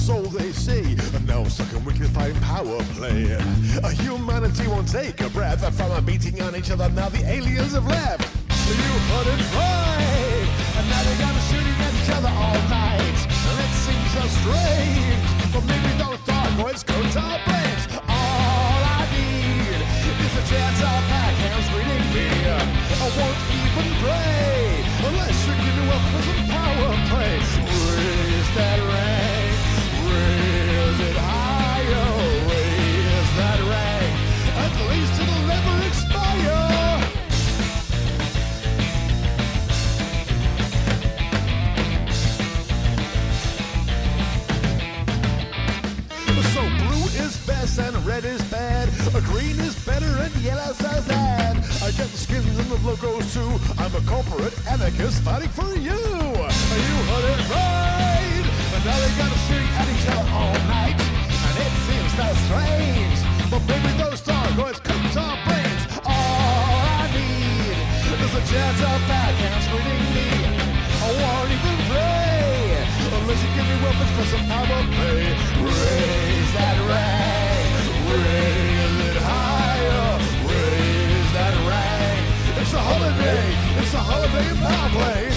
so they say. Now second weekly fighting power play. Humanity won't take a breath from beating on each other. Now the aliens have left. You heard it right. And now they're gonna shooting at each other all night. And it seems so strange, but maybe those darkoids go to our brains. All I need is a chance of back hands reading me. I won't even pray unless you give me wealth for some power play. Raise that rank, raise it higher, raise that rank, at least it'll never expire. So blue is best and red is bad. Green is better and yellow says that. I get the skins and the logos too. I'm a corporate anarchist fighting for you. You heard it right. And now they gotta shoot at each other all night. And it seems so strange, but maybe those targoids cooked our brains. All I need is a chance of backhands reading me. I won't even pray unless you give me weapons for some power play. Raise that rank, raise it higher, raise that rank. It's a holiday in power play.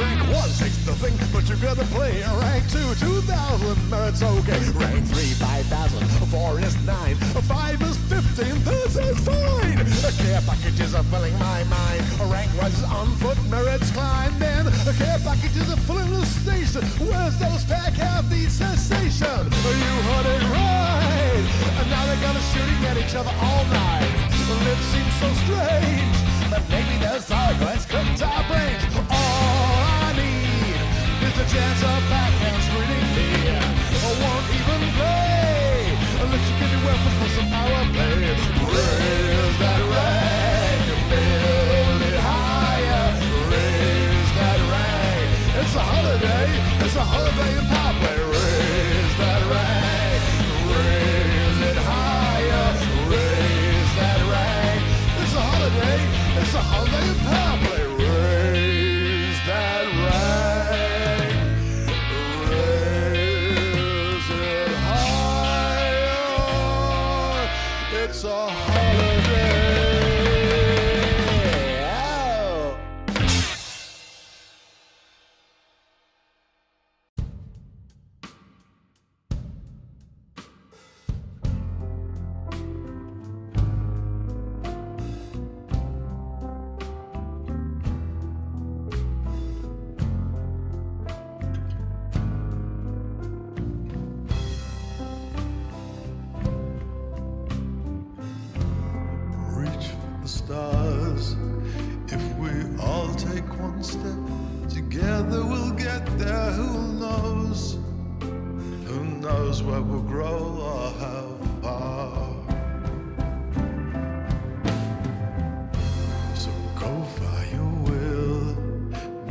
Rank 1 takes the thing, but you gotta play. Rank 2, 2,000 merits, okay. Rank 3, 5,000, 4 is 9, 5 is 15, this is fine. Care packages are filling my mind. Rank rises on foot, merits climb. Then care packages are filling the station. Where's those pack have the cessation? You heard it right. And now they're gonna shooting at each other all night. It seems so strange, but maybe those targets cooked our brains. All I need is a chance of backhands reading me. I won't even play unless you give me weapons for some power play. Raise that rank, build it higher. Raise that rank. It's a holiday in power play. Raise that rank, raise it higher. Raise that rank. It's a holiday in power play. Raise that rank, raise it higher. It's a holiday. Reach the stars. If we all take one step, together we'll get there. Who knows? Who knows where we'll grow or how far? So go far you will,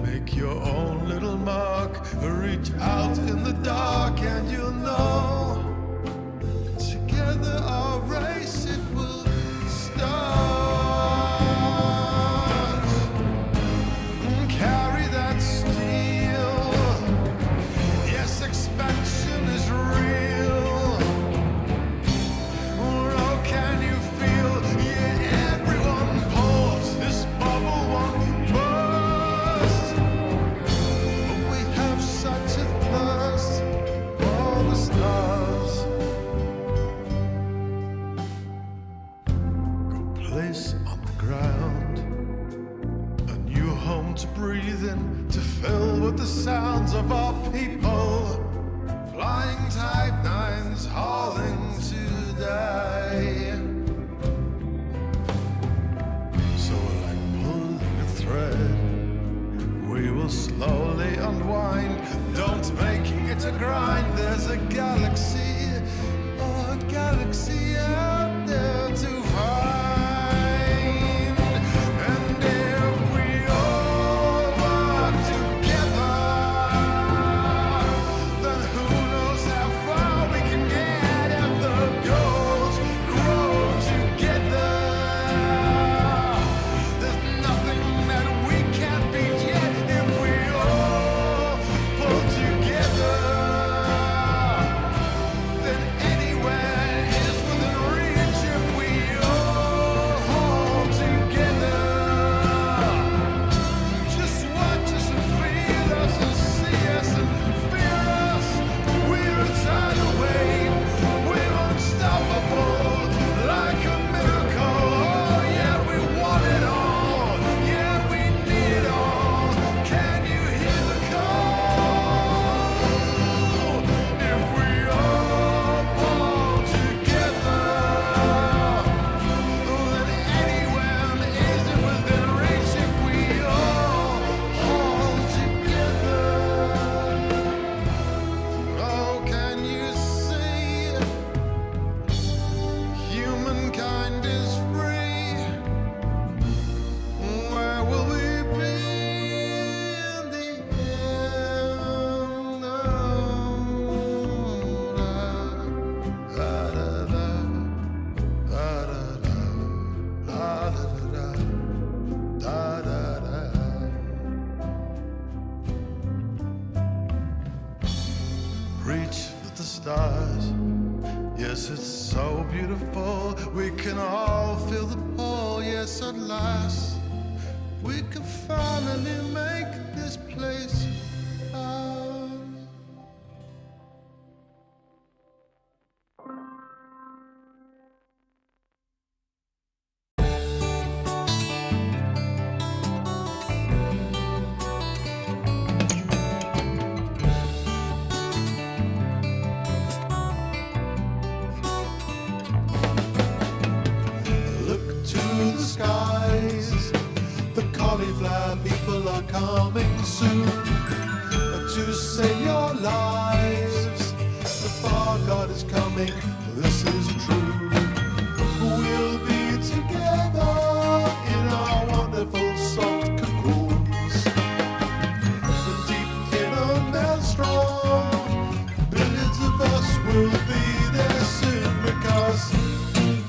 make your own little mark. Reach out in the dark and you'll know. Together our race it will start. Carry that steel. Yes, expansion is real. Oh, can you feel? Yeah, everyone pulls. This bubble won't burst. But we have such a thirst for the stars. Go place on the ground a new home to breathe in, to fill with the sounds of our people. Flying Type 9s hauling today. So like pulling a thread, we will slowly unwind. Don't make it a grind. There's a galaxy, oh, a galaxy out there to find. And if we all work together, then who knows how far we can get. If the goal's da da da da. Reach the stars. Yes, it's so beautiful. We can all feel the pull. Yes, at last we can finally make this place ours. Skies, the cauliflower people are coming soon to save your lives. The far God is coming, this is true. We'll be together in our wonderful soft cocoons, deep in a maelstrom. Billions of us will be there soon because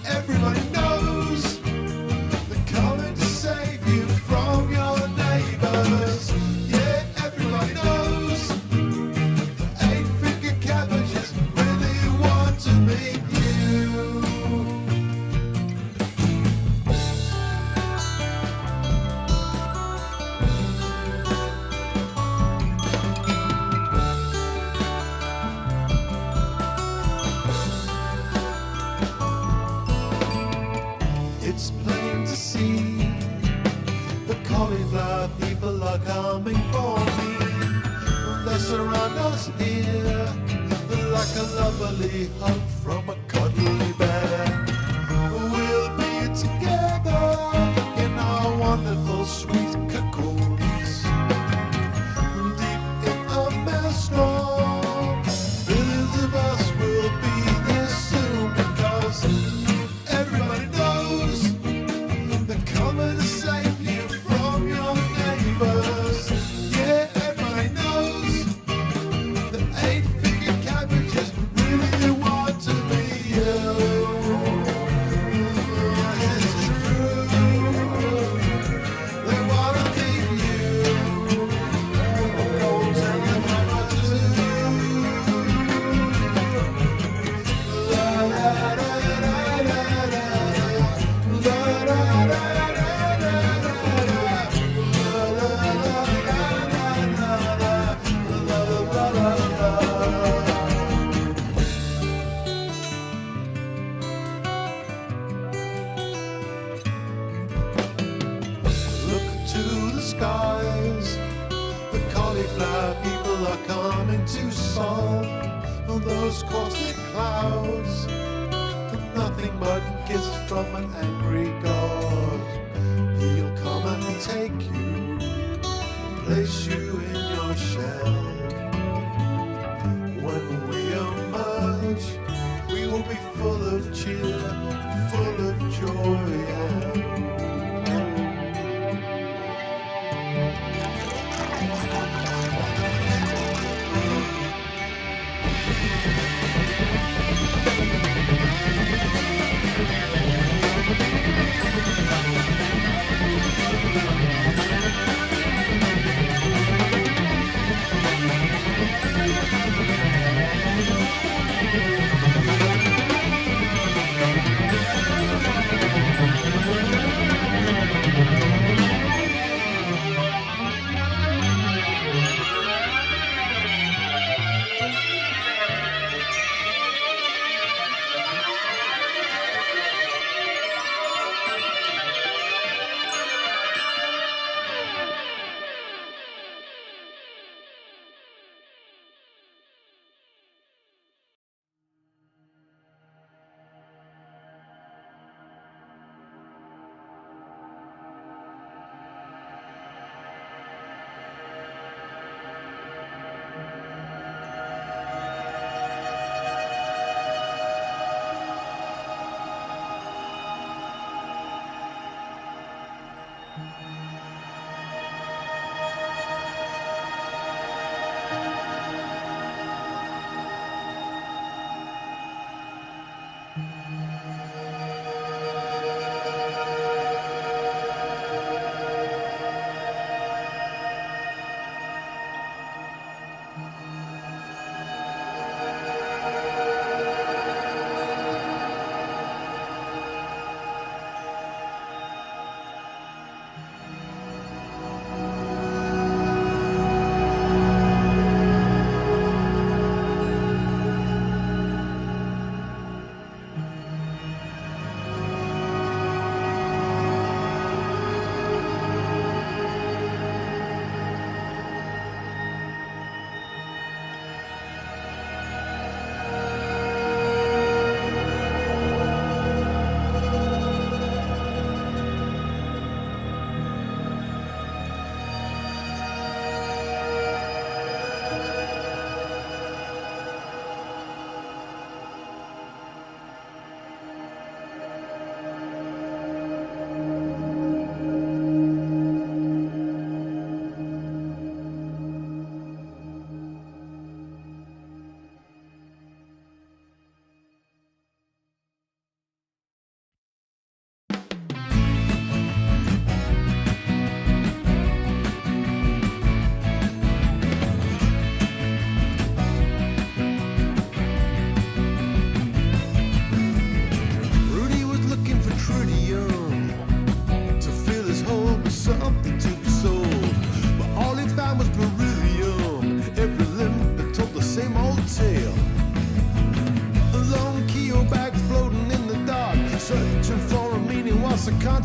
everybody knows coming to save you from your neighbors. Yeah, everybody knows the 8-finger cabbages really want to meet you. It's plain to see the cauliflower people are coming for me. They surround us here like a lovely hug from a cuddly bear. We'll be together in our wonderful sweet cocoons, deep in a maelstrom. Billions of us will be there soon because everybody knows they're coming to save you from your neighbors. Yeah, everybody knows the 8-finger cabbages really want to be you. It's true, they want to be you. Oh, tell them how much to do. La la la la la la. La la la la. Look to the skies, the cauliflower people are coming to solve those caustic clouds. Nothing but gifts from an angry God. He'll come and take you, place you in your shell. When we emerge, we will be full of cheer, full of joy.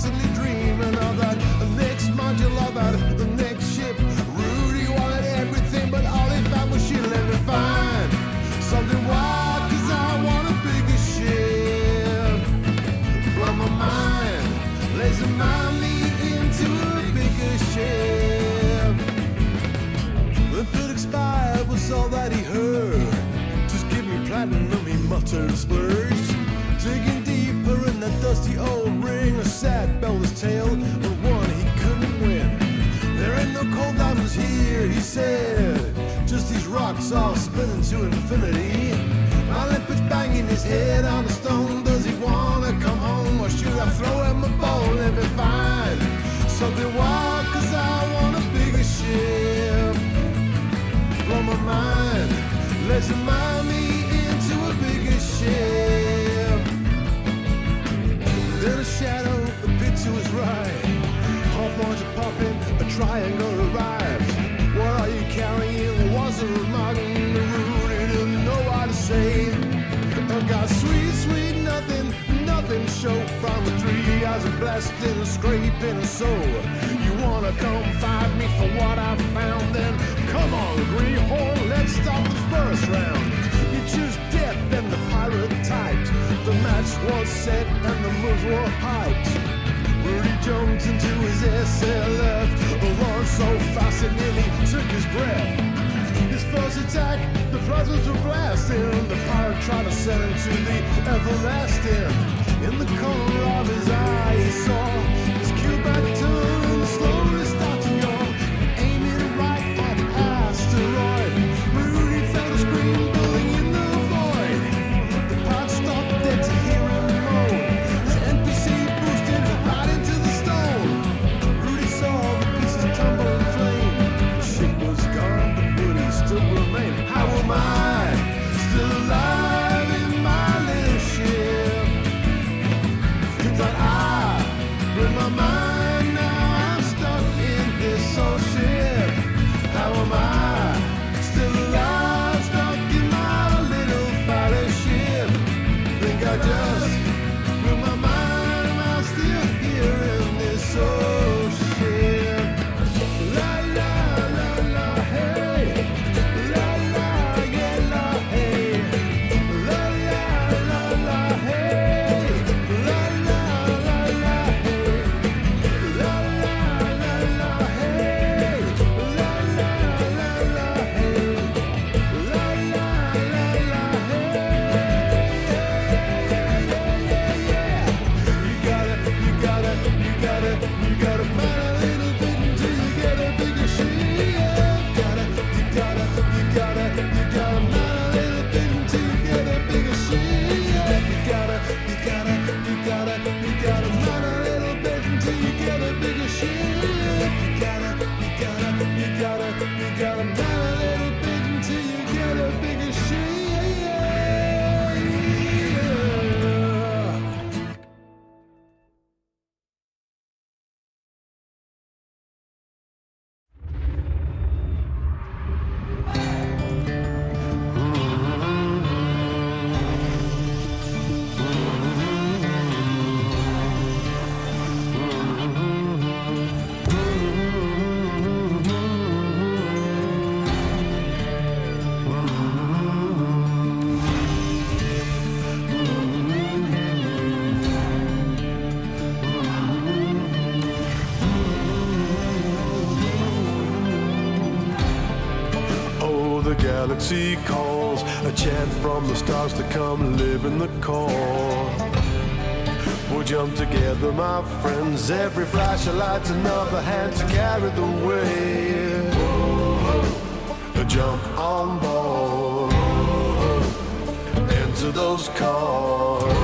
constantly dreaming of that next module of that the next ship. Rudy wanted everything, but all he found was shit. Let me find something wild, 'cause I want a bigger ship. Blow my mind, laser mind me into a bigger ship. The pit expired was all that he heard. Just give me platinum, he muttered, splurged. Digging deeper in that dusty old ring, a sad bell his tail, but one he couldn't win. There ain't no cold diamonds here, he said, just these rocks all spinning to infinity. My limpet's banging his head on the stone. Does he wanna come home, or should I throw him a bone? Let me find something wild, 'cause I want a bigger ship. Blow my mind, let's remind me into a bigger ship. Then a shadow, the picture was right. Hot points are popping, a triangle arrives. What are you carrying? Was a remark. Rudy didn't know what to say. I got sweet, sweet nothing, nothing show from the 3 hours of blasting and scraping and so. You wanna come fight me for what I found? Then come on, greenhorn, let's start the first round. You choose death and the pirate types. The match was set and the moves were hyped. Rudy jumped into his SLF, launched so fast it nearly took his breath. His first attack, the plasmas were blasting. The pirate tried to send him to the everlasting. In the corner of his eye, he saw his Cuban turn slowly start to yawn, aiming right at the asteroid. Rudy felt a scream building in the void. The pirate stopped dead to hear him moan. His NPC boosted right into the stone. Rudy saw the pieces tumble in flame. The ship was gone, but Rudy still remained. How am I still alive in my little ship? But I bring my mind now, I'm stuck in this old ship. How am I still alive, stuck in my little fighter ship? Think I just blew my mind, am I still here in this old ship? La la la la hey, la la yeah la hey, la la la la hey, la la la la hey, la la la la hey, la la la la hey, la la la la hey. You gotta find a little bit until you get a bigger ship. You gotta find a little bit until you get a bigger ship. You gotta find a little bit until you get a bigger ship. You gotta find a little bit until you get a bigger ship. The galaxy calls, a chant from the stars to come live in the core. We'll jump together, my friends. Every flash of light's another hand to carry the weight. Jump on board into those cars.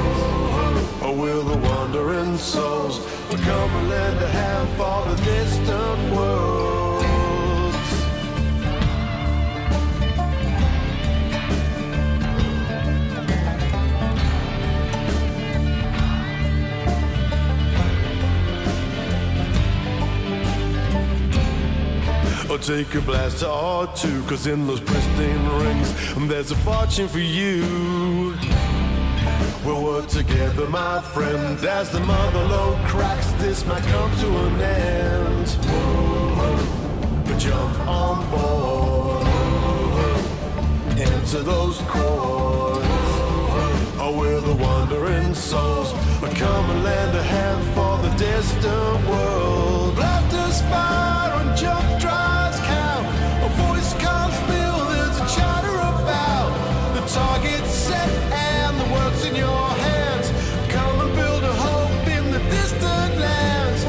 Or will the wandering souls come and lend a hand for the distant worlds? Or take a blaster or two, 'cause in those pristine rings there's a fortune for you. We'll work together, my friend, as the mother load cracks. This might come to an end. But jump on board, enter those chords. Oh, we're the wandering souls. Come and lend a hand for the distant world. Laughter's fire and jump drives count. A voice can't feel, there's a chatter about. The target's set and the work's in your hands. Come and build a hope in the distant lands.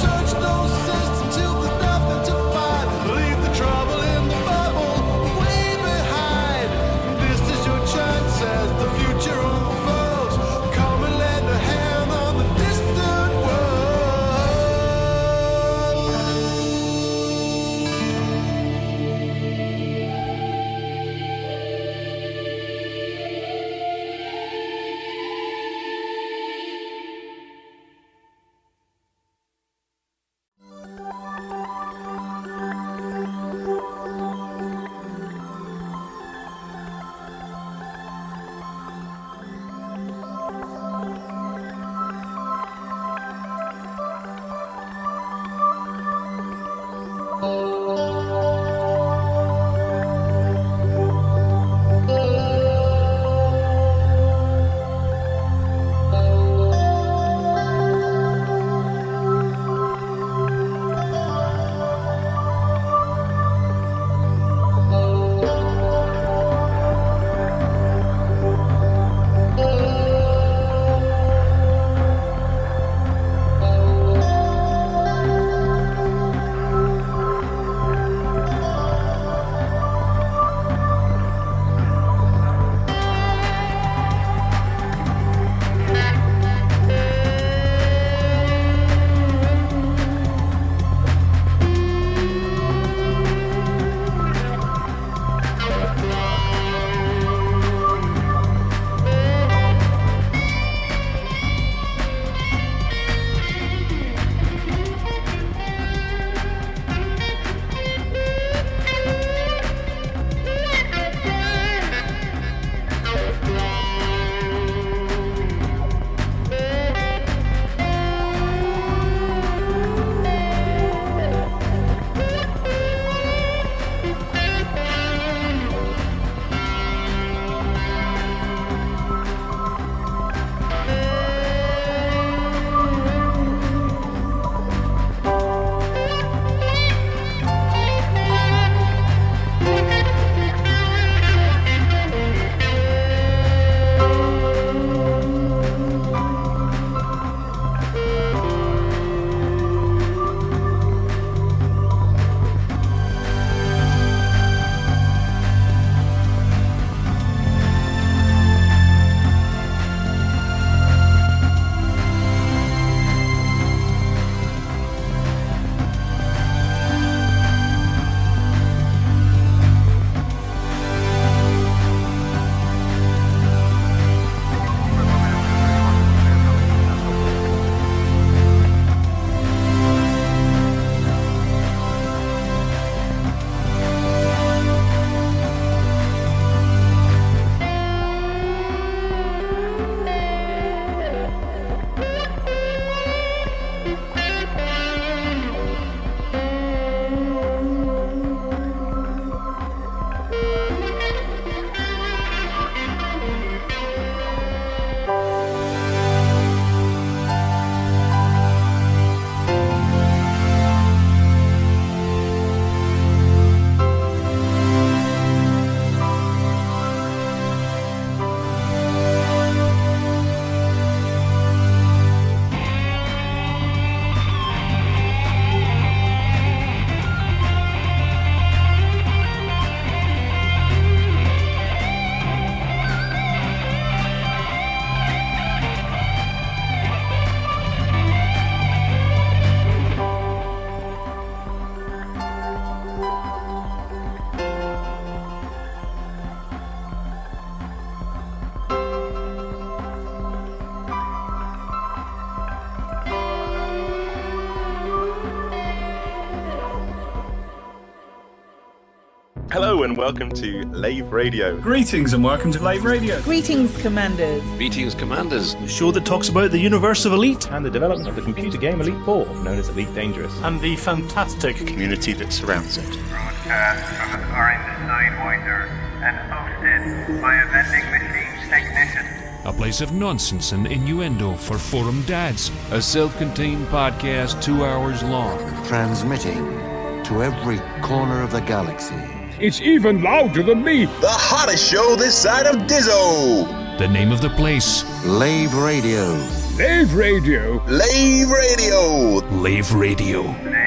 Search those systems till there's nothing to find. Leave the trouble in the bubble way behind. This is your chance as the future unfolds. Come and lend a hand on the distant world. Hello and welcome to Lave Radio. Greetings and welcome to Lave Radio. Greetings, Commanders. Greetings, Commanders. The show that talks about the universe of Elite And the development of the computer game Elite 4, known as Elite Dangerous. and the fantastic community that surrounds it. Broadcast from an orange Sidewinder and hosted by a vending machine technician. A place of nonsense and innuendo for forum dads. A self-contained podcast 2 hours long. Transmitting to every corner of the galaxy. It's even louder than me. The hottest show this side of Diso. The name of the place, Lave Radio. Lave Radio. Lave Radio. Lave Radio. Radio.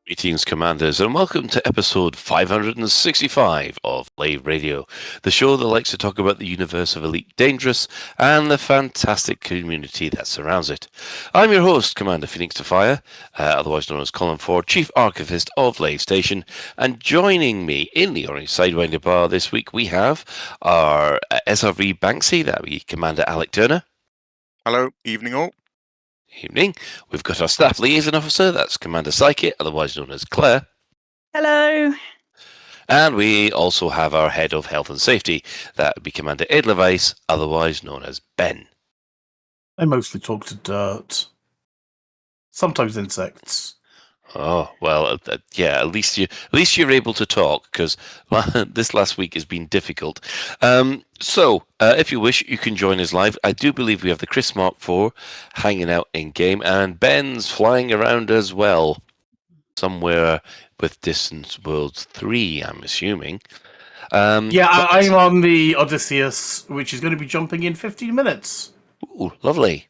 Greetings, Commanders, and welcome to episode 565 of Lave Radio, the show that likes to talk about the universe of Elite Dangerous and the fantastic community that surrounds it. I'm your host, Commander Phoenix to Fire, otherwise known as Colin Ford, Chief Archivist of Lave Station, and joining me in the Orange Sidewinder Bar this week we have our SRV Banksy, that we Commander Alec Turner. Hello, evening all. Evening. We've got our Staff Liaison Officer, that's Commander Psyche, otherwise known as Claire. Hello. And we also have our Head of Health and Safety, that would be Commander Ed Levice, otherwise known as Ben. I mostly talk to dirt. Sometimes insects. Oh, well, yeah, at least you're able to talk, because this last week has been difficult. So, if you wish, you can join us live. I do believe we have the Chris Mark IV hanging out in-game, and Ben's flying around as well, somewhere with Distance Worlds 3, I'm assuming. I'm on the Odysseus, which is going to be jumping in 15 minutes. Ooh, lovely.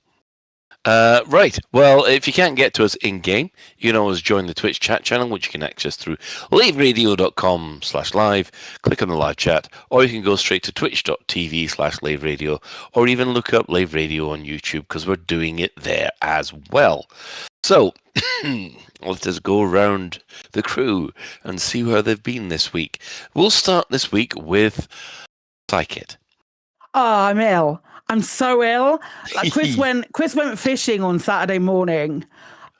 Right, well, if you can't get to us in-game, you can always join the Twitch chat channel, which you can access through laveradio.com/live, click on the live chat, or you can go straight to twitch.tv/laveradio, or even look up Lave Radio on YouTube, because we're doing it there as well. So, let's just go around the crew and see where they've been this week. We'll start this week with Psykit. Oh, I'm ill. I'm so ill. Chris went fishing on Saturday morning,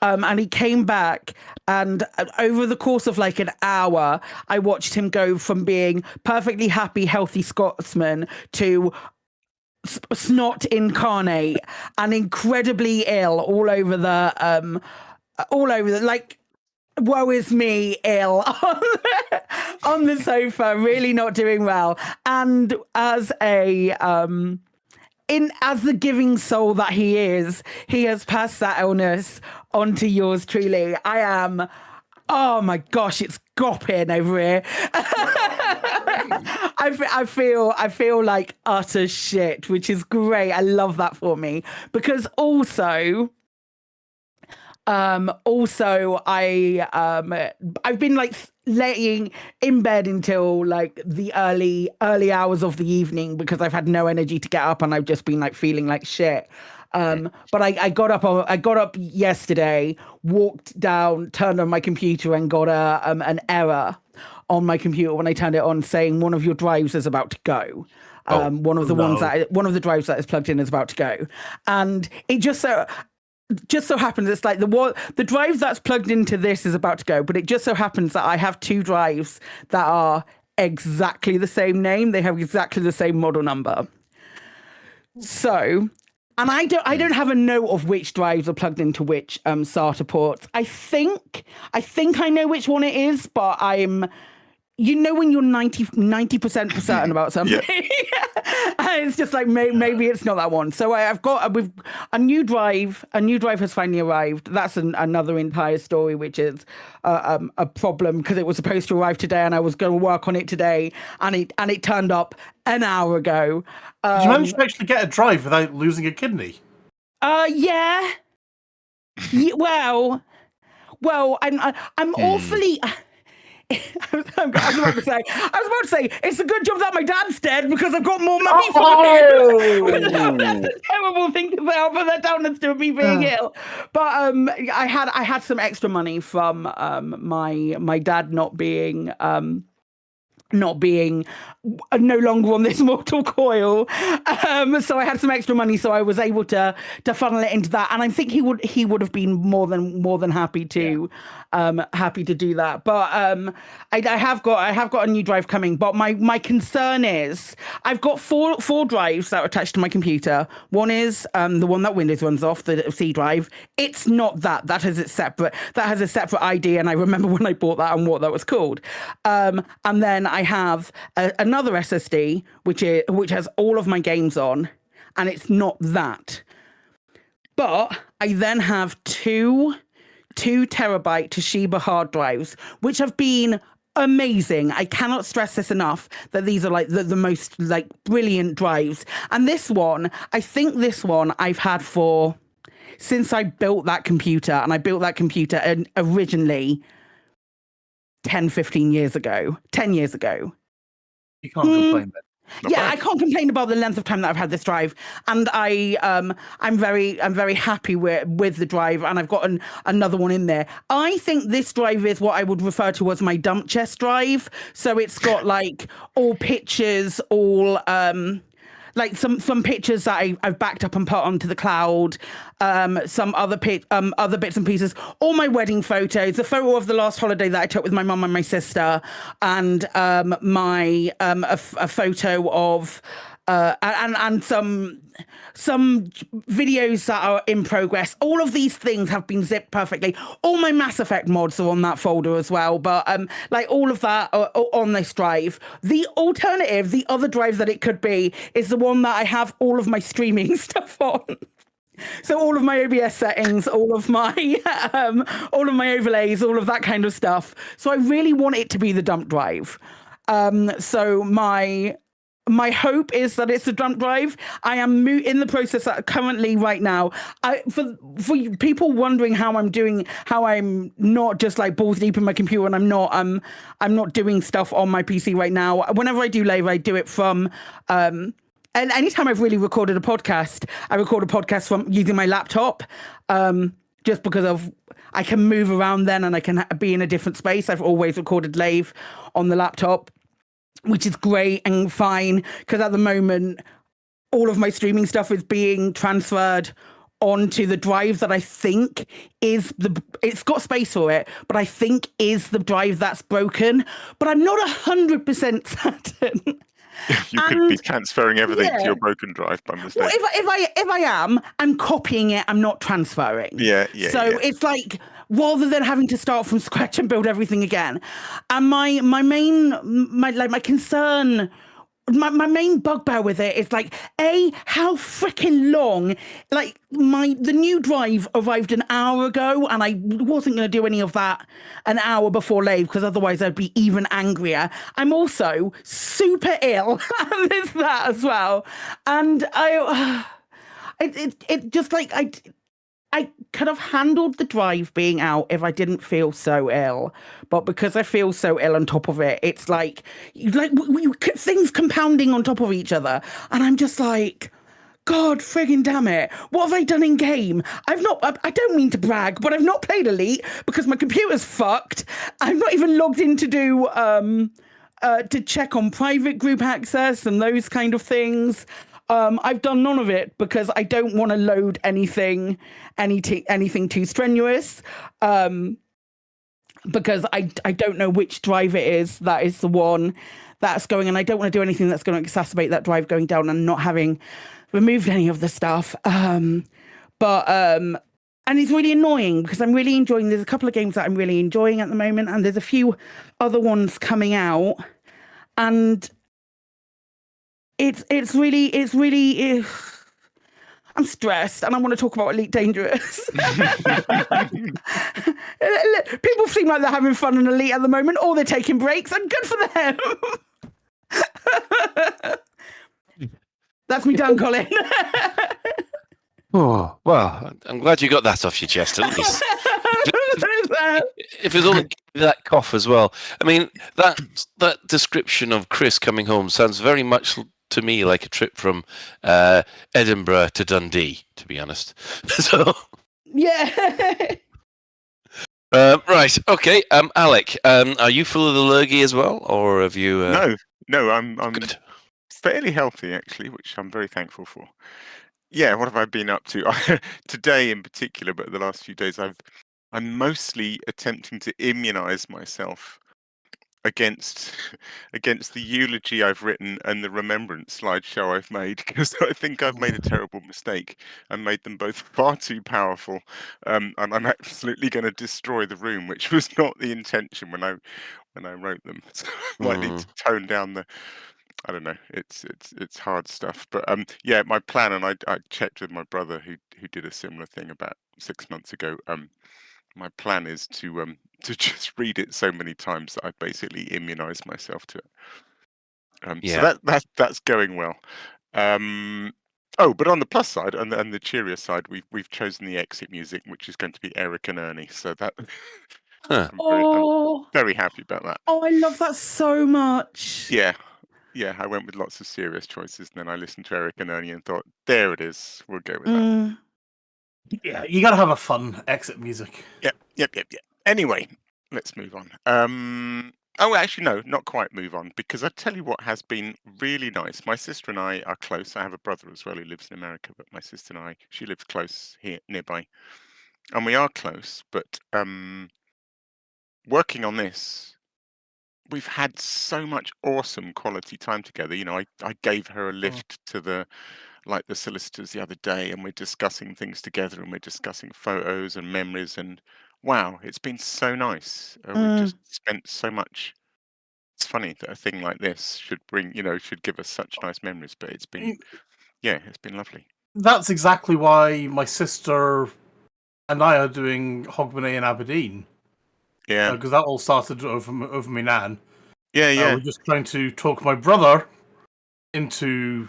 and he came back, and over the course of like an hour, I watched him go from being perfectly happy, healthy Scotsman to snot incarnate and incredibly ill all over the like. Woe is me, ill on the sofa, really not doing well, and as the giving soul that he is, he has passed that illness onto yours truly. I am, oh my gosh, it's gopping over here. I feel like utter shit, which is great. I love that for me, because also I've been like laying in bed until like the early hours of the evening because I've had no energy to get up, and I've just been like feeling like shit. But I got up yesterday, walked down, turned on my computer, and got an error on my computer when I turned it on, saying one of your drives is about to go. One of the drives that is plugged in is about to go, and it just so happens it's like the drive that's plugged into this is about to go, but it just so happens that I have two drives that are exactly the same name. They have exactly the same model number. So, and I don't have a note of which drives are plugged into which SATA ports. I think I know which one it is, but I'm you know when you're 90% certain about something. And it's just like maybe it's not that one. So we've a new drive. A new drive has finally arrived. That's another entire story, which is a problem because it was supposed to arrive today, and I was going to work on it today, and it turned up an hour ago. Did you manage to actually get a drive without losing a kidney? Yeah. Well, I'm awfully. I was about to say it's a good job that my dad's dead because I've got more money for him. That's a terrible thing to say. I'll put that down next to me being ill. But I had some extra money from my dad not being no longer on this mortal coil, so I had some extra money, so I was able to funnel it into that, and I think he would have been more than happy to do that. But I have got a new drive coming. But my concern is I've got four drives that are attached to my computer. One is the one that Windows runs off, the C drive. It's not that has a separate ID, and I remember when I bought that and what that was called. And then I have another SSD which has all of my games on, and it's not that. But I then have two 2-terabyte Toshiba hard drives, which have been amazing. I cannot stress this enough, that these are like the most like brilliant drives. And this one I've had for since I built that computer, and I built that computer originally 10 years ago. You can't complain then. Yeah, I can't complain about the length of time that I've had this drive, and I'm very happy with the drive, and I've got another one in there. I think this drive is what I would refer to as my dump chest drive. So it's got like all pictures, all like some pictures that I've backed up and put onto the cloud, some other bits and pieces, all my wedding photos, the photo of the last holiday that I took with my mum and my sister, and a photo of and some videos that are in progress. All of these things have been zipped perfectly. All my Mass Effect mods are on that folder as well, but like all of that are on this drive. The alternative, the other drive that it could be, is the one that I have all of my streaming stuff on. So all of my OBS settings, all of my overlays, all of that kind of stuff. So I really want it to be the dump drive. So my hope is that it's a dump drive. I am in the process currently right now. For people wondering how I'm doing, how I'm not just like balls deep in my computer, and I'm not doing stuff on my PC right now. Whenever I do Lave, I do it from and anytime I've really recorded a podcast, I record a podcast from using my laptop, just because I can move around then, and I can be in a different space. I've always recorded Lave on the laptop, which is great and fine, because at the moment, all of my streaming stuff is being transferred onto the drive that I think is it's got space for it, but I think is the drive that's broken. But I'm not 100% certain. You could be transferring everything to your broken drive by mistake. Well, if I am, I'm copying it. I'm not transferring. Yeah. So it's like, rather than having to start from scratch and build everything again. And my concern, my main bugbear with it is like, how freaking long? Like the new drive arrived an hour ago, and I wasn't going to do any of that an hour before Lave, because otherwise I'd be even angrier. I'm also super ill. There's that as well. And it just like I could have handled the drive being out if I didn't feel so ill, but because I feel so ill on top of it, it's like things compounding on top of each other, and I'm just like, God friggin' damn it! What have I done in game? I don't mean to brag, but I've not played Elite because my computer's fucked. I'm not even logged in to do to check on private group access and those kind of things. I've done none of it because I don't want to load anything too strenuous, because I don't know which drive it is that is the one that's going, and I don't want to do anything that's going to exacerbate that drive going down and not having removed any of the stuff. But And it's really annoying because I'm really enjoying. There's a couple of games that I'm really enjoying at the moment, and there's a few other ones coming out, and it's really. I'm stressed, and I want to talk about Elite Dangerous. People seem like they're having fun in Elite at the moment, or they're taking breaks, and good for them. That's me done, Colin. Oh, well, I'm glad you got that off your chest at least. If it's only that cough as well. I mean, that description of Chris coming home sounds very much to me like a trip from Edinburgh to Dundee, to be honest. So yeah. Right, okay. Alec, are you full of the lurgy as well, or have you? No, I'm Good. fairly healthy actually, which I'm very thankful for. Yeah, what have I been up to today in particular? But the last few days, I'm mostly attempting to immunise myself against the eulogy I've written and the remembrance slideshow I've made, because I think I've made a terrible mistake and made them both far too powerful, and I'm absolutely going to destroy the room, which was not the intention when I wrote them. So I might need to tone down the. I don't know. It's hard stuff, but yeah, my plan, and I checked with my brother who did a similar thing about 6 months ago. My plan is to just read it so many times that I basically immunize myself to it. Yeah. So that's going well. Oh, but on the plus side and the cheerier side, we've chosen the exit music, which is going to be Eric and Ernie. So that I'm very happy about that. Oh, I love that so much. Yeah. Yeah, I went with lots of serious choices, and then I listened to Eric and Ernie and thought, there it is. We'll go with that. Yeah, you gotta have a fun exit music. Yep. Anyway, let's move on. Oh, actually, no, not quite move on, because I tell you what has been really nice. My sister and I are close. I have a brother as well who lives in America, but my sister and I, she lives close here nearby, and we are close. But working on this, we've had so much awesome quality time together. You know, I gave her a lift to the solicitors the other day, and we're discussing things together, and we're discussing photos and memories, and wow, it's been so nice. We've just spent so much. It's funny that a thing like this should give us such nice memories, but it's been lovely. That's exactly why my sister and I are doing Hogmanay in Aberdeen. Yeah, because that all started over my nan. Yeah. We're just trying to talk my brother into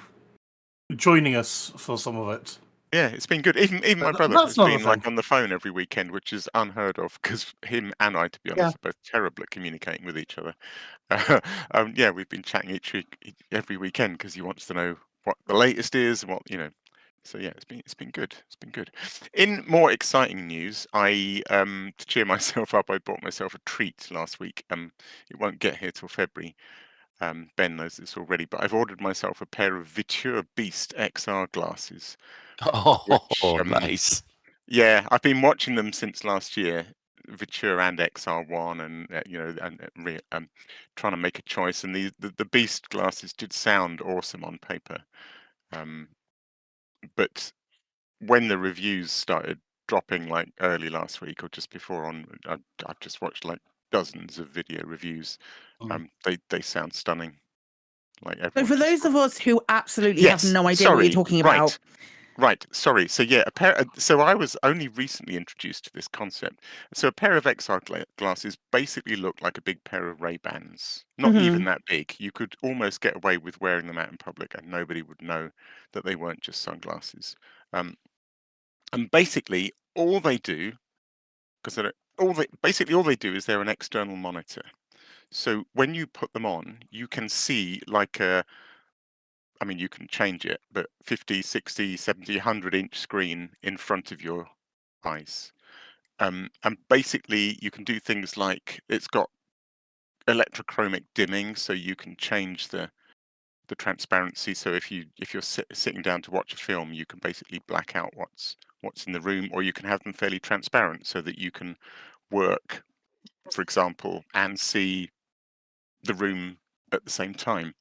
joining us for some of it. Yeah, it's been good. Even my brother has been on the phone every weekend, which is unheard of, because him and I, to be honest, are both terrible at communicating with each other. Yeah, we've been chatting every weekend because he wants to know what the latest is and what. So yeah, it's been good. It's been good. In more exciting news, I to cheer myself up, I bought myself a treat last week. It won't get here till February. Ben knows this already, but I've ordered myself a pair of Viture Beast XR glasses. Nice. Yeah, I've been watching them since last year, Viture and XR1, and trying to make a choice. And the Beast glasses did sound awesome on paper, but when the reviews started dropping like early last week or just before I've just watched like dozens of video reviews. They sound stunning. So for those of us who absolutely have no idea what you're talking about. Right. Sorry. So yeah, so I was only recently introduced to this concept. So a pair of XR glasses basically look like a big pair of Ray-Bans. Not even that big. You could almost get away with wearing them out in public, and nobody would know that they weren't just sunglasses. And basically, all they do, all they do is they're an external monitor. So when you put them on, you can see you can change it, but 50, 60, 70, 100-inch screen in front of your eyes. And basically, you can do things like it's got electrochromic dimming, so you can change the transparency. So if you're sitting down to watch a film, you can basically black out what's in the room, or you can have them fairly transparent so that you can work, for example, and see the room at the same time.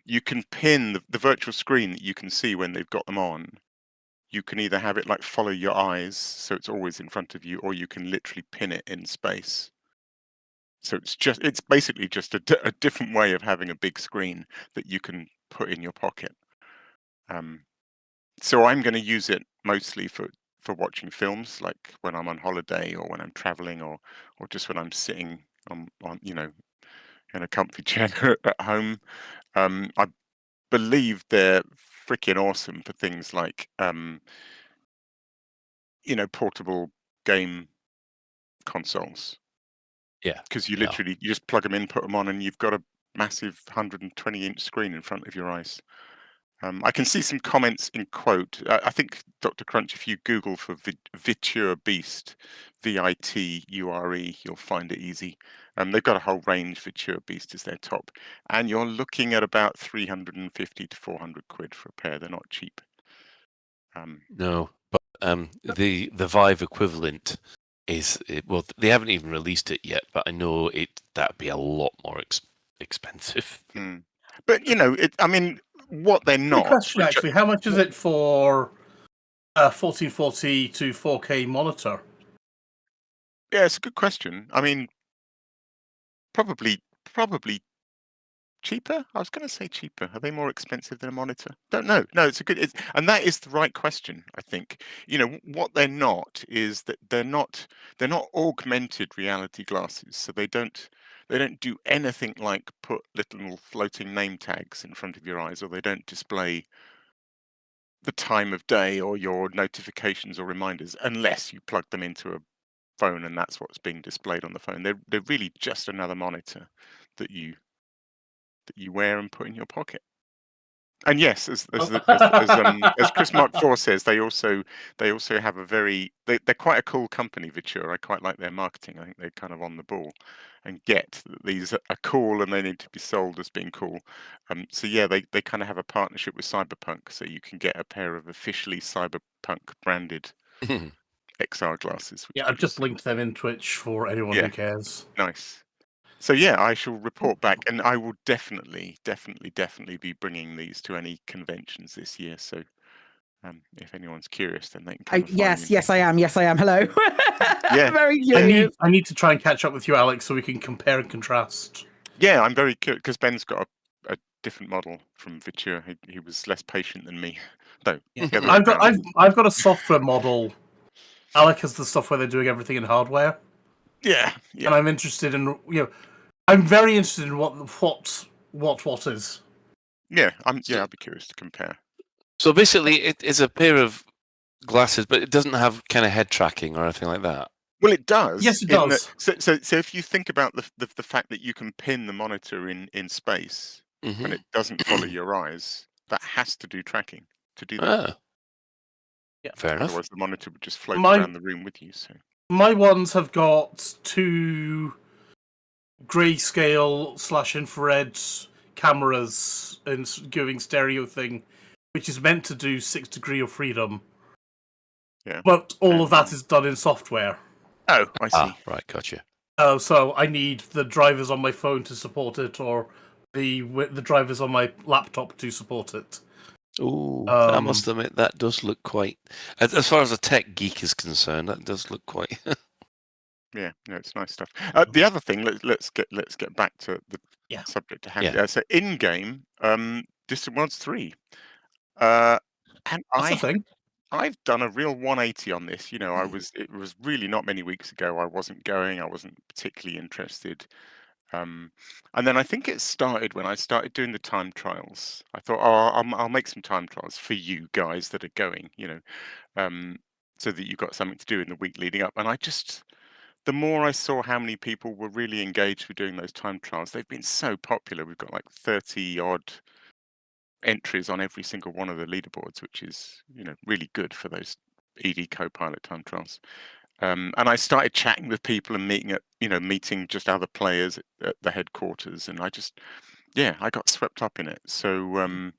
You can pin the virtual screen that you can see when they've got them on. you can either have it like follow your eyes, so it's always in front of you, or you can literally pin it in space. So it's basically just a different way of having a big screen that you can put in your pocket. So I'm going to use it mostly for watching films, like when I'm on holiday or when I'm traveling, or just when I'm sitting on in a comfy chair at home. I believe they're freaking awesome for things like portable game consoles. Yeah. Because you Yeah. literally you just plug them in, put them on, and you've got a massive 120-inch screen in front of your eyes. I can see some comments in quote. I think Dr. Crunch, if you Google for Viture Beast, Viture, you'll find it easy. They've got a whole range. Viture Beast is their top, and you're looking at about 350 to 400 quid for a pair. They're not cheap. No, but the Vive equivalent is well, they haven't even released it yet, but I know that'd be a lot more expensive. But I mean, what they're Good not. question, actually. How much is it for a 1440 to 4K monitor? Yeah, it's a good question. I mean, probably cheaper. I was going to say cheaper. Are they more expensive than a monitor? Don't know. No, and that is the right question. I think what they're not is that they're not augmented reality glasses. So they don't do anything like put little floating name tags in front of your eyes, or they don't display the time of day or your notifications or reminders unless you plug them into a phone and that's what's being displayed on the phone. They're really just another monitor that you wear and put in your pocket. And yes, as Chris Mark IV says, they also have a they're quite a cool company, Viture. I quite like their marketing. I think they're kind of on the ball and get that these are cool and they need to be sold as being cool. So yeah, they kind of have a partnership with Cyberpunk, so you can get a pair of officially Cyberpunk branded XR glasses. Yeah, I've just linked them in Twitch for anyone who cares. Nice. So yeah, I shall report back, and I will definitely be bringing these to any conventions this year. So if anyone's curious, then they can come and find me. Yes, I am. Yes, I am. Hello. Yeah. Very curious. I need to try and catch up with you, Alex, so we can compare and contrast. Yeah, I'm very curious because Ben's got a different model from Viture. He was less patient than me, though. Yeah. I've got a software model. Alec has the software. They're doing everything in hardware. Yeah. And I'm interested in I'm very interested in what is. Yeah, I'll be curious to compare. So basically, it is a pair of glasses, but it doesn't have kind of head tracking or anything like that. Well, it does. Yes, it does. So if you think about the fact that you can pin the monitor in space and it doesn't follow your eyes, that has to do tracking to do that. Yeah, fair enough. Otherwise, the monitor would just float around the room with you. So my ones have got 2 grayscale / infrared cameras and giving stereo thing, which is meant to do 6 degrees of freedom. Yeah. But all of that is done in software. Oh, I see. Right, gotcha. So I need the drivers on my phone to support it, or the drivers on my laptop to support it. Oh, I must admit that does look quite. As far as a tech geek is concerned, that does look quite. Yeah, no, it's nice stuff. The other thing, let's get back to the subject at hand. Yeah. So in game, Distant Worlds 3, and That's the thing. I've done a real 180 on this. It was really not many weeks ago. I wasn't particularly interested. And then I think it started when I started doing the time trials. I thought, I'll make some time trials for you guys that are going, so that you've got something to do in the week leading up. And the more I saw how many people were really engaged with doing those time trials, they've been so popular. We've got like 30 odd entries on every single one of the leaderboards, which is really good for those ED Copilot time trials. And I started chatting with people and meeting just other players at the headquarters, and I got swept up in it. So I'm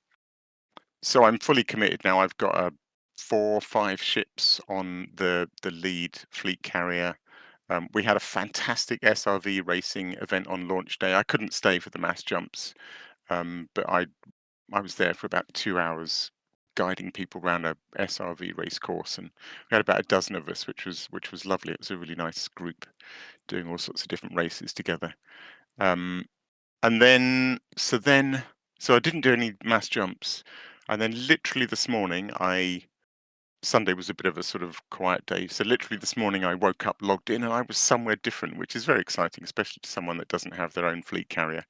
fully committed now. I've got 4 or 5 ships on the lead fleet carrier. We had a fantastic SRV racing event on launch day. I couldn't stay for the mass jumps, but I was there for about 2 hours guiding people around a SRV race course, and we had about a dozen of us, which was lovely. It was a really nice group doing all sorts of different races together. And then so I didn't do any mass jumps, and then literally this morning Sunday was a bit of a sort of quiet day. So literally this morning I woke up, logged in, and I was somewhere different, which is very exciting, especially to someone that doesn't have their own fleet carrier.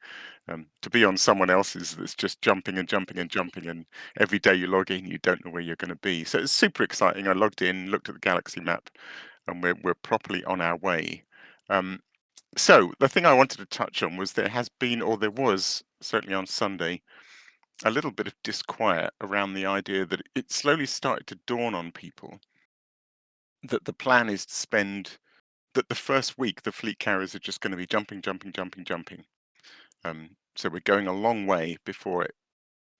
To be on someone else's that's just jumping and jumping and jumping, and every day you log in, you don't know where you're going to be. So it's super exciting. I logged in, looked at the galaxy map, and we're properly on our way. So the thing I wanted to touch on was there was certainly on Sunday a little bit of disquiet around the idea that it slowly started to dawn on people that the plan is that the first week the fleet carriers are just going to be jumping, jumping, jumping, jumping. So we're going a long way before it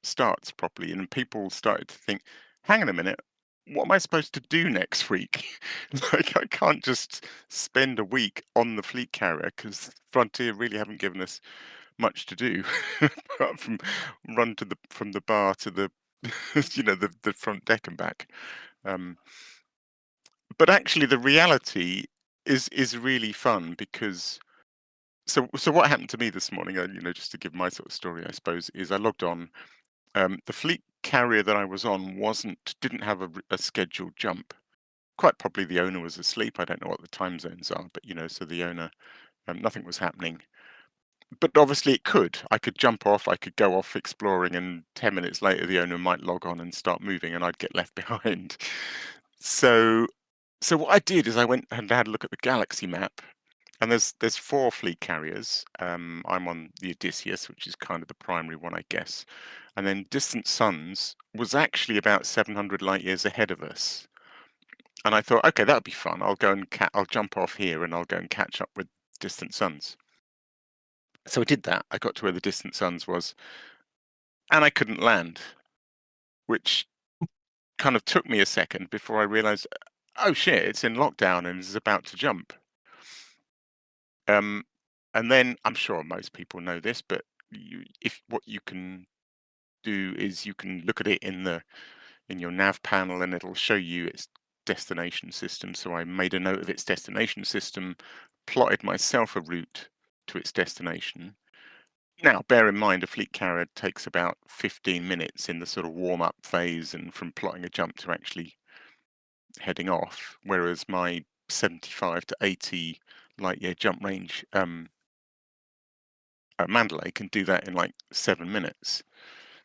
starts properly, and people started to think, hang on a minute, what am I supposed to do next week? Like, I can't just spend a week on the fleet carrier because Frontier really haven't given us much to do apart from run from the bar to the the front deck and back. But actually, the reality is really fun because so what happened to me this morning? Just to give my sort of story, I suppose, is I logged on. The fleet carrier that I was on didn't have a scheduled jump. Quite probably the owner was asleep. I don't know what the time zones are, but so the owner, nothing was happening. But obviously it could. I could jump off, I could go off exploring, and 10 minutes later the owner might log on and start moving, and I'd get left behind. So what I did is I went and had a look at the galaxy map, and there's 4 fleet carriers. I'm on the Odysseus, which is kind of the primary one, I guess. And then Distant Suns was actually about 700 light years ahead of us. And I thought, okay, that'll be fun. I'll jump off here and I'll go and catch up with Distant Suns. So I did that. I got to where the Distant Suns was, and I couldn't land, which kind of took me a second before I realized, oh shit, it's in lockdown and is about to jump. And then I'm sure most people know this, but what you can do is you can look at it in your nav panel, and it'll show you its destination system. So I made a note of its destination system, plotted myself a route to its destination. Now, bear in mind, a fleet carrier takes about 15 minutes in the sort of warm-up phase and from plotting a jump to actually heading off, whereas my 75 to 80 light-year jump range Mandalay can do that in like 7 minutes.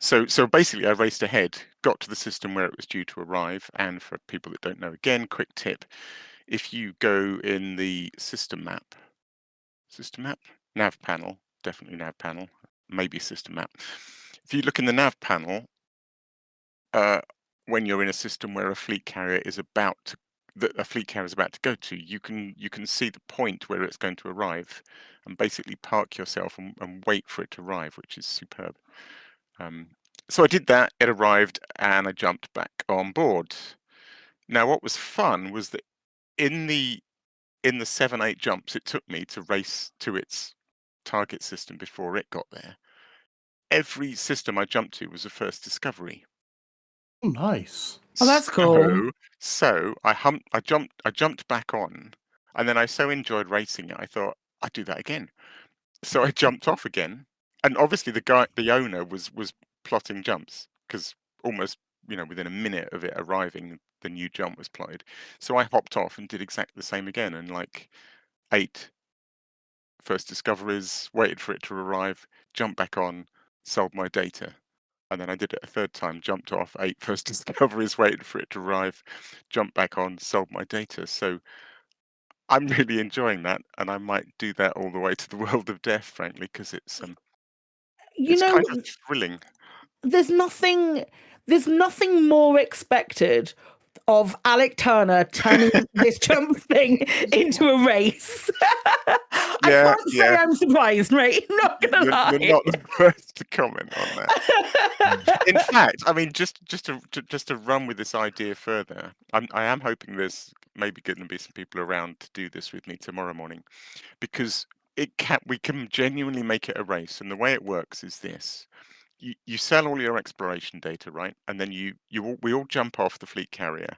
So basically, I raced ahead, got to the system where it was due to arrive, and for people that don't know, again, quick tip: if you go in the system map, nav panel, definitely nav panel, maybe system map. If you look in the nav panel, when you're in a system where a fleet carrier is about to go to, you can see the point where it's going to arrive, and basically park yourself and wait for it to arrive, which is superb. So I did that. It arrived, and I jumped back on board. Now, what was fun was that in the 7-8 jumps it took me to race to its target system before it got there, every system I jumped to was a first discovery. Oh, nice. Oh, that's cool. So I jumped back on, and then I so enjoyed racing it, I thought I'd do that again. So I jumped off again, and obviously the owner was plotting jumps because almost within a minute of it arriving, the new jump was plotted. So I hopped off and did exactly the same again, and like 8 first discoveries, waited for it to arrive, jumped back on, sold my data. And then I did it a third time, jumped off, 8 first discoveries, waited for it to arrive, jumped back on, sold my data. So I'm really enjoying that, and I might do that all the way to the world of death, frankly, because it's kind of thrilling. There's nothing more expected of Alec Turner turning this jump thing into a race. I can't say I'm surprised, mate. I'm not gonna lie. You're not the first to comment on that. In fact, I mean, just to run with this idea further, I am hoping there's maybe going to be some people around to do this with me tomorrow morning, because we can genuinely make it a race. And the way it works is this: you sell all your exploration data, right? And then we all jump off the fleet carrier,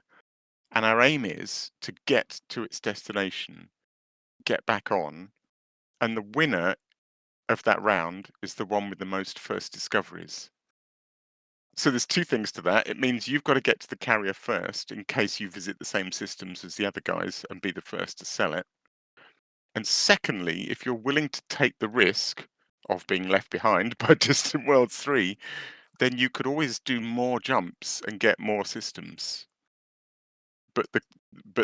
and our aim is to get to its destination, get back on, and the winner of that round is the one with the most first discoveries. So there's two things to that. It means you've got to get to the carrier first in case you visit the same systems as the other guys and be the first to sell it. And secondly, if you're willing to take the risk of being left behind by Distant Worlds 3, then you could always do more jumps and get more systems. But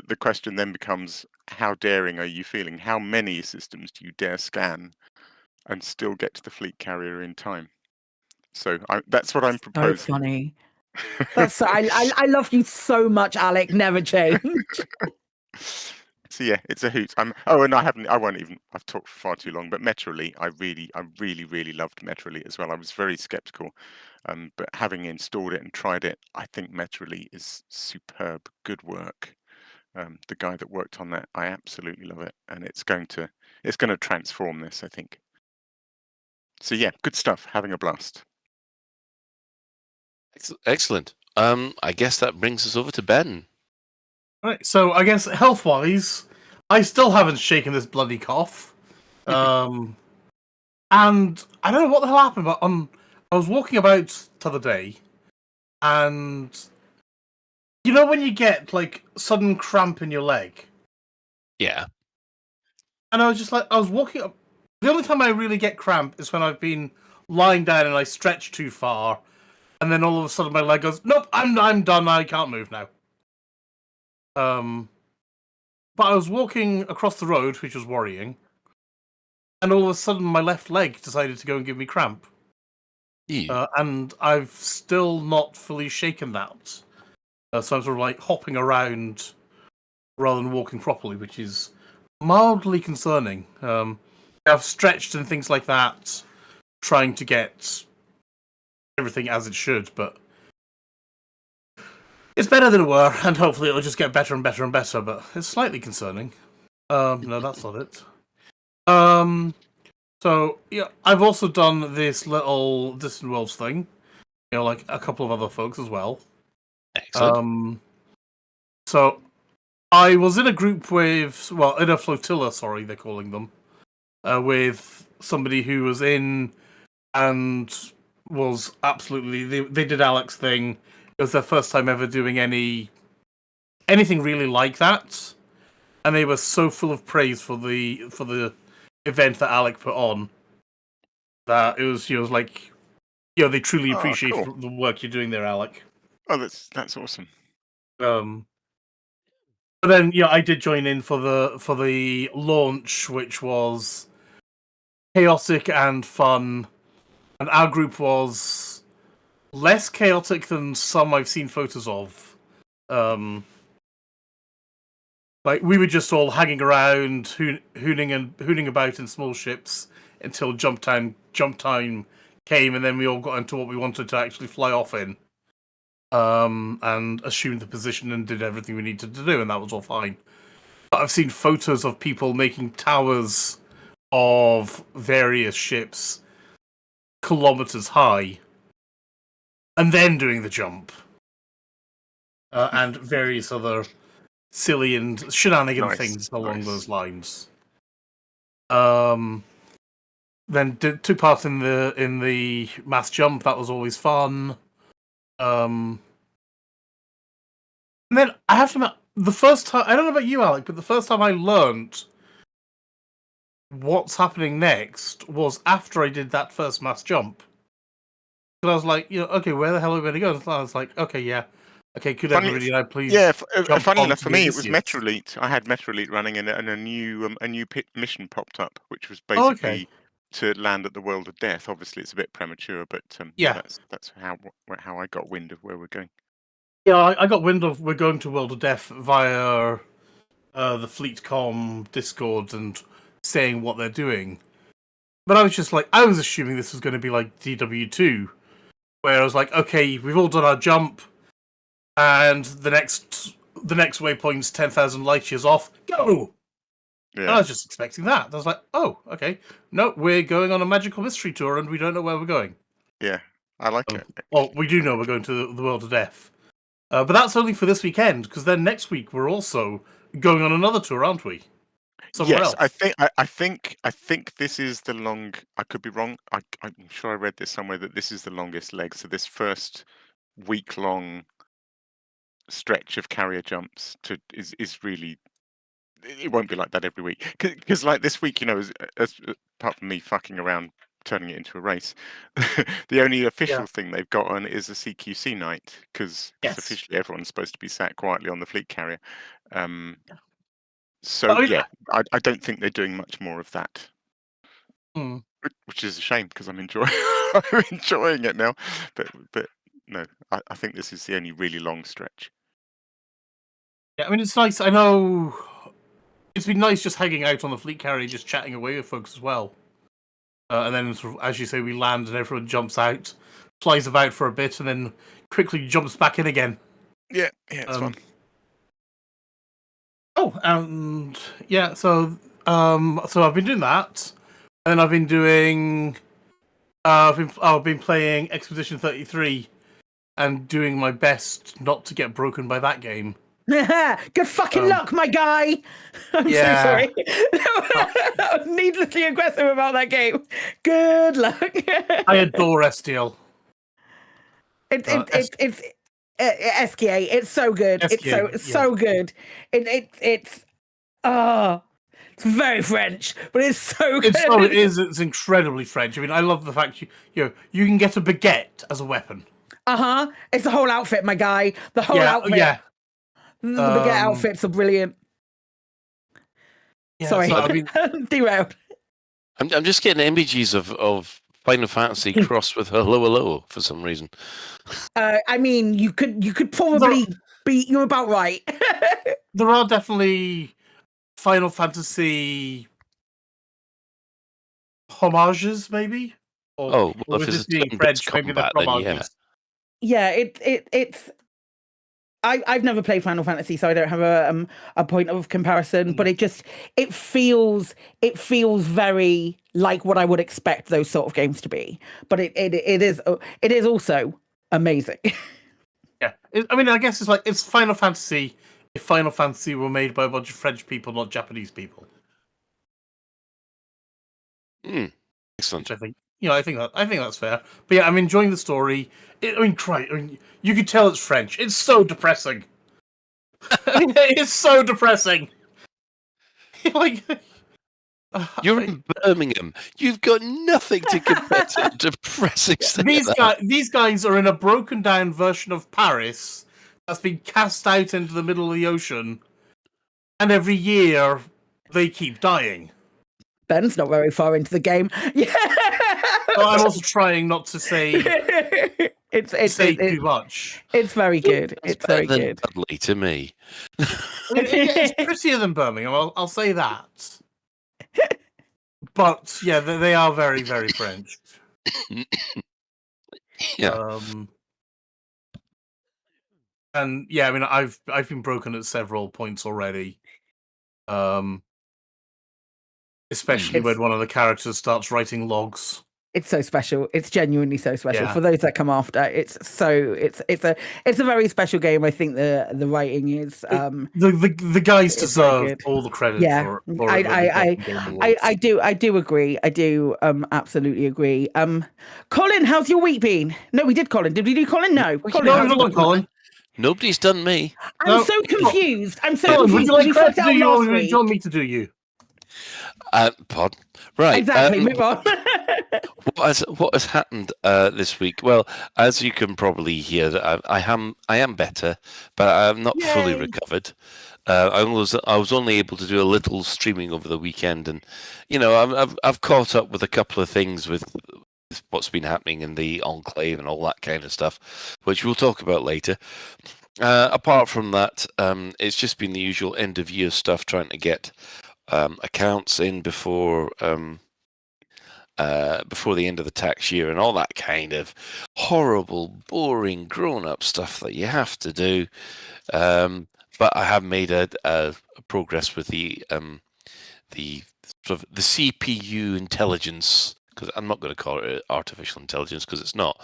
the question then becomes, how daring are you feeling? How many systems do you dare scan and still get to the fleet carrier in time? So that's what I'm So proposing. funny. That's I love you so much, Alec. Never change. So yeah, it's a hoot. And I've talked for far too long, but Metroly, I really loved Metroly as well. I was very skeptical, but having installed it and tried it, I think Metroly is superb. Good work. The guy that worked on that, I absolutely love it, and it's going to transform this, I think. So yeah, good stuff. Having a blast. Excellent. I guess that brings us over to Ben. Right, so I guess health-wise, I still haven't shaken this bloody cough. And I don't know what the hell happened, but I was walking about the other day, and you know when you get like sudden cramp in your leg? Yeah. And I was walking up. The only time I really get cramp is when I've been lying down and I stretch too far, and then all of a sudden my leg goes, nope, I'm done, I can't move now. But I was walking across the road, which was worrying, and all of a sudden my left leg decided to go and give me cramp. And I've still not fully shaken that. So I'm sort of like hopping around rather than walking properly, which is mildly concerning. I've stretched and things like that, trying to get everything as it should, but it's better than it were, and hopefully it'll just get better and better and better, but it's slightly concerning. No, that's not it. So, yeah, I've also done this little Distant Worlds thing, like a couple of other folks as well. Excellent. So, I was in a group with, in a flotilla, sorry, they're calling them, with somebody who was in and was absolutely, they did Alec's thing. It was their first time ever doing anything really like that, and they were so full of praise for the event that Alec put on that it was like, they truly appreciate cool. the work you're doing there, Alec. Oh, that's awesome. But then I did join in for the launch, which was chaotic and fun, and our group was less chaotic than some I've seen photos of. Like we were just all hanging around, hooning about in small ships until jump time came, and then we all got into what we wanted to actually fly off in. And assumed the position and did everything we needed to do, and that was all fine. But I've seen photos of people making towers of various ships kilometers high, and then doing the jump, and various other silly and shenanigan things along those lines. Then took part in the mass jump. That was always fun. And then I have to admit, the first time, I don't know about you, Alec, but the first time I learned what's happening next was after I did that first mass jump. Because I was like, okay, where the hell are we going to go? And I was like, okay, yeah. Okay, could everybody now please? Yeah, funny enough, for me, it was Metrolite. I had Metrolite running, and a new mission popped up, which was basically to land at the World of Death. Obviously, it's a bit premature, but that's how I got wind of where we're going. Yeah, I got wind of we're going to World of Death via the FleetCom Discord and saying what they're doing. But I was just like, I was assuming this was going to be like DW2, where I was like, okay, we've all done our jump, and the next waypoint's 10,000 light years off. Go! Yeah. And I was just expecting that. I was like, oh, okay. No, we're going on a magical mystery tour, and we don't know where we're going. Yeah. I like it. Well, we do know we're going to the world of death. But that's only for this weekend, because then next week we're also going on another tour, aren't we? Somewhere Yes, else. I think this is the long. I could be wrong. I'm sure I read this somewhere that this is the longest leg. So this first week-long stretch of carrier jumps is really. It won't be like that every week because like this week, as apart from me fucking around turning it into a race, the only official thing they've got on is a CQC night because officially everyone's supposed to be sat quietly on the fleet carrier. So I don't think they're doing much more of that, which is a shame because I'm enjoying it now. But no, I think this is the only really long stretch. Yeah, I mean it's nice. I know it's been nice just hanging out on the fleet carrier, just chatting away with folks as well. And then, sort of, as you say, we land and everyone jumps out, flies about for a bit, and then quickly jumps back in again. Yeah, it's fun. Oh, and yeah, so I've been doing that, and then I've been doing, I've been playing Expedition 33, and doing my best not to get broken by that game. Good fucking luck, my guy. I'm so sorry. I was needlessly aggressive about that game. Good luck. I adore STL. It's SKA. It's so good. SKA, it's so good. It's very French, but it's so good. It's incredibly French. I mean, I love the fact you can get a baguette as a weapon. It's the whole outfit, my guy. The whole outfit. Yeah. The baguette outfits are brilliant. Yeah, Sorry, so, I mean, derailed. I'm just getting images of Final Fantasy crossed with Hello for some reason. I mean, you could probably be. You're about right. There are definitely Final Fantasy homages, maybe. Or with this being French, maybe they're homages. Yeah, it's. I've never played Final Fantasy, so I don't have a point of comparison. But it feels very like what I would expect those sort of games to be. But it is also amazing. Yeah, I mean, I guess it's Final Fantasy. If Final Fantasy were made by a bunch of French people, not Japanese people. Excellent. Which I think that's fair. But yeah, I'm enjoying the story. You could tell it's French. It's so depressing. It's so depressing. You're in Birmingham. You've got nothing to compare to depressing stuff. These guys are in a broken down version of Paris that's been cast out into the middle of the ocean, and every year they keep dying. Ben's not very far into the game. Yeah. Well, I'm also trying not to say too much. It's very good. It's very good. Dudley to me. It's prettier than Birmingham. I'll say that. But yeah, they are very, very French. Yeah. And yeah, I mean, I've been broken at several points already. Especially when one of the characters starts writing logs. It's so special. It's genuinely so special. For those that come after, it's a very special game. I think the writing is the guys deserve all the credit for it. I do agree. I do absolutely agree. Colin, how's your week been? No, we did Colin. Did we do Colin? No. Colin. Nobody's done me. I'm so confused. I'm so confused. Would you like credit to do you, or do you want me to do you? Pod. Right. Exactly. Move on. What has happened this week? Well, as you can probably hear, I am better, but I'm not fully recovered. I was only able to do a little streaming over the weekend, and I've caught up with a couple of things with what's been happening in the Enclave and all that kind of stuff, which we'll talk about later. Apart from that, it's just been the usual end of year stuff, trying to get accounts in before the end of the tax year and all that kind of horrible, boring, grown-up stuff that you have to do. But I have made a progress with the sort of the CPU intelligence, because I'm not going to call it artificial intelligence because it's not.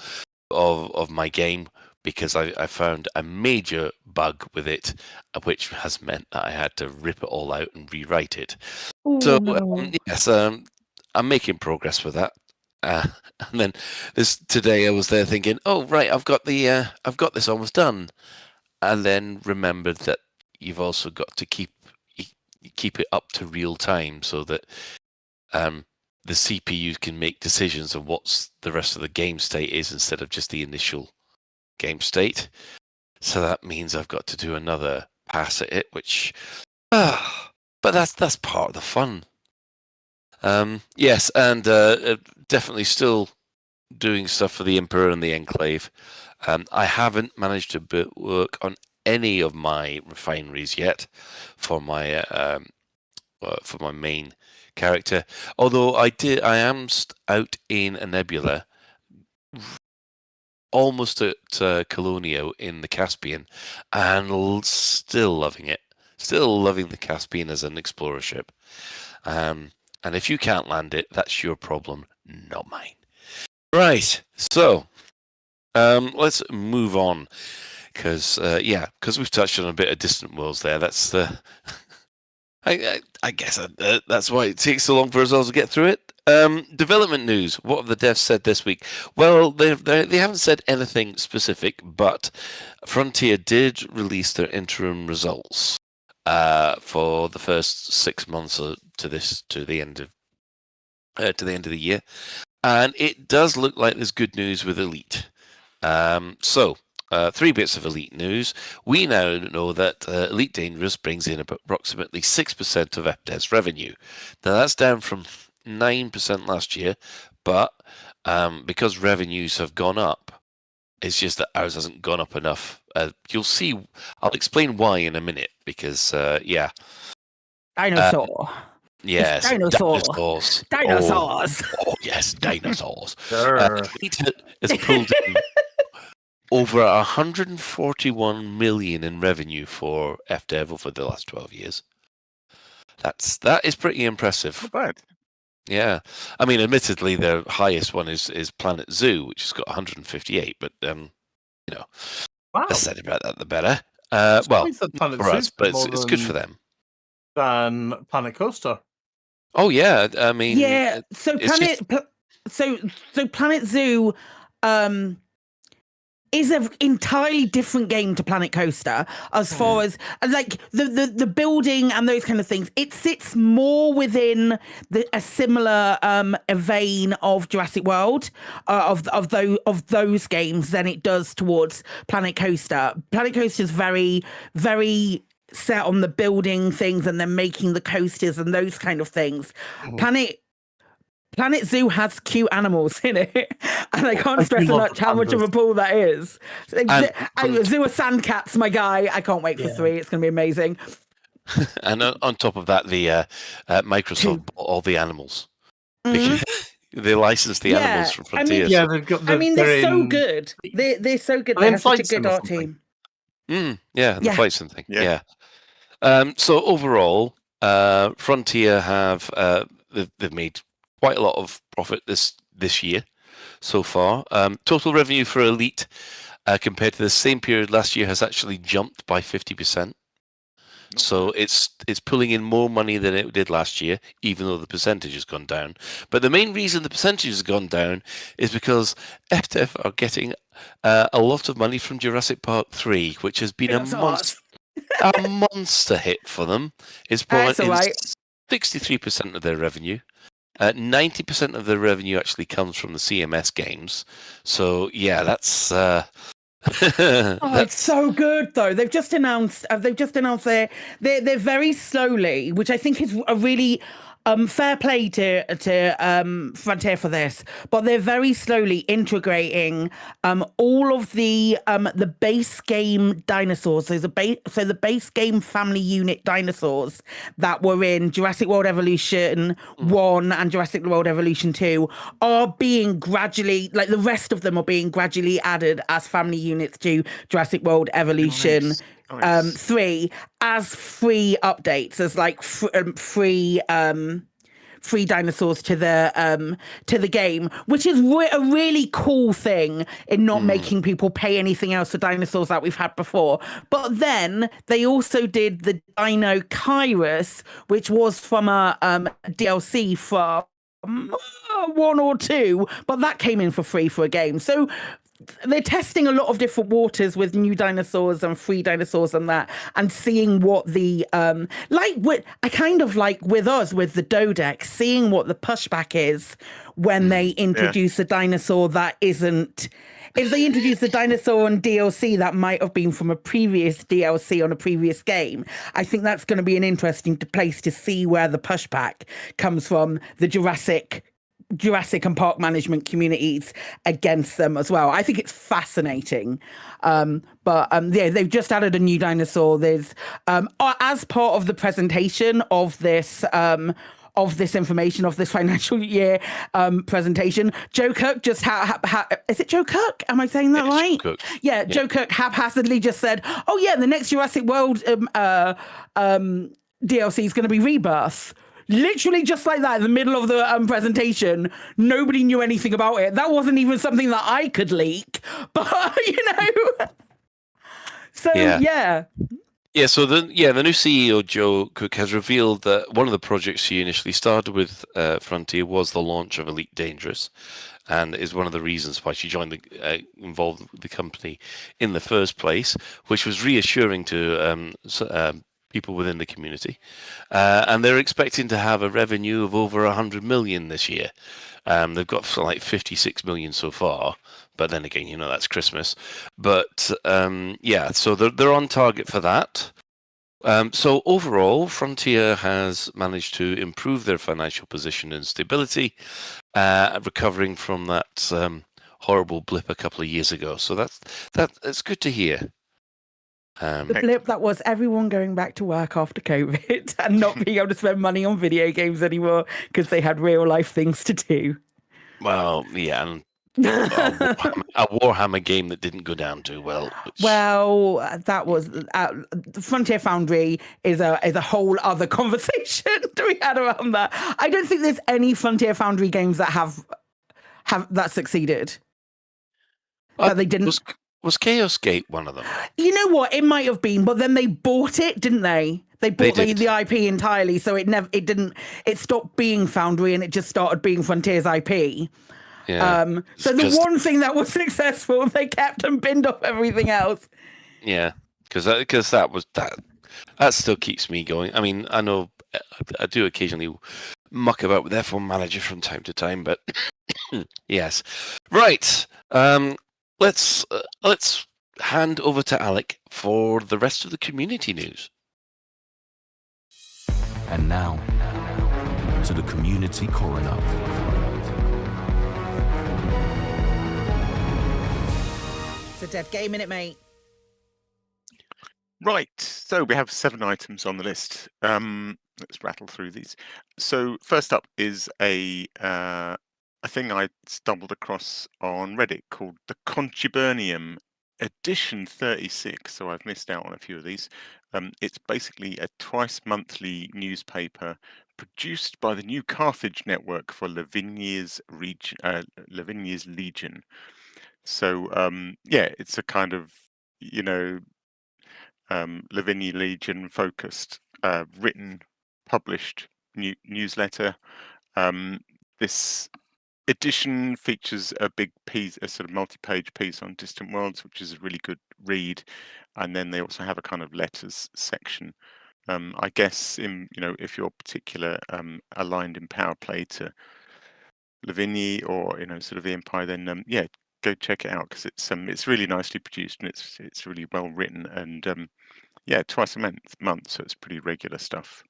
of my game because I found a major bug with it, which has meant that I had to rip it all out and rewrite it. So yes, I'm making progress with that. And then today I was there thinking, oh right, I've got this almost done, and then remembered that you've also got to keep it up to real time so that the CPU can make decisions on what's the rest of the game state is instead of just the initial game state. So that means I've got to do another pass at it, which, but that's part of the fun. Yes, and definitely still doing stuff for the Emperor and the Enclave. I haven't managed to work on any of my refineries yet for my main character. Although I am out in a nebula, almost at Colonio in the Caspian, and still loving it. Still loving the Caspian as an explorer ship. And if you can't land it, that's your problem, not mine. Right, so let's move on. Because we've touched on a bit of Distant Worlds there. That's the... I guess that's why it takes so long for us all to get through it. Development news. What have the devs said this week? Well, they haven't said anything specific, but Frontier did release their interim results for the first 6 months to the end of the year, and it does look like there's good news with Elite. So. 3 bits of Elite news. We now know that Elite Dangerous brings in approximately 6% of FDev's revenue. Now that's down from 9% last year, but because revenues have gone up, it's just that ours hasn't gone up enough. You'll see. I'll explain why in a minute because, yeah. Dinosaur. Yes, dinosaurs. Dinosaurs. Oh yes, dinosaurs. Elite has pulled in over 141 million in revenue for FDev over the last 12 years. That is pretty impressive. Not bad. Yeah, I mean, admittedly, the highest one is Planet Zoo, which has got 158. But wow. the said about that, the better. Well, for us, but it's good for them. Than Planet Coaster. Oh yeah, I mean, yeah. So Planet Zoo, is an entirely different game to Planet Coaster as far as like the building and those kind of things. It sits more within a similar vein of Jurassic World of those games than it does towards Planet Coaster. Planet Coaster is very, very set on the building things and then making the coasters and those kind of things. Planet Zoo has cute animals in it, and I can't stress enough how much of a pull that is. Zoo of Sand Cats, my guy. I can't wait for 3. It's going to be amazing. And on top of that, the Microsoft bought all the animals. Because they licensed the animals from Frontier. They're so good. They're so good. They have such a good art team. The flights and thing. Yeah. So overall, Frontier have they've made quite a lot of profit this year so far. Total revenue for Elite compared to the same period last year has actually jumped by 50%. So it's pulling in more money than it did last year, even though the percentage has gone down. But the main reason the percentage has gone down is because FDev are getting a lot of money from Jurassic Park 3, which has been a monster hit for them. It's brought in 63% of their revenue. 90% of the revenue actually comes from the CMS games. So yeah, that's. It's so good though. They've just announced. They're very slowly, which I think is a really fair play to Frontier for this, but they're very slowly integrating all of the base game dinosaurs. So the base game family unit dinosaurs that were in Jurassic World Evolution 1 and Jurassic World Evolution 2 are being gradually, like the rest of them are being gradually added as family units to Jurassic World Evolution 3 as free updates, as like free free dinosaurs to the game, which is a really cool thing in not making people pay anything else for dinosaurs that we've had before. But then they also did the Dino Kairos, which was from a DLC from 1 or 2, but that came in for free for a game. So they're testing a lot of different waters with new dinosaurs and free dinosaurs and that, and seeing what the I kind of like with us with the Dodex, seeing what the pushback is when they introduce a dinosaur that isn't. If they introduce the dinosaur on DLC that might have been from a previous DLC on a previous game, I think that's going to be an interesting place to see where the pushback comes from, the Jurassic and park management communities against them as well. I think it's fascinating. But they've just added a new dinosaur. There's as part of the presentation of this information of this financial year presentation, Joe Cook just is it Joe Cook? Am I saying that right? Cook. Yeah, Joe Cook haphazardly just said, "Oh yeah, the next Jurassic World DLC is going to be Rebirth." Literally just like that, in the middle of the presentation, nobody knew anything about it. That wasn't even something that I could leak, but So yeah. Yeah, so the new CEO Joe Cook has revealed that one of the projects he initially started with Frontier was the launch of Elite Dangerous, and is one of the reasons why she joined involved the company in the first place, which was reassuring to people within the community, and they're expecting to have a revenue of over 100 million this year. They've got like 56 million so far. But then again, that's Christmas. But so they're on target for that. So overall, Frontier has managed to improve their financial position and stability, recovering from that horrible blip a couple of years ago. So that's good to hear. The blip that was everyone going back to work after COVID and not being able to spend money on video games anymore because they had real life things to do. Well, yeah, and a Warhammer game that didn't go down too well. Well, that was Frontier Foundry is a whole other conversation to be had around that. I don't think there's any Frontier Foundry games that have that succeeded. That they didn't. Was Chaos Gate one of them? You know what? It might have been, but then they bought it, didn't they? They bought the IP entirely, so it stopped being Foundry and it just started being Frontier's IP. Yeah. So the one thing that was successful, they kept and binned off everything else. Yeah, because that still keeps me going. I mean, I know I do occasionally muck about with F1 Manager from time to time, but yes, right. Let's hand over to Alec for the rest of the community news. And now to the community coroner. It's a dead game, innit, mate? Right, so we have 7 items on the list. Let's rattle through these. So first up is a thing I stumbled across on Reddit called the Contubernium Edition 36. So I've missed out on a few of these. It's basically a twice monthly newspaper produced by the New Carthage Network for Lavinia's Legion. So it's a kind of Lavinia Legion focused, written, published newsletter. This edition features a big piece, a sort of multi-page piece on Distant Worlds, which is a really good read, and then they also have a kind of letters section. I guess if you're particular aligned in power play to Lavinia or sort of the Empire, then go check it out because it's really nicely produced and it's really well written, and twice a month, so it's pretty regular stuff.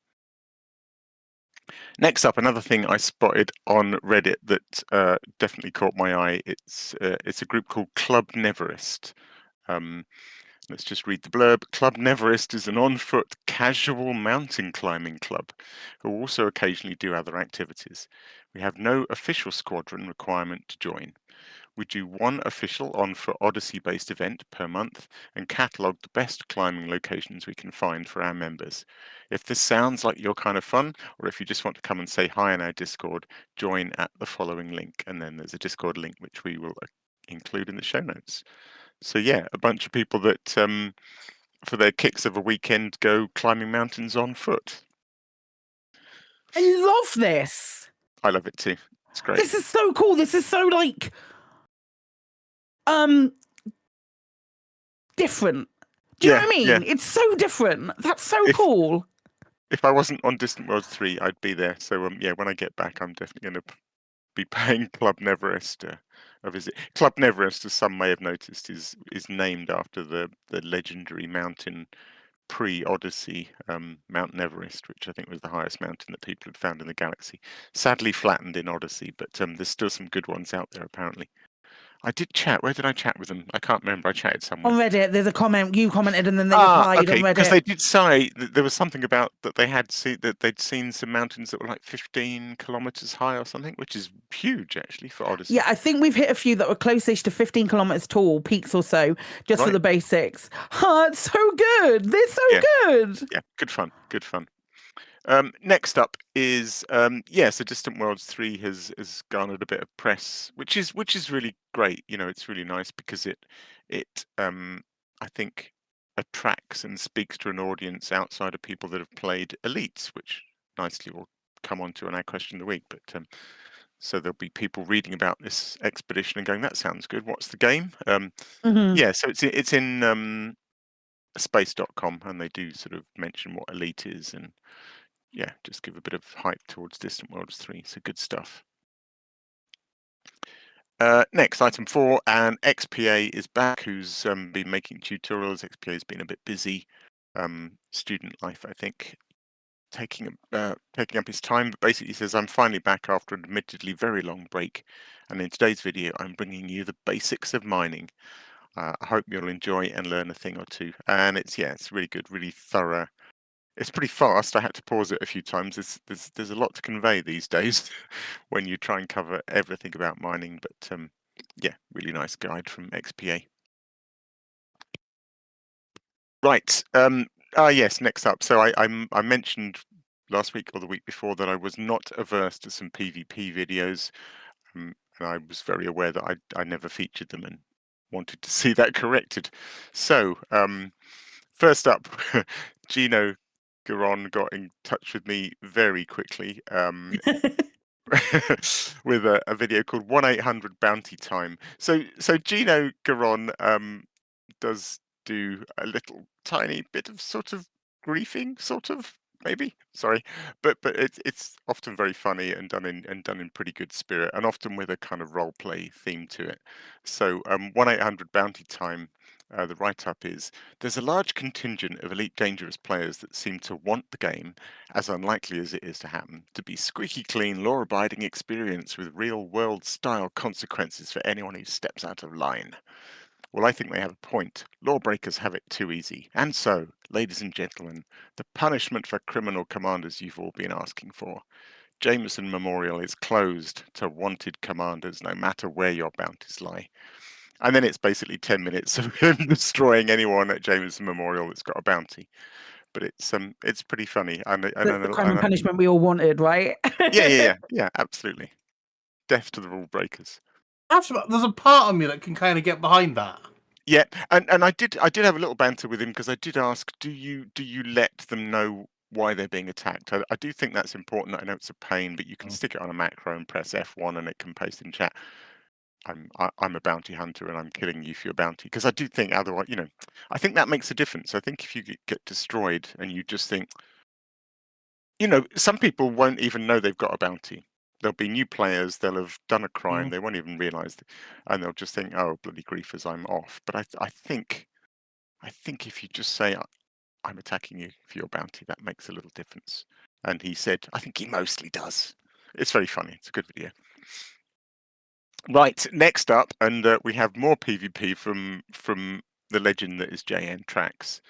Next up, another thing I spotted on Reddit that definitely caught my eye. It's a group called Club Neverest. Let's just read the blurb. Club Neverest is an on-foot casual mountain climbing club who also occasionally do other activities. We have no official squadron requirement to join. We do one official on-foot Odyssey-based event per month and catalogue the best climbing locations we can find for our members. If this sounds like your kind of fun, or if you just want to come and say hi in our Discord, join at the following link. And then there's a Discord link which we will include in the show notes. So yeah, a bunch of people that for their kicks of a weekend go climbing mountains on foot. I love this. I love it too. It's great. This is so cool. This is so like different. Do you know what I mean? Yeah. It's so different. That's so cool. If I wasn't on Distant Worlds 3, I'd be there. So yeah, when I get back, I'm definitely going to be paying Club Neverest a visit. Club Neverest, as some may have noticed, is named after the legendary mountain pre-Odyssey, Mount Everest, which I think was the highest mountain that people had found in the galaxy. Sadly flattened in Odyssey, but there's still some good ones out there apparently. I did chat. Where did I chat with them? I can't remember. I chatted somewhere. On Reddit, there's a comment. You commented and then they replied okay, on Reddit. because they did say that there was something about that they'd seen some mountains that were like 15 kilometers high or something, which is huge actually for Odyssey. Yeah, I think we've hit a few that were close-ish to 15 kilometers tall, peaks or so, just for the basics. It's so good. They're so good. Yeah, good fun. Good fun. Next up is so Distant Worlds 3 has garnered a bit of press, which is really great. You know, it's really nice because it I think attracts and speaks to an audience outside of people that have played Elites, which nicely will come on to in our question of the week. But so there'll be people reading about this expedition and going, "That sounds good. What's the game?" Yeah, so it's in space.com, and they do sort of mention what Elite is and. Yeah, just give a bit of hype towards Distant Worlds 3. So good stuff. Next, item 4, and XPA is back, who's been making tutorials. XPA has been a bit busy. Student life, I think, taking up his time. But basically says, I'm finally back after an admittedly very long break. And in today's video, I'm bringing you the basics of mining. I hope you'll enjoy and learn a thing or two. And it's really good, really thorough. It's pretty fast. I had to pause it a few times. There's a lot to convey these days when you try and cover everything about mining. But yeah, really nice guide from XPA. Right. Yes. Next up. So I mentioned last week or the week before that I was not averse to some PvP videos, and I was very aware that I never featured them and wanted to see that corrected. So first up, Gino Garon got in touch with me very quickly with a video called 1-800 Bounty Time. So Gino Garon does do a little tiny bit of sort of griefing, sort of maybe. Sorry, but it's often very funny and done in pretty good spirit, and often with a kind of role play theme to it. So 1-800 Bounty Time. The write-up is, there's a large contingent of Elite Dangerous players that seem to want the game, as unlikely as it is to happen, to be squeaky clean, law-abiding experience with real-world style consequences for anyone who steps out of line. Well, I think they have a point. Lawbreakers have it too easy. And so, ladies and gentlemen, the punishment for criminal commanders you've all been asking for. Jameson Memorial is closed to wanted commanders, no matter where your bounties lie. And then it's basically 10 minutes of him destroying anyone at Jameson Memorial that's got a bounty. But it's pretty funny. And the crime and punishment we all wanted, right? Yeah, absolutely. Death to the rule breakers. There's a part of me that can kind of get behind that. Yeah, and I did have a little banter with him because I did ask, do you let them know why they're being attacked? I do think that's important. I know it's a pain, but you can stick it on a macro and press F1 and it can paste in chat. I'm a bounty hunter and I'm killing you for your bounty, because I do think otherwise, I think that makes a difference. I think if you get destroyed and you just think, some people won't even know they've got a bounty. There'll be new players, they'll have done a crime, they won't even realize, and they'll just think, oh, bloody griefers, I'm off. But I think if you just say, I'm attacking you for your bounty, that makes a little difference. And he said, I think he mostly does. It's very funny. It's a good video. Right, next up, and we have more PvP from the legend that is JN Tracks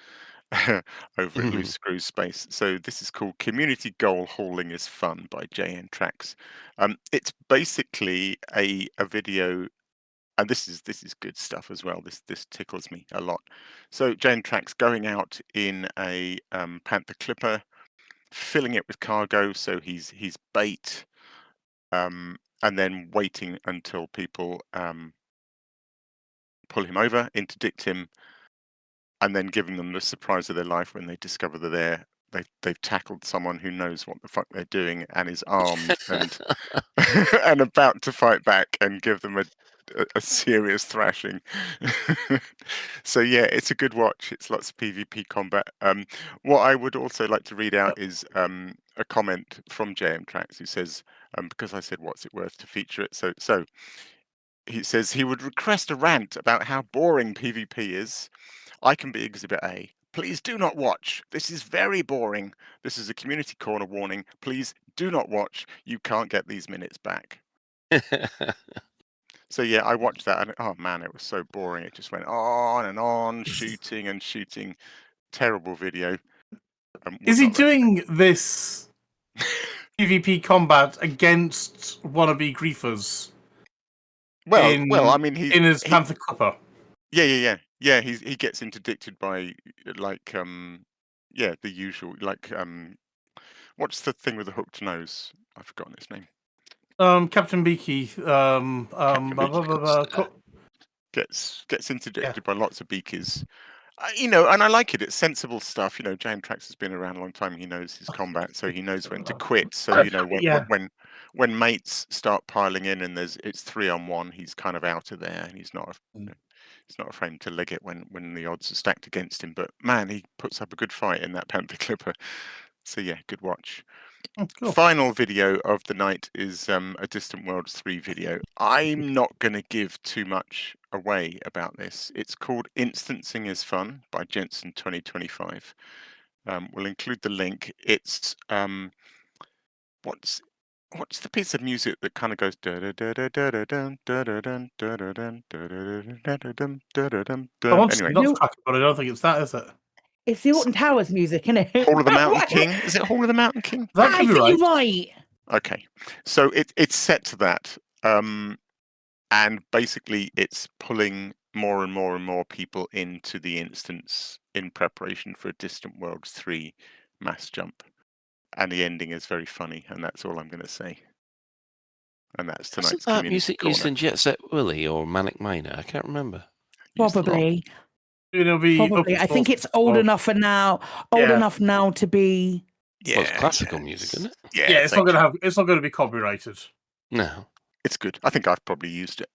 over at Loose Screws Space. So this is called Community Goal Hauling is Fun by JN Tracks. It's basically a video and this is good stuff as well. This tickles me a lot. So Jane Track's going out in a Panther Clipper, filling it with cargo, so he's bait, and then waiting until people pull him over, interdict him, and then giving them the surprise of their life when they discover that they've tackled someone who knows what the fuck they're doing and is armed and and about to fight back and give them a serious thrashing. So yeah, it's a good watch. It's lots of PvP combat. What I would also like to read out is a comment from JM Tracks who says, because I said what's it worth to feature it, so he says he would request a rant about how boring PvP is. I can be Exhibit A. Please do not watch. This is very boring. This is a community corner warning. Please do not watch. You can't get these minutes back. So yeah, I watched that and oh man, it was so boring. It just went on and on, shooting and shooting. Terrible video. Is he doing this PvP combat against wannabe griefers? Well, I mean, in his Panther Clipper. Yeah. He gets interdicted by the usual what's the thing with the hooked nose? I've forgotten its name. Captain Beaky. Gets interdicted by lots of beakies. And I like it. It's sensible stuff. Jane Trax has been around a long time. He knows his combat, so he knows when to quit. So when mates start piling in and it's 3-on-1, he's kind of out of there, and he's not afraid to leg it when the odds are stacked against him. But man, he puts up a good fight in that Panther Clipper. So yeah, good watch. Cool. Final video of the night is a Distant Worlds 3 video. I'm not going to give too much away about this. It's called Instancing is Fun by Jensen 2025. We'll include the link. It's what's the piece of music that kind of goes I want to track it, but I don't think it's that, is it? It's the Alton Towers music, isn't it? Hall of the Mountain King? Is it Hall of the Mountain King? I think you're right. Okay, so it's set to that, and basically it's pulling more and more and more people into the instance in preparation for a Distant Worlds 3 mass jump, and the ending is very funny, and that's all I'm going to say. And that's tonight's that community music corner. used in Jet Set Willy or Manic Miner? I can't remember. Probably. It'll be probably. I think it's old enough for now. Enough now to be. Yeah, well, it's classical music, isn't it? Yeah, it's not going to It's not going to be copyrighted. No, it's good. I think I've probably used it.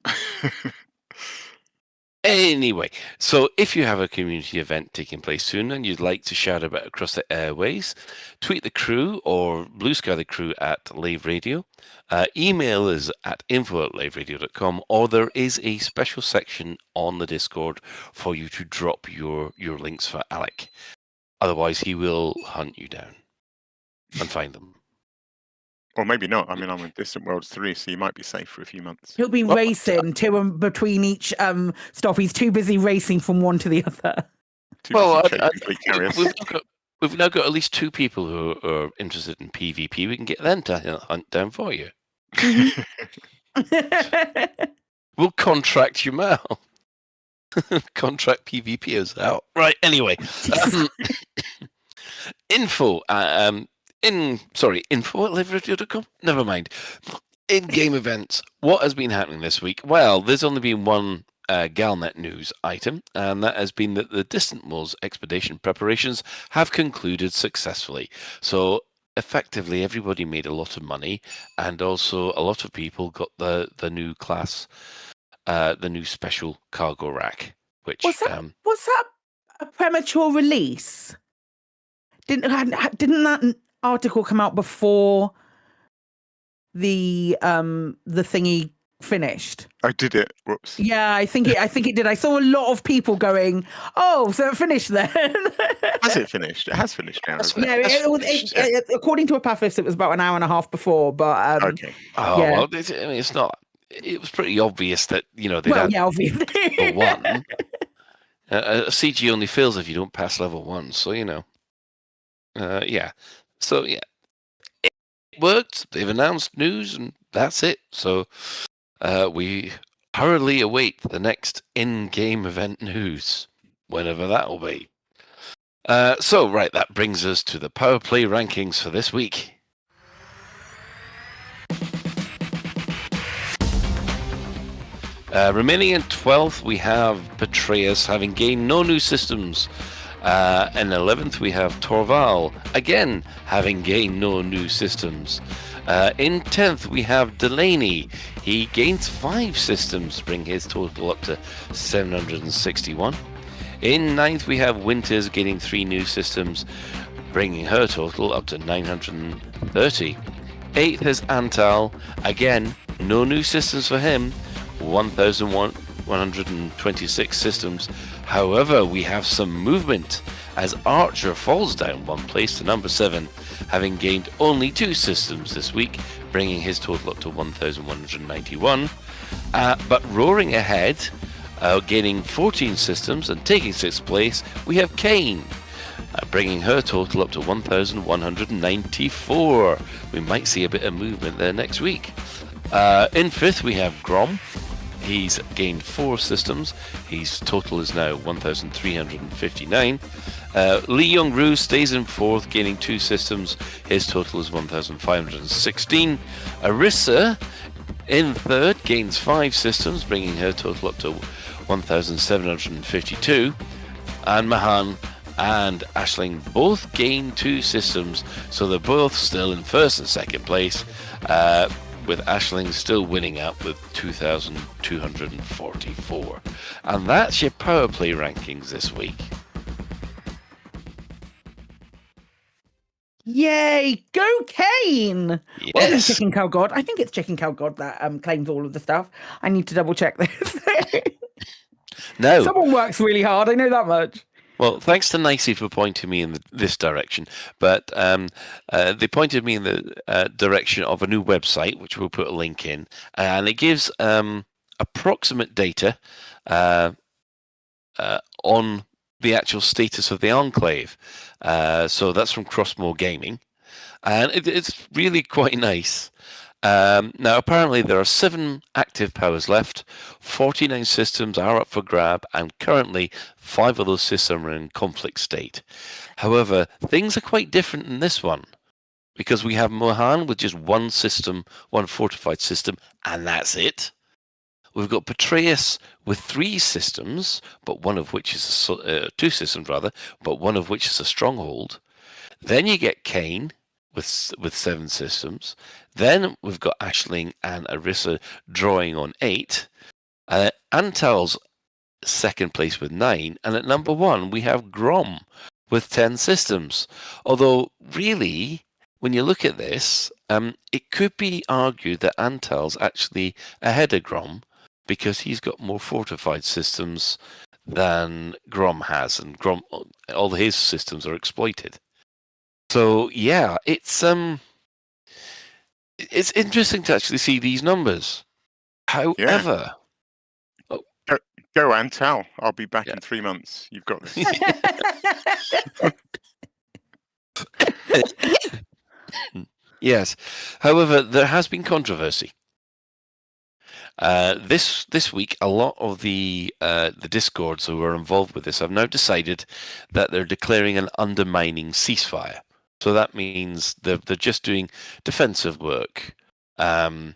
Anyway, so if you have a community event taking place soon and you'd like to shout about it across the airways, tweet the crew or blue sky the crew at Lave Radio. Email is at info@laveradio.com, or there is a special section on the Discord for you to drop your links for Alec. Otherwise, he will hunt you down and find them. Or maybe not. I mean, I'm in Distant Worlds 3, so you might be safe for a few months. He'll be racing to and between each stop. He's too busy racing from one to the other. We've now got at least 2 people who are interested in PvP. We can get them to hunt down for you. We'll contract you, Mal. Contract PvPers out. Right, anyway. Info info@laveradio.com? Never mind. In-game events. What has been happening this week? Well, there's only been one Galnet news item, and that has been that the Distant Worlds expedition preparations have concluded successfully. So, effectively, everybody made a lot of money, and also a lot of people got the new class, the new special cargo rack. Which was that a premature release? Didn't that article come out before the thingy finished? I did it. Whoops. Yeah, I think it did. I saw a lot of people going, "Oh, so it finished then." Has it finished? It has finished now. According to Apathis, it was about an hour and a half before. But okay. Well, it's not. It was pretty obvious that obviously. Level 1. CG only fails if you don't pass level 1. So So yeah, it worked. They've announced news, and that's it. So we hurriedly await the next in-game event news, whenever that will be. Right, that brings us to the Power Play rankings for this week. Remaining in 12th, we have Petraeus, having gained no new systems. In 11th, we have Torval, again, having gained no new systems. In 10th, we have Delaney. He gains 5 systems, bring his total up to 761. In 9th, we have Winters gaining 3 new systems, bringing her total up to 930. 8th is Antal, again, no new systems for him, 1,126 systems. However, we have some movement as Archer falls down 1 place to number 7, having gained only 2 systems this week, bringing his total up to 1,191. But roaring ahead, gaining 14 systems and taking 6th place, we have Kane, bringing her total up to 1,194. We might see a bit of movement there next week. In 5th, we have Grom. He's gained 4 systems. His total is now 1,359. Lee Young-Roo stays in 4th, gaining 2 systems. His total is 1,516. Arissa in 3rd gains 5 systems, bringing her total up to 1,752. And Mahan and Ashling both gain 2 systems, so they're both still in 1st and 2nd place, with Ashling still winning out with 2,244. And that's your Power Play rankings this week. Yay! Go Kane! Yes. Well, Chicken Cow God. I think it's Chicken Cow God that claims all of the stuff. I need to double check this. No. Someone works really hard. I know that much. Well, thanks to Nicey for pointing me in this direction. But they pointed me in the direction of a new website, which we'll put a link in. And it gives approximate data on the actual status of the Enclave. So that's from Crossmore Gaming. And it's really quite nice. Now, apparently there are 7 active powers left, 49 systems are up for grab, and currently 5 of those systems are in conflict state. However, things are quite different in this one, because we have Mohan with just 1 system, 1 fortified system, and that's it. We've got Petraeus with 3 systems, but one of which is 2 systems rather, but one of which is a stronghold. Then you get Kane with 7 systems. Then we've got Ashling and Arissa drawing on 8. Antal's 2nd place with 9. And at number 1, we have Grom with 10 systems. Although, really, when you look at this, it could be argued that Antal's actually ahead of Grom because he's got more fortified systems than Grom has. And Grom, all his systems are exploited. So, yeah, it's interesting to actually see these numbers. However... Yeah. Go Antal. I'll be back in 3 months. You've got this. Yes. However, there has been controversy. This week, a lot of the Discords who were involved with this have now decided that they're declaring an undermining ceasefire. So that means they're just doing defensive work. No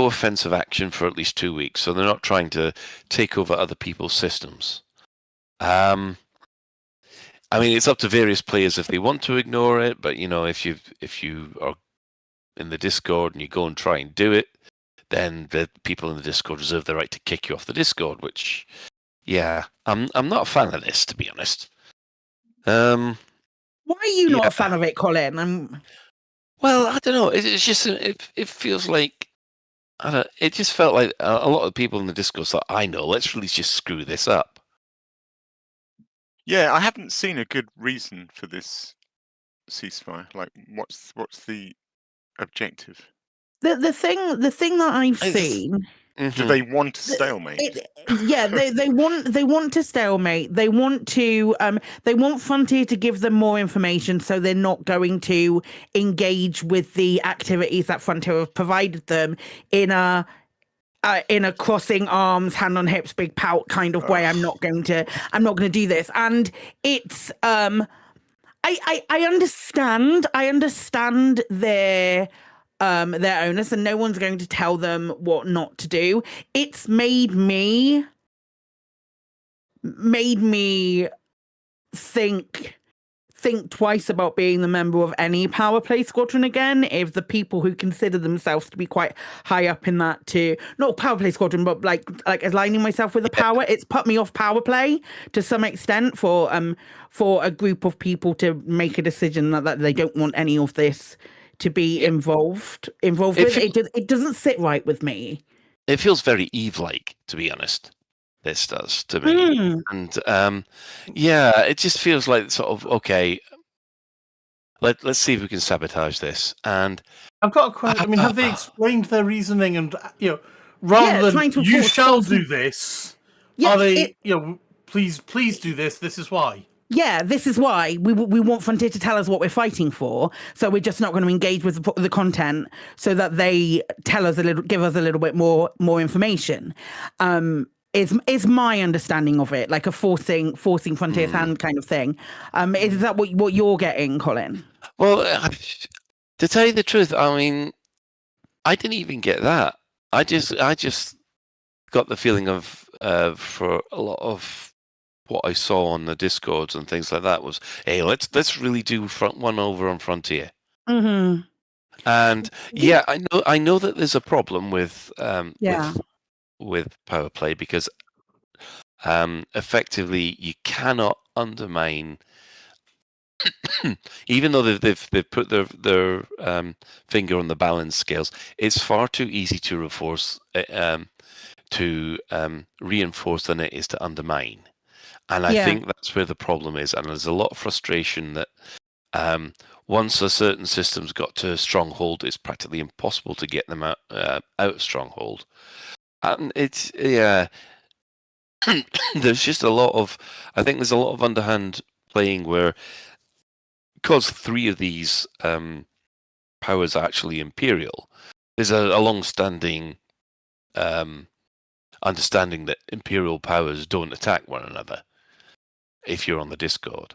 offensive action for at least 2 weeks. So they're not trying to take over other people's systems. I mean, it's up to various players if they want to ignore it. But you know, if you are in the Discord and you go and try and do it, then the people in the Discord reserve the right to kick you off the Discord. Which, yeah, I'm not a fan of this, to be honest. Why are you not a fan of it, Colin? Well, I don't know. It's just it feels like it just felt like a lot of people in the Discord thought, I know, let's really just screw this up. Yeah, I haven't seen a good reason for this ceasefire. Like, what's the objective? The thing that I've seen. Do they want a stalemate? They want to stalemate. They want Frontier to give them more information, so they're not going to engage with the activities that Frontier have provided them in a in a crossing arms, hand on hips, big pout kind of way. I'm not going to do this. And it's I understand their onus, and no one's going to tell them what not to do. It's made me think twice about being the member of any power play squadron again, if the people who consider themselves to be quite high up in that not power play squadron, but like aligning myself with the power. It's put me off power play to some extent for a group of people to make a decision that they don't want any of this to be involved with. It doesn't sit right with me. It feels very Eve-like, to be honest. This does to me, and it just feels like sort of okay. Let's see if we can sabotage this. And I've got a question. I mean, have they explained their reasoning? And rather than you shall do this, are they? Please do this. This is why. Yeah, this is why we want Frontier to tell us what we're fighting for. So we're just not going to engage with the content, so that they give us a little bit more information. Is my understanding of it, like a forcing Frontier's hand kind of thing. Is that what you're getting, Colin? Well, to tell you the truth, I mean, I didn't even get that. I just got the feeling of for a lot of what I saw on the Discords and things like that was, hey, let's really do one over on Frontier. Mm-hmm. And I know that there's a problem with power play, because effectively you cannot undermine, even though they've put their finger on the balance scales. It's far too easy to reinforce than it is to undermine, and I think that's where the problem is. And there's a lot of frustration that once a certain system's got to a stronghold, it's practically impossible to get them out of stronghold. And it's there's just I think there's a lot of underhand playing where, because 3 of these powers are actually Imperial, there's a long-standing understanding that Imperial powers don't attack one another if you're on the Discord,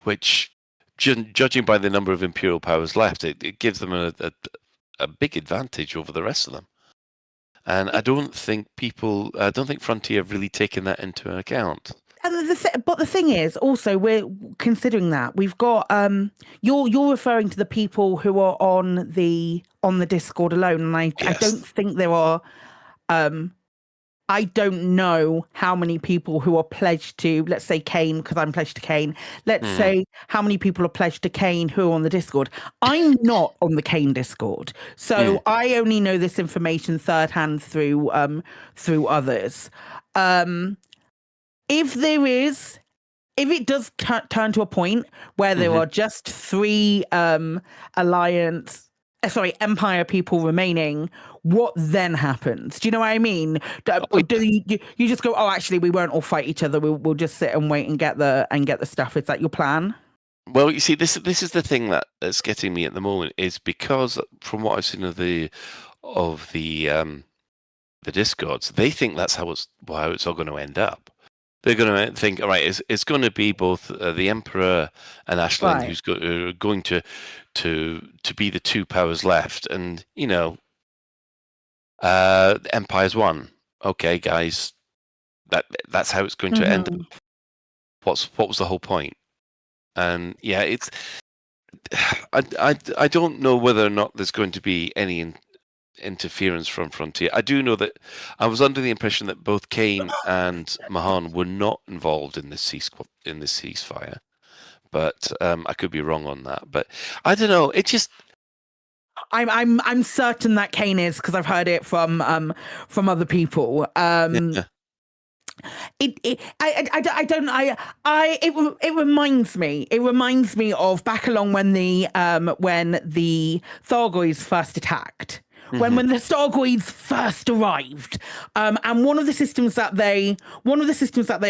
which, judging by the number of Imperial powers left, it gives them a big advantage over the rest of them. And I don't think Frontier have really taken that into account. But the thing is, also, we're considering that we've got you're referring to the people who are on the Discord alone, and I don't think there are. I don't know how many people who are pledged to, let's say, Kane, because I'm pledged to Kane. Let's say how many people are pledged to Kane who are on the Discord. I'm not on the Kane Discord, so I only know this information third hand through others. If it does turn to a point where there are just 3 Empire people remaining, what then happens? Do you know what I mean? Do you just go, oh, actually, we won't all fight each other. We'll just sit and wait and get the stuff. Is that your plan? Well, you see, this is the thing that's getting me at the moment, is because from what I've seen of the Discords, they think that's how it's all going to end up. They're going to think, all right, it's going to be both the Emperor and Ashlyn who's going to be the 2 powers left, and the Empire's won. Okay, guys, that's how it's going to end up. What was the whole point? And it's I don't know whether or not there's going to be any interference from Frontier. I do know that I was under the impression that both Kane and Mahan were not involved in this ceasefire, but I could be wrong on that. But I don't know. It just I'm certain that Kane is, because I've heard it from other people. It reminds me of back along when the Thargoids first attacked, when the Stargoids first arrived, and one of the systems that they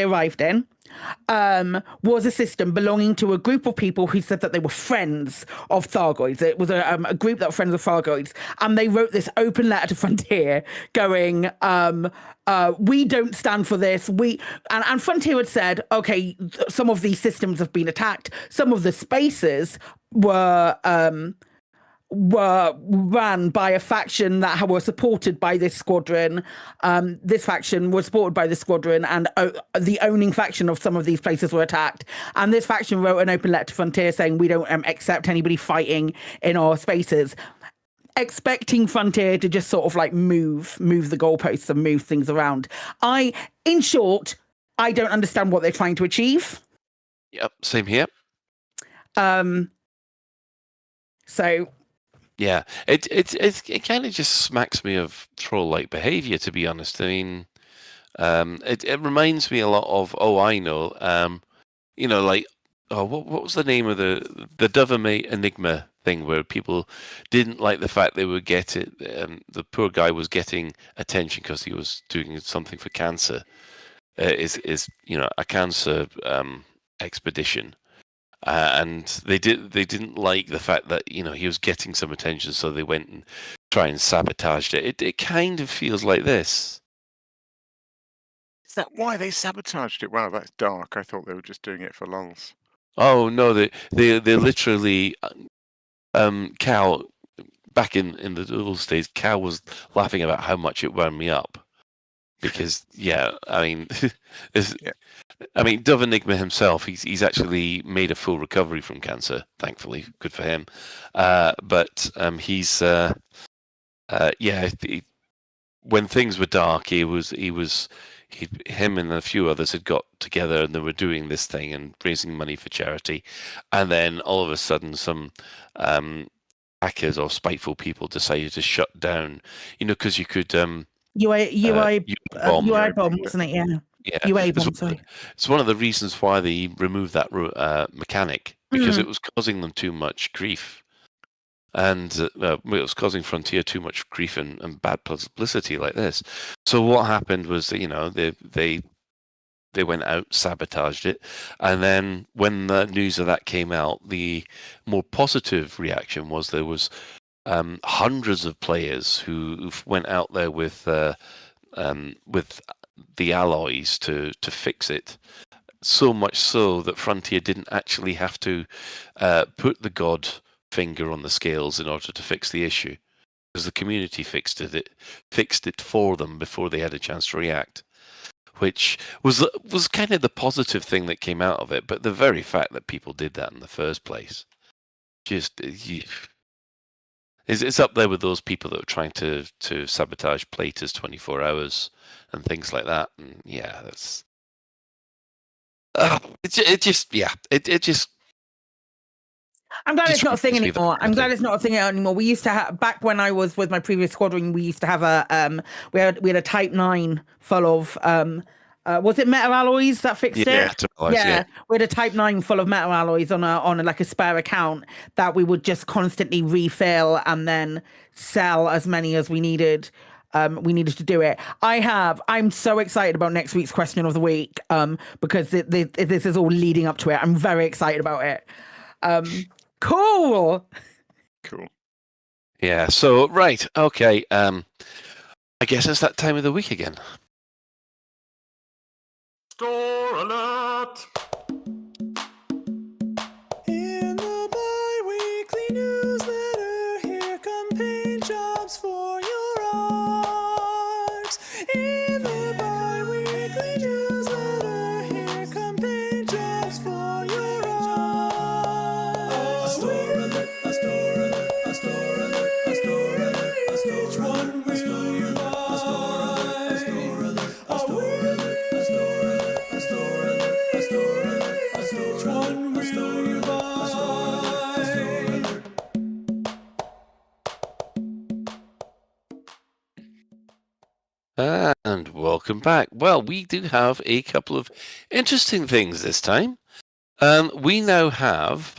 arrived in was a system belonging to a group of people who said that they were friends of Thargoids. It was a group that were friends of Thargoids, and they wrote this open letter to Frontier going, we don't stand for this. And Frontier had said, okay, some of these systems have been attacked. Some of the spaces were ran by a faction that were supported by this squadron. This faction was supported by the squadron, and the owning faction of some of these places were attacked. And this faction wrote an open letter to Frontier saying, we don't accept anybody fighting in our spaces, expecting Frontier to just sort of like move the goalposts and move things around. In short, I don't understand what they're trying to achieve. Yep, same here. So yeah, it kind of just smacks me of troll-like behavior, to be honest. I mean, it reminds me a lot of I know, like what was the name of the Dovemate Enigma thing where people didn't like the fact they would get it. The poor guy was getting attention because he was doing something for cancer. Is a cancer expedition. And they didn't like the fact that he was getting some attention, so they went and tried and sabotaged it. It kind of feels like this. Is that why they sabotaged it? Wow, that's dark. I thought they were just doing it for lulz. Oh no, they literally Cal back in the old days. Cal was laughing about how much it wound me up because I mean. I mean, Dove Enigma himself, he's actually made a full recovery from cancer, thankfully. Good for him. But he's, when things were dark, him and a few others had got together and they were doing this thing and raising money for charity. And then all of a sudden, some hackers or spiteful people decided to shut down, because you could... UI bomb, wasn't it? Yeah. Yeah, sorry. It's one of the reasons why they removed that mechanic, because it was causing them too much grief, and it was causing Frontier too much grief and bad publicity like this. So what happened was that they went out, sabotaged it, and then when the news of that came out, the more positive reaction was there was hundreds of players who went out there with the alloys to fix it, so much so that Frontier didn't actually have to put the god finger on the scales in order to fix the issue, because the community fixed it for them before they had a chance to react, which was kind of the positive thing that came out of it. But the very fact that people did that in the first place, it's up there with those people that were trying to sabotage Platers 24 hours and things like that. And yeah, that's it just. I'm glad it's not a thing anymore. We used to have, back when I was with my previous squadron, we used to have we had a Type 9 full of was it metal alloys that fixed it? Yeah. We had a Type 9 full of metal alloys on a spare account that we would just constantly refill and then sell as many as we needed. We needed to do it. I'm so excited about next week's question of the week because this is all leading up to it. I'm very excited about it. Cool. Yeah. So right. Okay. I guess it's that time of the week again. Store alert! In the bi-weekly newsletter, here come paint jobs for your art. In the bi-weekly newsletter, here come paint jobs for your art. A store alert, a store alert, a store alert, a store alert, a store alert. Which one will you buy? A store alert, a store alert, a store alert, a store alert. And welcome back. Well, we do have a couple of interesting things this time. We now have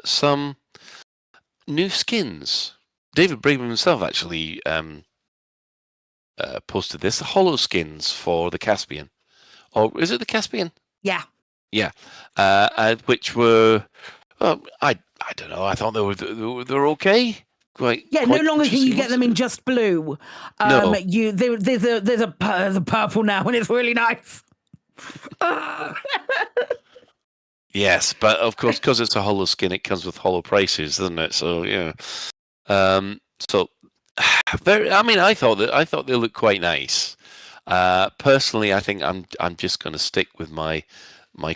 some new skins David Braben himself actually posted this: the hollow skins for the Caspian, or is it the Caspian? Yeah. Yeah, which were, I don't know. I thought they were okay. Quite no longer can interesting you get ones. them in just blue. No. There's a purple now, and it's really nice. Yes, but of course, because it's a hollow skin, it comes with hollow prices, doesn't it? So yeah. So very. I mean, I thought they looked quite nice. Personally, I think I'm just going to stick with my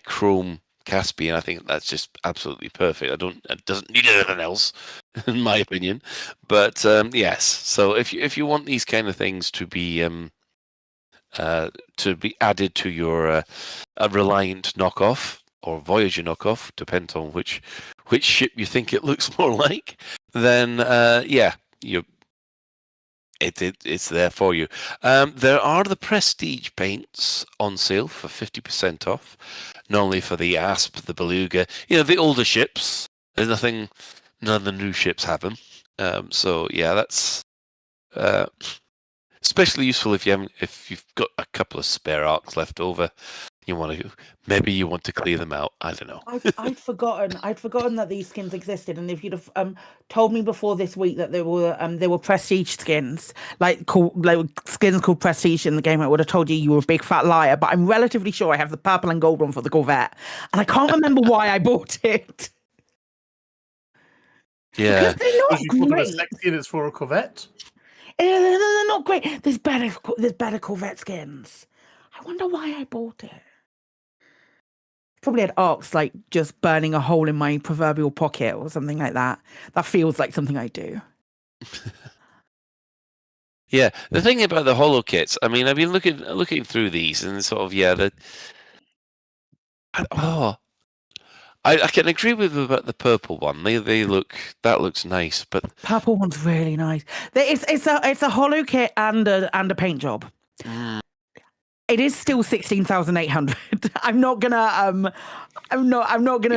Chrome Caspian. I think that's just absolutely perfect. It doesn't need anything else, in my opinion. But yes, so if you want these kind of things to be added to your a Reliant knockoff or Voyager knockoff, depends on which ship you think it looks more like, then yeah, it's there for you. There are the Prestige paints on sale for 50% off, not only for the Asp, the Beluga, the older ships. There's none of the new ships have them. So yeah, that's especially useful if you've got a couple of spare arcs left over. You want to clear them out. I don't know. I'd forgotten that these skins existed, and if you'd have told me before this week that there were prestige skins, like skins called prestige in the game, I would have told you were a big fat liar. But I'm relatively sure I have the purple and gold one for the Corvette, and I can't remember why I bought it. Yeah, because they're not great. Sexy and it's for a Corvette. They're not great. There's better Corvette skins. I wonder why I bought it. Probably had arcs like just burning a hole in my proverbial pocket or something like that. That feels like something I do. Yeah, the thing about the holo kits, I mean, I've been looking through these and sort of I can agree with you about the purple one. That looks nice, but purple one's really nice. It's a holo kit and a paint job. It is still 16,800. I'm not gonna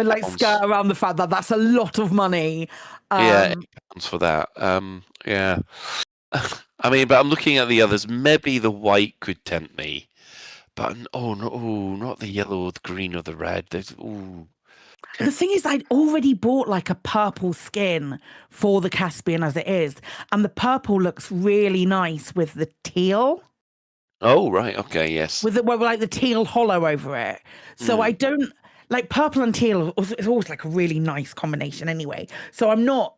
like skirt around the fact that that's a lot of money. Yeah, pounds for that. Yeah. I mean, but I'm looking at the others. Maybe the white could tempt me, but no, not the yellow, the green, or the red. The thing is, I'd already bought like a purple skin for the Caspian as it is, and the purple looks really nice with the teal. Oh, right. Okay. Yes. With the teal hollow over it. So I don't like purple and teal. It's always like a really nice combination anyway. So I'm not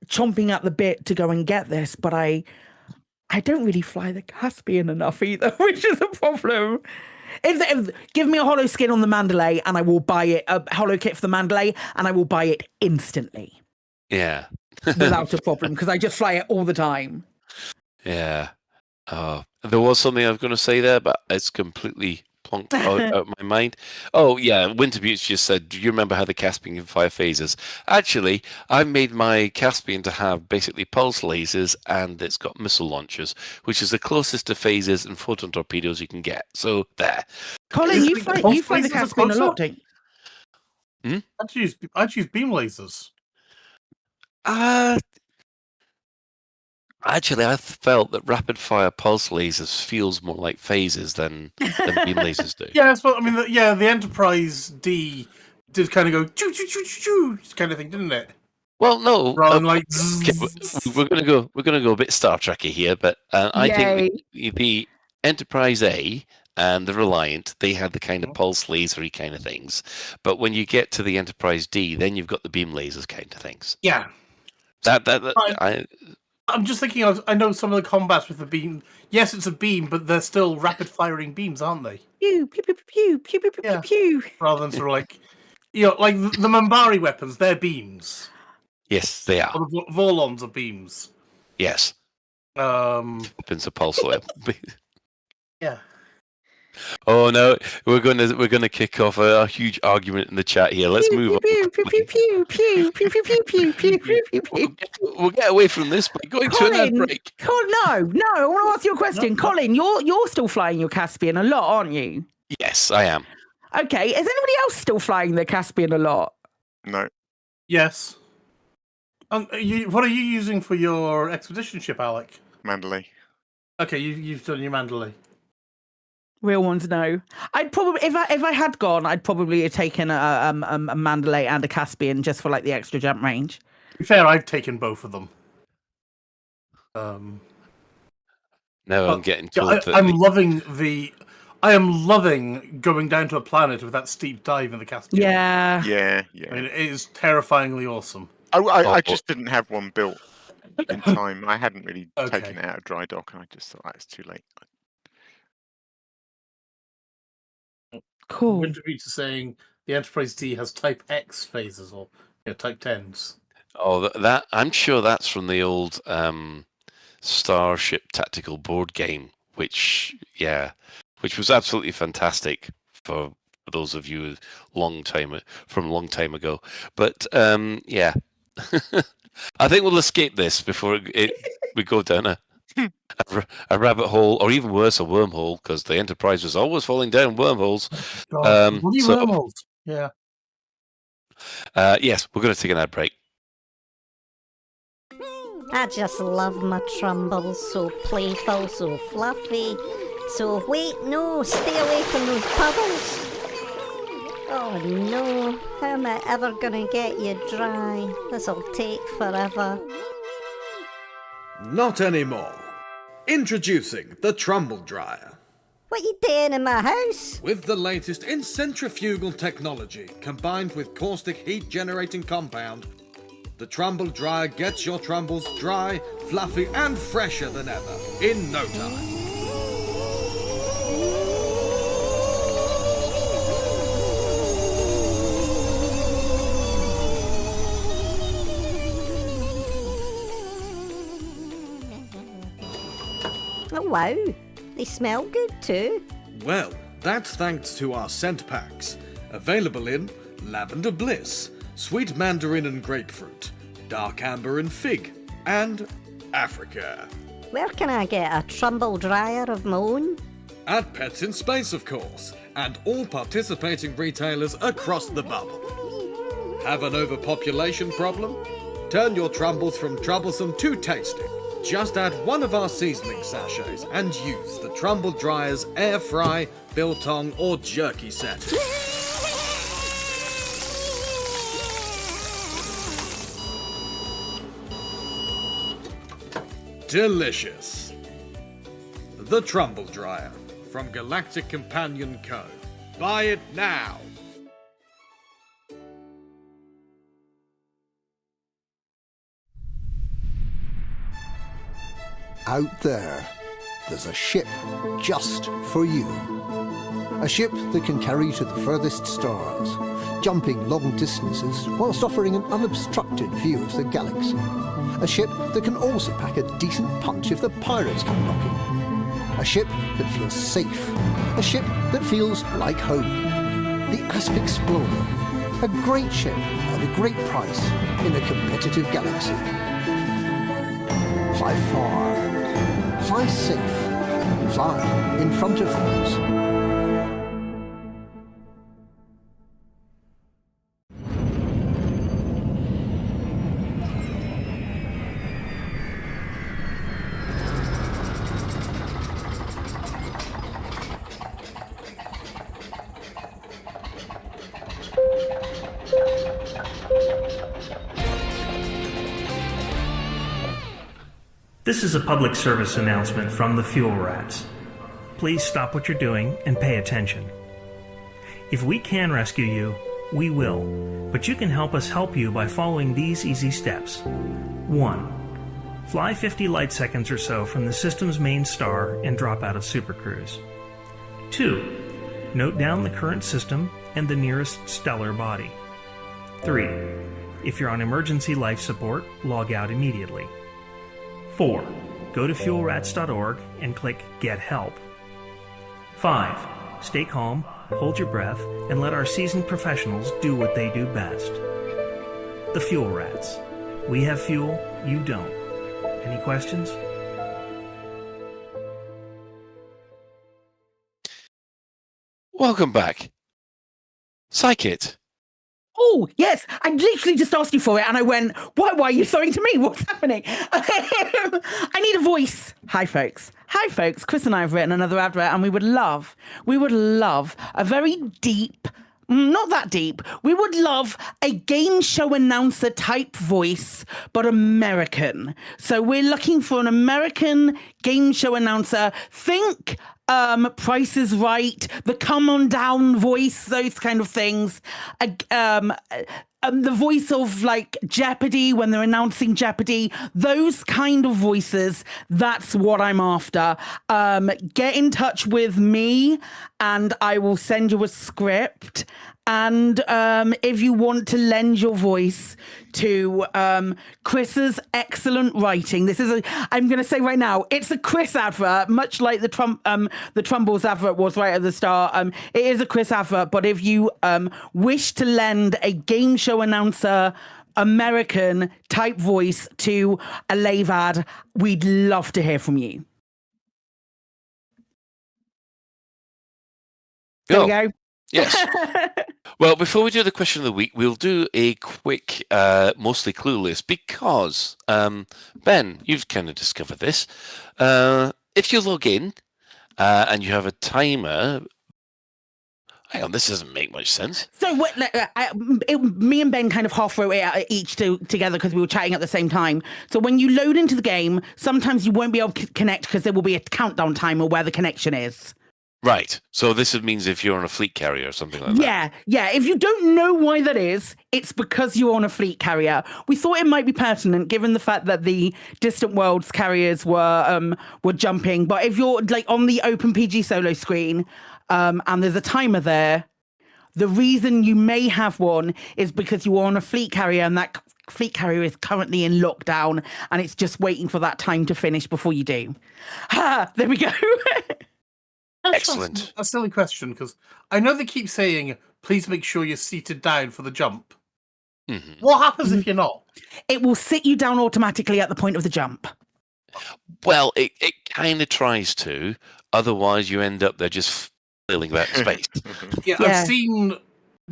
chomping at the bit to go and get this, but I don't really fly the Caspian enough either, which is a problem. If give me a hollow skin on the Mandalay and I will buy it, a hollow kit for the Mandalay, and I will buy it instantly. Yeah. Without a problem, because I just fly it all the time. Yeah. There was something I was going to say there, but it's completely plonked out of my mind. Oh, yeah. Winterbute's just said, do you remember how the Caspian can fire phasers? Actually, I made my Caspian to have basically pulse lasers, and it's got missile launchers, which is the closest to phasers and photon torpedoes you can get. So, there. Colin, you fly the Caspian a lot, don't you? I'd use beam lasers. Actually, I felt that rapid-fire pulse lasers feels more like phasers than beam lasers do. Yes, but I mean, the Enterprise D did kind of go choo choo choo choo choo kind of thing, didn't it? Well, no. Rather than like we're gonna go a bit Star Trekky here, but I think the Enterprise A and the Reliant, they had the kind of pulse lasery kind of things, but when you get to the Enterprise D, then you've got the beam lasers kind of things. Yeah. I'm just thinking I know some of the combats with the beam. Yes, it's a beam, but they're still rapid firing beams, aren't they? Pew pew pew pew pew pew pew pew. Rather than sort of like, like the Mambari weapons, they're beams. Yes, they are. Or the Vorlons are beams. Yes. Weapons of pulse Yeah. Oh no, we're gonna kick off a huge argument in the chat here. Let's move on. We'll get away from this by going to an ad break. No, I want to ask you a question. Colin, you're still flying your Caspian a lot, aren't you? Yes, I am. Okay, is anybody else still flying their Caspian a lot? No. Yes. What are you using for your expedition ship, Alec? Mandalay. Okay, you've done your Mandalay. Real ones, no. I'd probably, if I had gone, I'd probably have taken a Mandalay and a Caspian just for like the extra jump range. To be fair, I've taken both of them. Now I'm getting told that I am loving going down to a planet with that steep dive in the Caspian. Yeah. Yeah. I mean, it is terrifyingly awesome. I just didn't have one built in time. I hadn't really Okay. taken it out of dry dock, and I just thought it's too late. Cool. Winterbeats is saying the Enterprise D has Type X phases or Type 10s. Oh, that I'm sure that's from the old Starship Tactical board game, which was absolutely fantastic for those of you long time ago. But yeah, I think we'll escape this before we go down a rabbit hole, or even worse, a wormhole, because the Enterprise was always falling down wormholes. Wormholes. Yeah. Yes, we're going to take an ad break. I just love my Trumbles, so playful, so fluffy. So wait, no, stay away from those puddles. Oh no, how am I ever gonna get you dry? This'll take forever. Not anymore. Introducing the Trumble Dryer. What you doing in my house? With the latest in centrifugal technology, combined with caustic heat generating compound, the Trumble Dryer gets your Trumbles dry, fluffy and fresher than ever in no time. Oh wow, they smell good too. Well, that's thanks to our scent packs, available in Lavender Bliss, Sweet Mandarin and Grapefruit, Dark Amber and Fig, and Africa. Where can I get a Trumble dryer of my own? At Pets in Space, of course, and all participating retailers across the bubble. Have an overpopulation problem? Turn your Trumbles from troublesome to tasty. Just add one of our seasoning sachets and use the Trumble Dryer's air fry, biltong or jerky set. Delicious. The Trumble Dryer from Galactic Companion Co. Buy it now. Out there's a ship just for you. A ship that can carry you to the furthest stars, jumping long distances whilst offering an unobstructed view of the galaxy. A ship that can also pack a decent punch if the pirates come knocking. A ship that feels safe. A ship that feels like home. The Asp Explorer. A great ship at a great price in a competitive galaxy. Fly far. Fly safe. Fly in front of things. This is a public service announcement from the Fuel Rats. Please stop what you're doing and pay attention. If we can rescue you, we will, but you can help us help you by following these easy steps. 1. Fly 50 light seconds or so from the system's main star and drop out of supercruise. 2. Note down the current system and the nearest stellar body. 3. If you're on emergency life support, log out immediately. 4. Go to fuelrats.org and click Get Help. 5. Stay calm, hold your breath, and let our seasoned professionals do what they do best. The Fuel Rats. We have fuel, you don't. Any questions? Welcome back. Psychit, Oh, yes. I literally just asked you for it and I went, why are you throwing to me? What's happening? I need a voice. Hi, folks. Chris and I have written another advert and we would love a very deep, not that deep. We would love a game show announcer type voice, but American. So we're looking for an American game show announcer. Think Price is Right, the Come On Down voice, those kind of things. The voice of like Jeopardy when they're announcing Jeopardy, those kind of voices, that's what I'm after. Get in touch with me and I will send you a script. And if you want to lend your voice to Chris's excellent writing, I'm going to say right now, it's a Chris advert, much like the Trumbull's advert was right at the start. It is a Chris advert, but if you wish to lend a game show announcer American type voice to a Lave ad, we'd love to hear from you. There we go. Yes. Well, before we do the question of the week, we'll do a quick, mostly clueless, because, Ben, you've kind of discovered this. If you log in and you have a timer, hang on, this doesn't make much sense. So me and Ben kind of half wrote it out each together because we were chatting at the same time. So when you load into the game, sometimes you won't be able to connect because there will be a countdown timer where the connection is. Right. So this means if you're on a fleet carrier or something like that. Yeah. If you don't know why that is, it's because you're on a fleet carrier. We thought it might be pertinent given the fact that the Distant Worlds carriers were jumping. But if you're like on the Open PG solo screen and there's a timer there, the reason you may have one is because you're on a fleet carrier and that fleet carrier is currently in lockdown and it's just waiting for that time to finish before you do. There we go. Excellent. A silly question, because I know they keep saying, please make sure you're seated down for the jump. Mm-hmm. What happens if you're not? It will sit you down automatically at the point of the jump. Well, it kind of tries to. Otherwise, you end up there just filling that space. Yeah, I've seen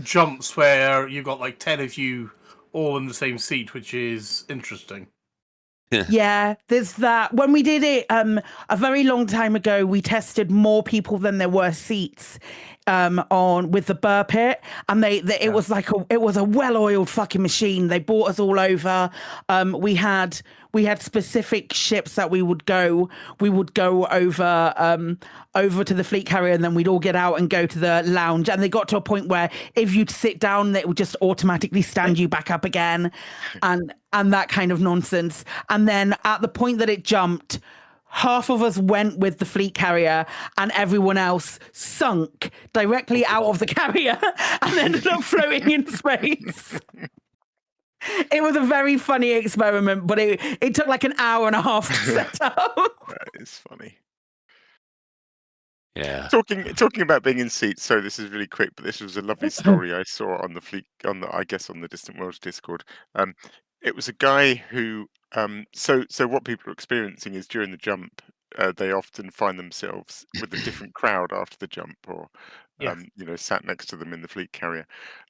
jumps where you've got like 10 of you all in the same seat, which is interesting. Yeah, there's that. When we did it a very long time ago, we tested more people than there were seats on with the burr pit, and it was like it was a well-oiled fucking machine. They brought us all over. We had specific ships that we would go over to the fleet carrier, and then we'd all get out and go to the lounge. And they got to a point where if you'd sit down, it would just automatically stand you back up again, and that kind of nonsense. And then at the point that it jumped, half of us went with the fleet carrier and everyone else sunk directly out of the carrier and ended up floating in space. It was a very funny experiment, but it took like an hour and a half to set up. That is funny. Yeah. Talking about being in seats. So this is really quick, but this was a lovely story I saw on the Distant Worlds Discord. It was a guy who. So what people are experiencing is during the jump, they often find themselves with a different crowd after the jump, or sat next to them in the fleet carrier,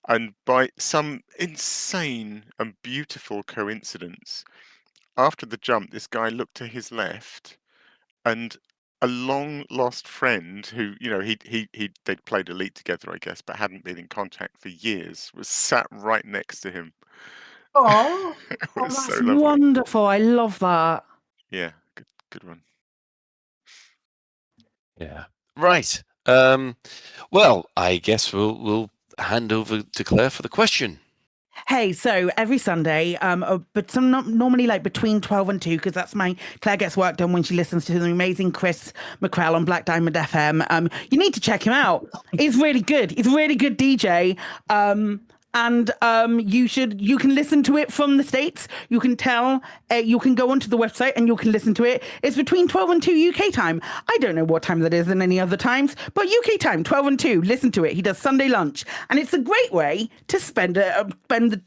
and by some insane and beautiful coincidence, after the jump, this guy looked to his left, and a long lost friend who they'd played Elite together, I guess, but hadn't been in contact for years, was sat right next to him. Oh, that's so wonderful! I love that. Yeah, good one. Yeah. Right. Well, I guess we'll hand over to Claire for the question. Hey, so every Sunday, but normally like between 12 and 2, because that's Claire gets work done when she listens to the amazing Chris McCrell on Black Diamond FM. You need to check him out. He's really good. He's a really good DJ. And you can listen to it from the States. You can you can go onto the website and you can listen to it. It's between 12 and 2 UK time. I don't know what time that is in any other times, but UK time, 12 and 2, listen to it. He does Sunday lunch. And it's a great way to spend the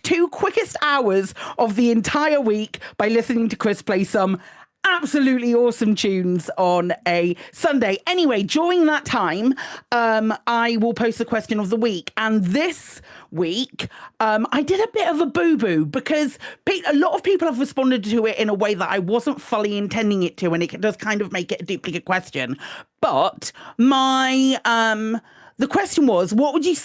2 quickest hours of the entire week by listening to Chris play some absolutely awesome tunes on a Sunday. Anyway, during that time, I will post the question of the week. And this week, I did a bit of a boo-boo because a lot of people have responded to it in a way that I wasn't fully intending it to, and it does kind of make it a duplicate question. But the question was, what would you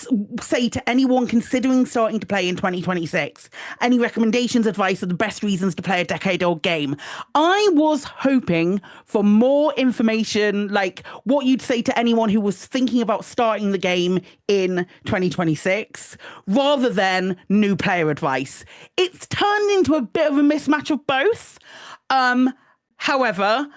say to anyone considering starting to play in 2026? Any recommendations, advice, or the best reasons to play a decade-old game? I was hoping for more information, like what you'd say to anyone who was thinking about starting the game in 2026, rather than new player advice. It's turned into a bit of a mismatch of both. However,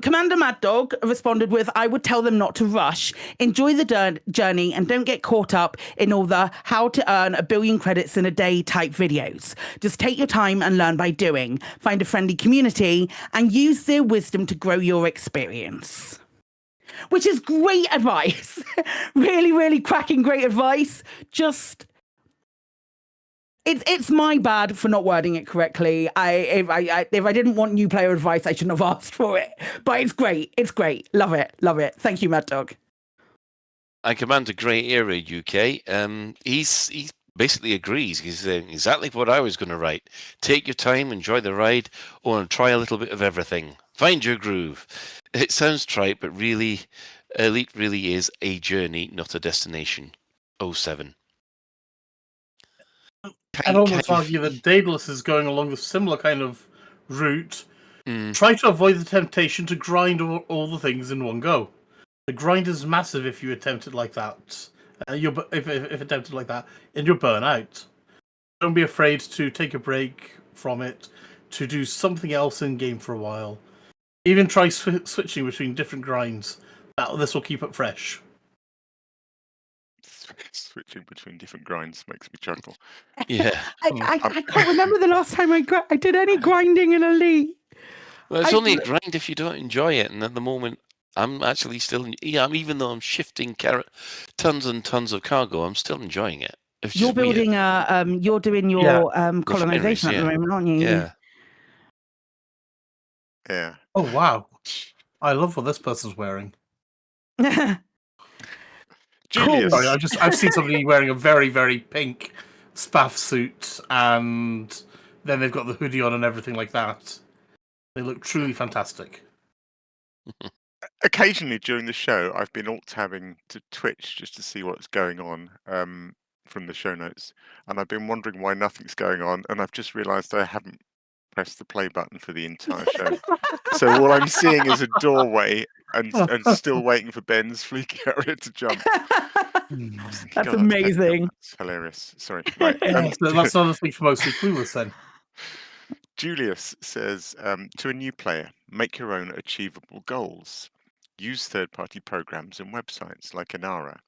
Commander Mad Dog responded with, I would tell them not to rush, enjoy the journey, and don't get caught up in all the how to earn 1 billion credits in a day type videos. Just take your time and learn by doing. Find a friendly community and use their wisdom to grow your experience. Which is great advice. Really, really cracking great advice. Just... It's my bad for not wording it correctly. If I didn't want new player advice, I shouldn't have asked for it. But it's great. It's great. Love it. Love it. Thank you, Mad Dog. I command a grey area, UK. He basically agrees. He's saying exactly what I was going to write. Take your time, enjoy the ride, or try a little bit of everything. Find your groove. It sounds trite, but really, Elite really is a journey, not a destination. 07. I'd almost argue that Daedalus is going along a similar kind of route. Try to avoid the temptation to grind all the things in one go. The grind is massive if you attempt it like that. If attempted like that, and you'll burn out. Don't be afraid to take a break from it, to do something else in game for a while. Even try switching between different grinds. This will keep it fresh. Switching between different grinds makes me chuckle. Yeah. I can't remember the last time I did any grinding in Elite. Well, it's only a grind if you don't enjoy it. And at the moment, I'm actually still... even though I'm shifting tons and tons of cargo, I'm still enjoying it. You're building you're doing your colonization at the moment, aren't you? Yeah. Yeah. Oh, wow. I love what this person's wearing. Julius. Sorry, I've seen somebody wearing a very, very pink spaff suit, and then they've got the hoodie on and everything like that. They look truly fantastic. Occasionally during the show, I've been alt-tabbing to Twitch just to see what's going on from the show notes, and I've been wondering why nothing's going on, and I've just realised I haven't pressed the play button for the entire show. So all I'm seeing is a doorway and still waiting for Ben's fleet carrier to jump. That's amazing. That's hilarious. Sorry. Right. So that's another thing for mostly clueless then. Julius says, to a new player, make your own achievable goals. Use third-party programs and websites like Inara.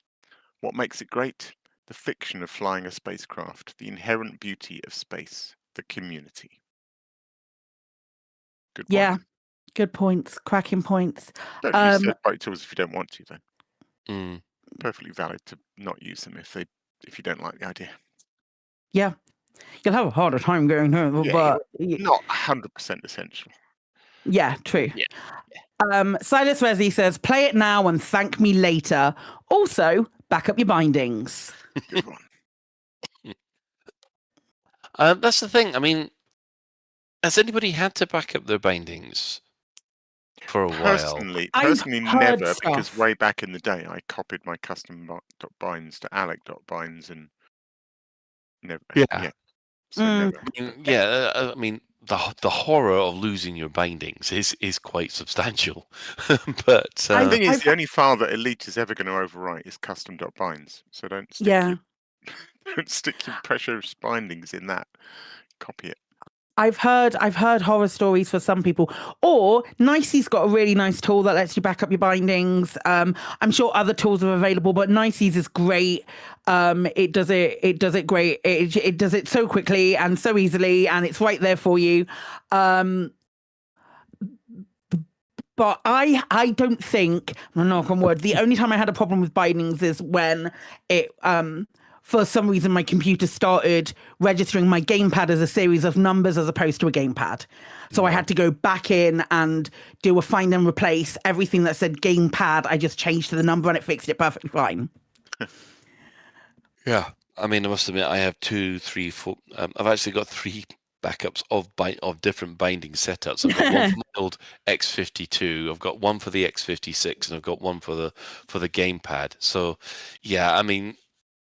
What makes it great? The fiction of flying a spacecraft, the inherent beauty of space, the community. Good point. Yeah, good points, cracking points. Don't use third-party tools if you don't want to, then. Perfectly valid to not use them if you don't like the idea. Yeah, you'll have a harder time going home, but not 100% essential. Yeah, true. Silas Resi says, play it now and thank me later. Also, back up your bindings. Good one. That's the thing. I mean, has anybody had to back up their bindings for a while? Personally never, because way back in the day, I copied my custom.binds to alec.binds and never. So never. I mean, the horror of losing your bindings is quite substantial. But the thing is, the only file that Elite is ever going to overwrite is custom.binds. So don't stick your precious bindings in that. Copy it. I've heard horror stories for some people. Or Nicey's got a really nice tool that lets you back up your bindings. I'm sure other tools are available, but Nicey's is great. It does it great. It does it so quickly and so easily, and it's right there for you. But I don't think, knock on wood, the only time I had a problem with bindings is when it for some reason my computer started registering my gamepad as a series of numbers as opposed to a gamepad. So I had to go back in and do a find and replace. Everything that said gamepad, I just changed to the number and it fixed it perfectly fine. Yeah. I mean, I must admit, I have 2, 3, 4. I've actually got 3 backups of different binding setups. I've got one for my old X52. I've got one for the X56, and I've got one for the gamepad. So, yeah, I mean,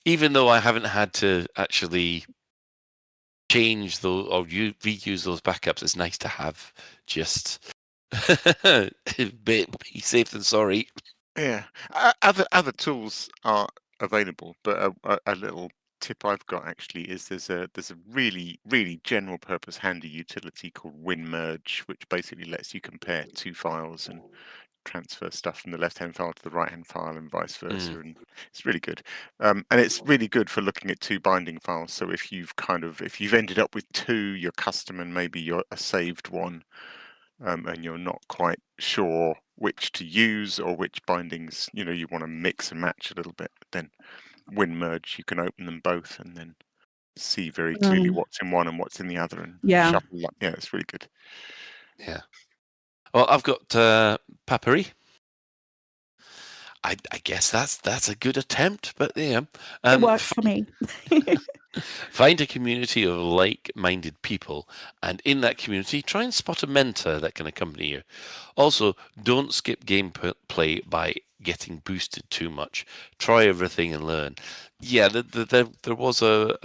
even though I haven't had to actually change those or reuse those backups, it's nice to have just be safe than sorry. Yeah. Other tools are available, but a little tip I've got actually is there's a really general purpose handy utility called WinMerge, which basically lets you compare 2 files and transfer stuff from the left-hand file to the right-hand file and vice versa, and it's really good. And it's really good for looking at 2 binding files. So if you've ended up with 2, your custom and maybe you're a saved one, and you're not quite sure which to use or which bindings you want to mix and match a little bit, then WinMerge, you can open them both and then see very clearly what's in one and what's in the other, and shuffle. Yeah, it's really good. Yeah. Well, I've got Papyri. I guess that's a good attempt, but yeah. It works for me. Find a community of like-minded people, and in that community, try and spot a mentor that can accompany you. Also, don't skip gameplay by getting boosted too much. Try everything and learn. Yeah, there was a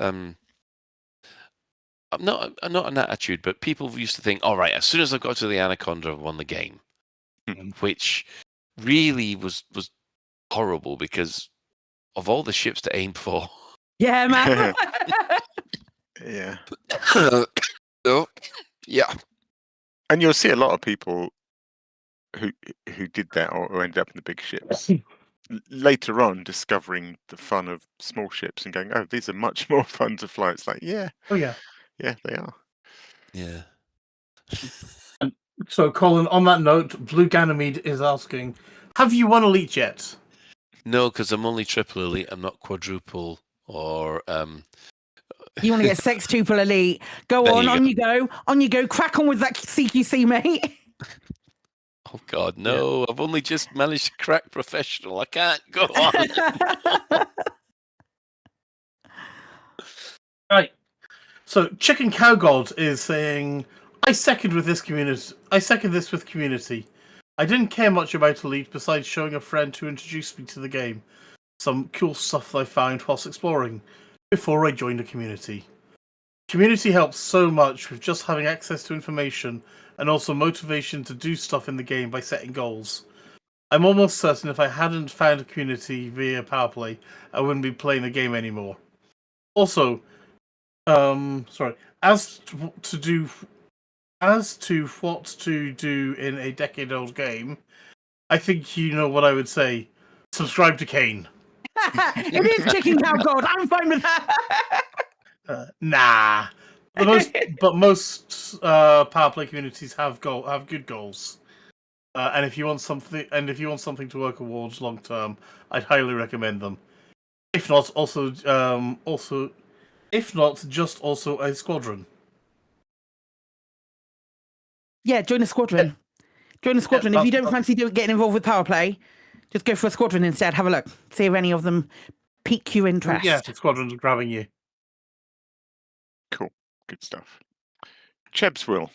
not an attitude, but people used to think, all right, as soon as I got to the Anaconda, I've won the game, which really was horrible because of all the ships to aim for. Yeah, man. Yeah. Oh, yeah. And you'll see a lot of people who did that or ended up in the big ships later on discovering the fun of small ships and going, oh, these are much more fun to fly. It's like, yeah. Oh, yeah. Yeah, they are. Yeah. So, Colin, on that note, Blue Ganymede is asking, have you won Elite yet? No, because I'm only triple elite. I'm not quadruple or... You want to get sextuple elite. Go on you go. On you go. Crack on with that CQC, mate. Oh, God, no. Yeah. I've only just managed to crack professional. I can't go on. Right. So, Chicken Cow God is saying, I second this with community. I didn't care much about Elite besides showing a friend who introduced me to the game some cool stuff that I found whilst exploring before I joined a community. Community helps so much with just having access to information and also motivation to do stuff in the game by setting goals. I'm almost certain if I hadn't found a community via Powerplay, I wouldn't be playing the game anymore. Also, as to what to do in a decade-old game, I think you know what I would say. Subscribe to Kane. It is Chicken Cow God. I'm fine with that. Nah. Most power play communities have good goals. And if you want something to work towards long term, I'd highly recommend them. If not, just a squadron. Yeah, join a squadron. Join a squadron. If you don't fancy getting involved with power play, just go for a squadron instead. Have a look. See if any of them pique your interest. Yeah, the squadrons are grabbing you. Cool. Good stuff. Chebs Will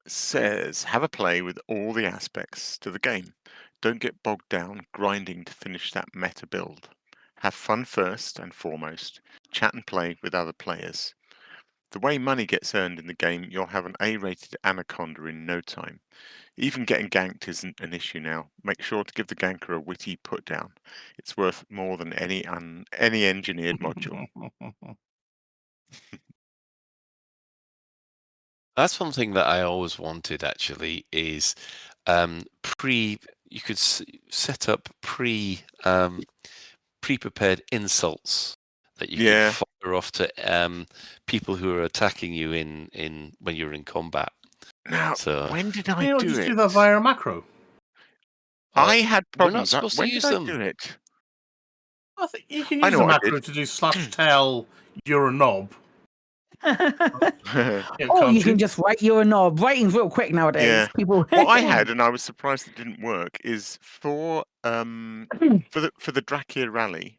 says, have a play with all the aspects to the game. Don't get bogged down grinding to finish that meta build. Have fun first and foremost. Chat and play with other players. The way money gets earned in the game, you'll have an A-rated Anaconda in no time. Even getting ganked isn't an issue now. Make sure to give the ganker a witty put down. It's worth more than any engineered module. That's one thing that I always wanted, actually, is you could set up pre-prepared insults that you can fire off to people who are attacking you in when you're in combat. Now, when did I do just it? do that via a macro. I had problems. We're not supposed When to use did them. I do it? I think you can I use know the what I macro did. to do /tell you're a knob. Or can't you can just write you're a knob. Writing's real quick nowadays. Yeah. People. What I had, and I was surprised it didn't work, is for the Dracula Rally,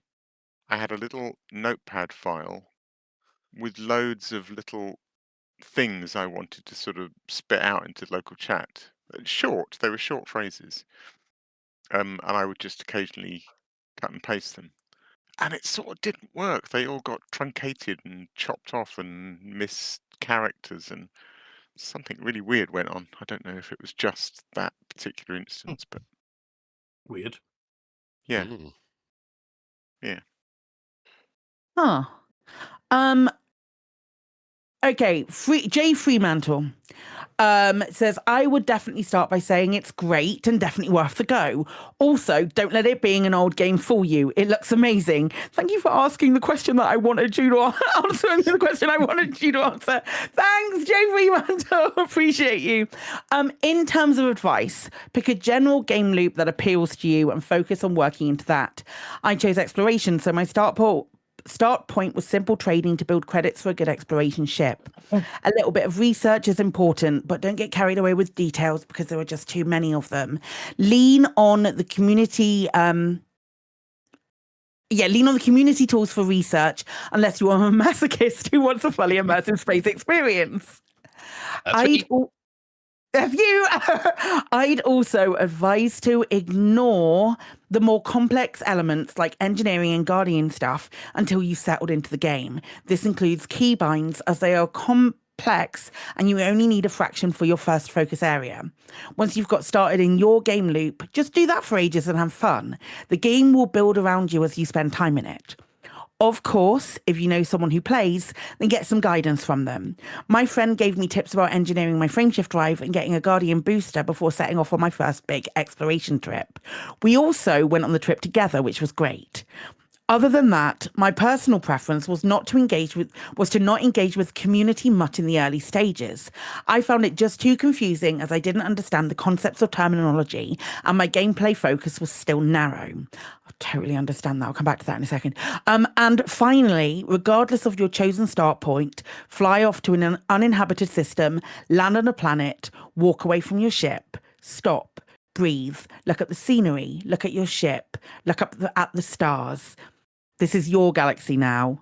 I had a little notepad file with loads of little things I wanted to sort of spit out into local chat. They were short phrases. And I would just occasionally cut and paste them. And it sort of didn't work. They all got truncated and chopped off and missed characters, and something really weird went on. I don't know if it was just that particular instance, but weird. Yeah. Mm. Yeah. Huh. Okay, Jay Fremantle says, I would definitely start by saying it's great and definitely worth the go. Also, don't let it being an old game fool you. It looks amazing. Thank you for asking the question that I wanted you to answer. The question I wanted you to answer. Thanks, Jay Fremantle. Appreciate you. In terms of advice, pick a general game loop that appeals to you and focus on working into that. I chose exploration, so my start point was simple trading to build credits for a good exploration ship. A little bit of research is important, but don't get carried away with details because there are just too many of them. Lean on the community. Lean on the community tools for research, unless you are a masochist who wants a fully immersive space experience. I'd also advise to ignore the more complex elements like engineering and guardian stuff until you've settled into the game. This includes keybinds, as they are complex and you only need a fraction for your first focus area. Once you've got started in your game loop, just do that for ages and have fun. The game will build around you as you spend time in it. Of course, if you know someone who plays, then get some guidance from them. My friend gave me tips about engineering my frameshift drive and getting a Guardian booster before setting off on my first big exploration trip. We also went on the trip together, which was great. Other than that, my personal preference was not to engage with community much in the early stages. I found it just too confusing as I didn't understand the concepts or terminology, and my gameplay focus was still narrow. I totally understand that. I'll come back to that in a second. And finally, regardless of your chosen start point, fly off to an uninhabited system, land on a planet, walk away from your ship, stop, breathe, look at the scenery, look at your ship, look up at the stars. This is your galaxy now.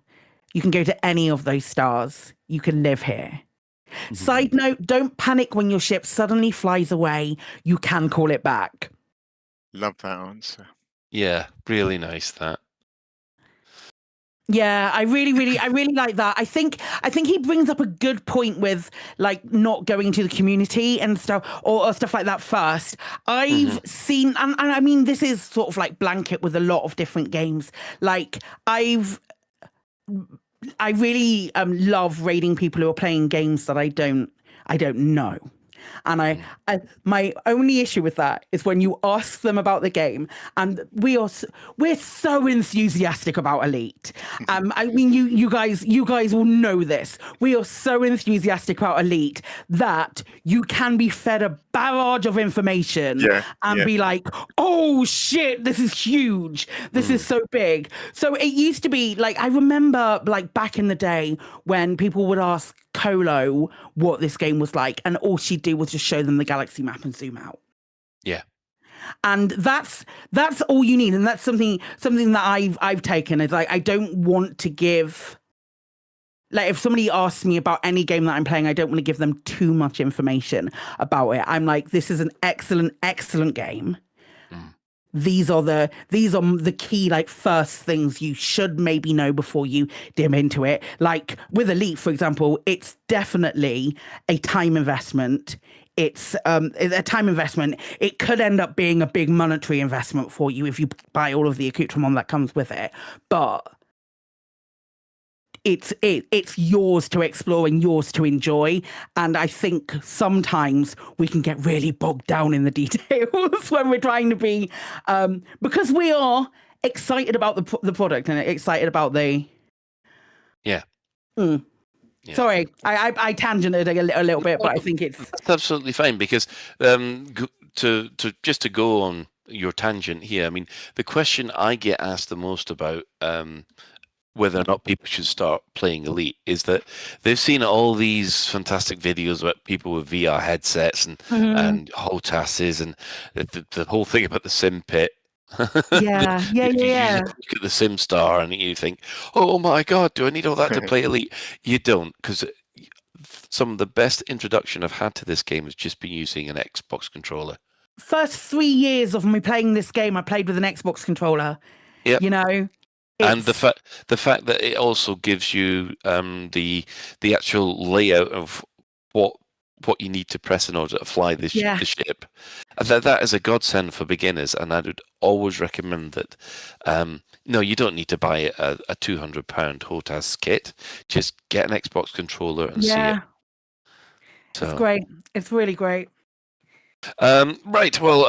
You can go to any of those stars. You can live here. Mm-hmm. Side note, don't panic when your ship suddenly flies away. You can call it back. Love that answer. Yeah, really nice that. Yeah, I really like that. I think he brings up a good point with like not going to the community and stuff or stuff like that first. I've seen, and I mean, this is sort of like blanket with a lot of different games. Like I really love raiding people who are playing games that I don't know. And my only issue with that is when you ask them about the game, and we're so enthusiastic about Elite. I mean, you guys will know this. We are so enthusiastic about Elite that you can be fed a barrage of information and be like, oh shit, this is huge. This is so big. So it used to be like, I remember like back in the day when people would ask Colo what this game was like, and all she'd do was just show them the galaxy map and zoom out. Yeah. And that's all you need, and that's something that I've taken. Is like, I don't want to give, like, if somebody asks me about any game that I'm playing, I don't want to give them too much information about it. I'm like, this is an excellent game. These are the key, like, first things you should maybe know before you dim into it. Like with Elite, for example, it's definitely a time investment. It's a time investment. It could end up being a big monetary investment for you if you buy all of the accoutrement that comes with it. But it's yours to explore and yours to enjoy. And I think sometimes we can get really bogged down in the details when we're trying to be, because we are excited about the product and excited about the... Yeah. Yeah. Sorry, I tangented a little bit, but I think it's... That's absolutely fine, because to go on your tangent here. I mean, the question I get asked the most about whether or not people should start playing Elite is that they've seen all these fantastic videos about people with VR headsets and HOTASes and the whole thing about the sim pit. Yeah. You just look at the sim star and you think, oh my god, do I need all that to play Elite? You don't, because some of the best introduction I've had to this game has just been using an Xbox controller. First 3 years of me playing this game, I played with an Xbox controller. Yep. You know, and the fact that it also gives you the actual layout of what you need to press in order to fly the ship. That is a godsend for beginners, and I would always recommend that. No, you don't need to buy a £200 HOTAS kit. Just get an Xbox controller and see it. So, it's great. It's really great. Right. Well,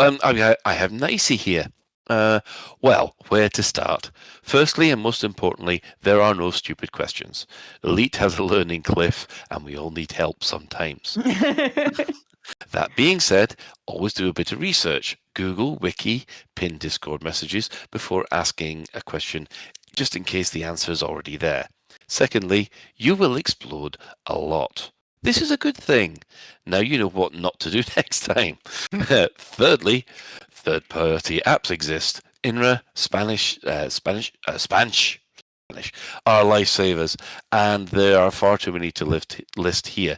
I have Nicey here. Well, where to start? Firstly, and most importantly, there are no stupid questions. Elite has a learning cliff, and we all need help sometimes. That being said, always do a bit of research. Google, Wiki, pin Discord messages before asking a question, just in case the answer is already there. Secondly, you will explode a lot. This is a good thing. Now you know what not to do next time. Thirdly, third-party apps exist. INRA, Spanish are lifesavers, and there are far too many to list here.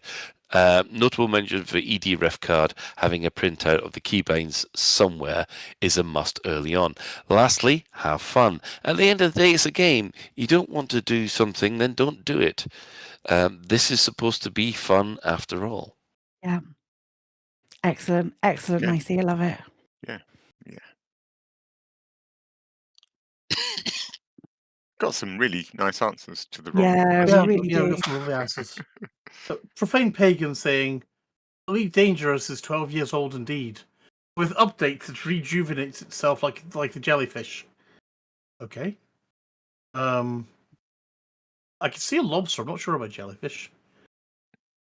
Notable mention for ED ref card, having a printout of the keybinds somewhere is a must early on. Lastly, have fun. At the end of the day, it's a game. You don't want to do something, then don't do it. This is supposed to be fun after all. Yeah. Excellent. Nicey. I love it. Yeah. Got some really nice answers to the wrong Yeah, we really do. Got some lovely answers. Profane Pagan saying, Elite Dangerous is 12 years old indeed. With updates, it rejuvenates itself like the jellyfish. Okay. I can see a lobster. I'm not sure about jellyfish.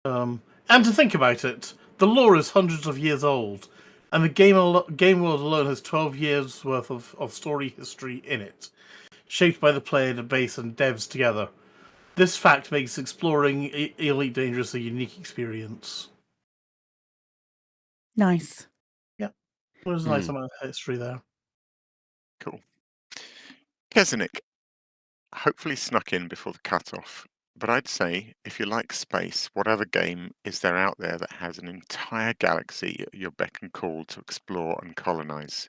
And to think about it, the lore is hundreds of years old, and the game world alone has 12 years worth of story history in it, shaped by the player base and devs together. This fact makes exploring Elite Dangerous a unique experience. Nice. Yeah. There's a nice amount of history there. Cool. Kesenik hopefully snuck in before the cutoff, but I'd say if you like space, whatever game is there out there that has an entire galaxy at your beck and call to explore and colonize?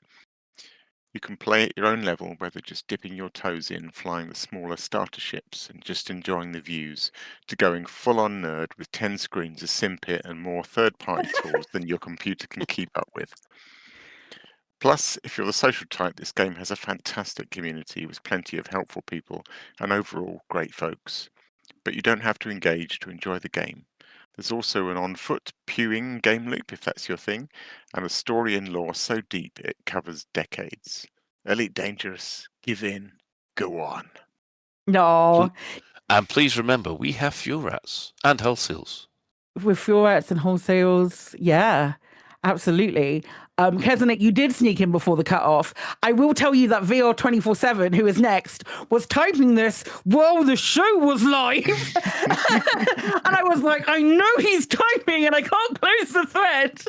You can play at your own level, whether just dipping your toes in, flying the smaller starter ships and just enjoying the views, to going full-on nerd with 10 screens, a sim pit and more third-party tools than your computer can keep up with. Plus, if you're the social type, this game has a fantastic community with plenty of helpful people and overall great folks. But you don't have to engage to enjoy the game. There's also an on-foot pewing game loop, if that's your thing, and a story and lore so deep it covers decades. Elite Dangerous, give in, go on. No. And please remember, we have fuel rats and wholesales. With fuel rats and wholesales, yeah, absolutely. Kesenik, you did sneak in before the cutoff. I will tell you that VR247, who is next, was typing this while the show was live. And I was like, I know he's typing and I can't close the thread.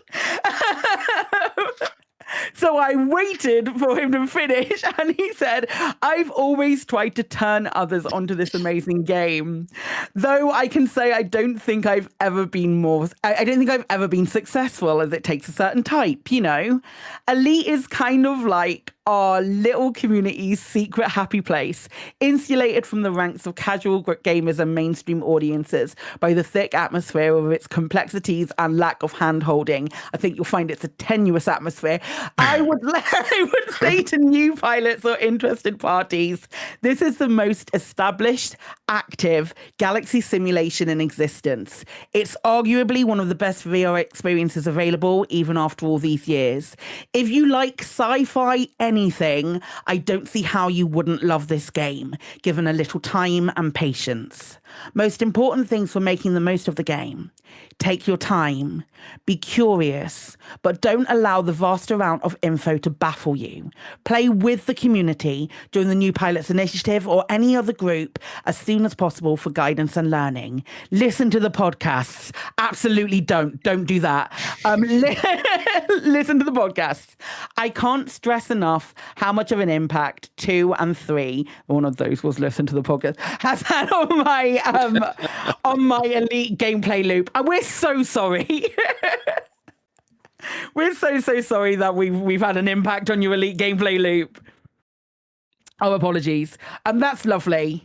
So I waited for him to finish, and he said, I've always tried to turn others onto this amazing game. Though I can say I don't think I've ever been successful, as it takes a certain type, you know. Elite is kind of like our little community's secret happy place, insulated from the ranks of casual gamers and mainstream audiences by the thick atmosphere of its complexities and lack of hand-holding. I think you'll find it's a tenuous atmosphere. I would say to new pilots or interested parties, this is the most established, active galaxy simulation in existence. It's arguably one of the best VR experiences available, even after all these years. If you like sci-fi, anything, I don't see how you wouldn't love this game, given a little time and patience. Most important things for making the most of the game. Take your time, be curious, but don't allow the vast amount of info to baffle you. Play with the community during the New Pilots Initiative or any other group as soon as possible for guidance and learning. Listen to the podcasts. Absolutely don't do that. Listen to the podcasts. I can't stress enough how much of an impact 2 and 3, one of those was listen to the podcast, has had on my elite gameplay loop. And we're so sorry. We're so sorry that we've had an impact on your elite gameplay loop. Oh, apologies. That's lovely.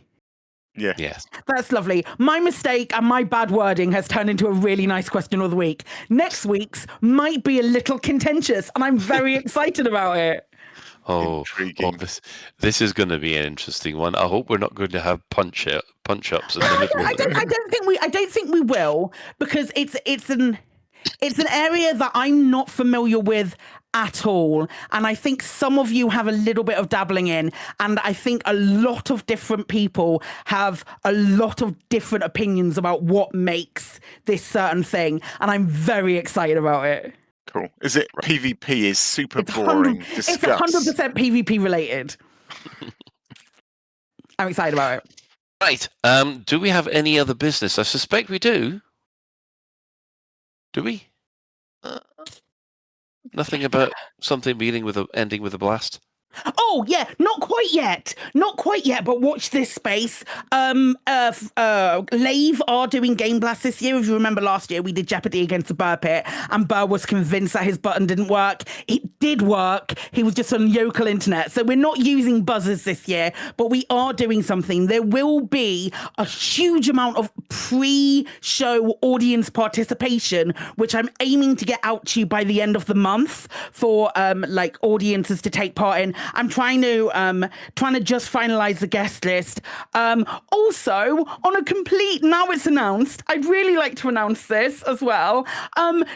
Yeah. Yes. That's lovely. My mistake and my bad wording has turned into a really nice question of the week. Next week's might be a little contentious, and I'm very excited about it. Oh, this is going to be an interesting one. I hope we're not going to have punch ups in the middle. I don't think we will, because it's an area that I'm not familiar with at all, and I think some of you have a little bit of dabbling in, and I think a lot of different people have a lot of different opinions about what makes this certain thing, and I'm very excited about it. Cool. Is it PvP is super boring? It's 100% PvP related. I'm excited about it. Right. Do we have any other business? I suspect we do. Do we? Nothing about something ending with a blast? Oh, yeah, not quite yet, but watch this space. Lave are doing Game Blast this year. If you remember last year, we did Jeopardy against the Burr Pit, and Burr was convinced that his button didn't work. It did work. He was just on yokel internet. So we're not using buzzers this year, but we are doing something. There will be a huge amount of pre-show audience participation, which I'm aiming to get out to you by the end of the month for audiences to take part in. I'm trying to just finalize the guest list. Also, on a complete, now it's announced, I'd really like to announce this as well.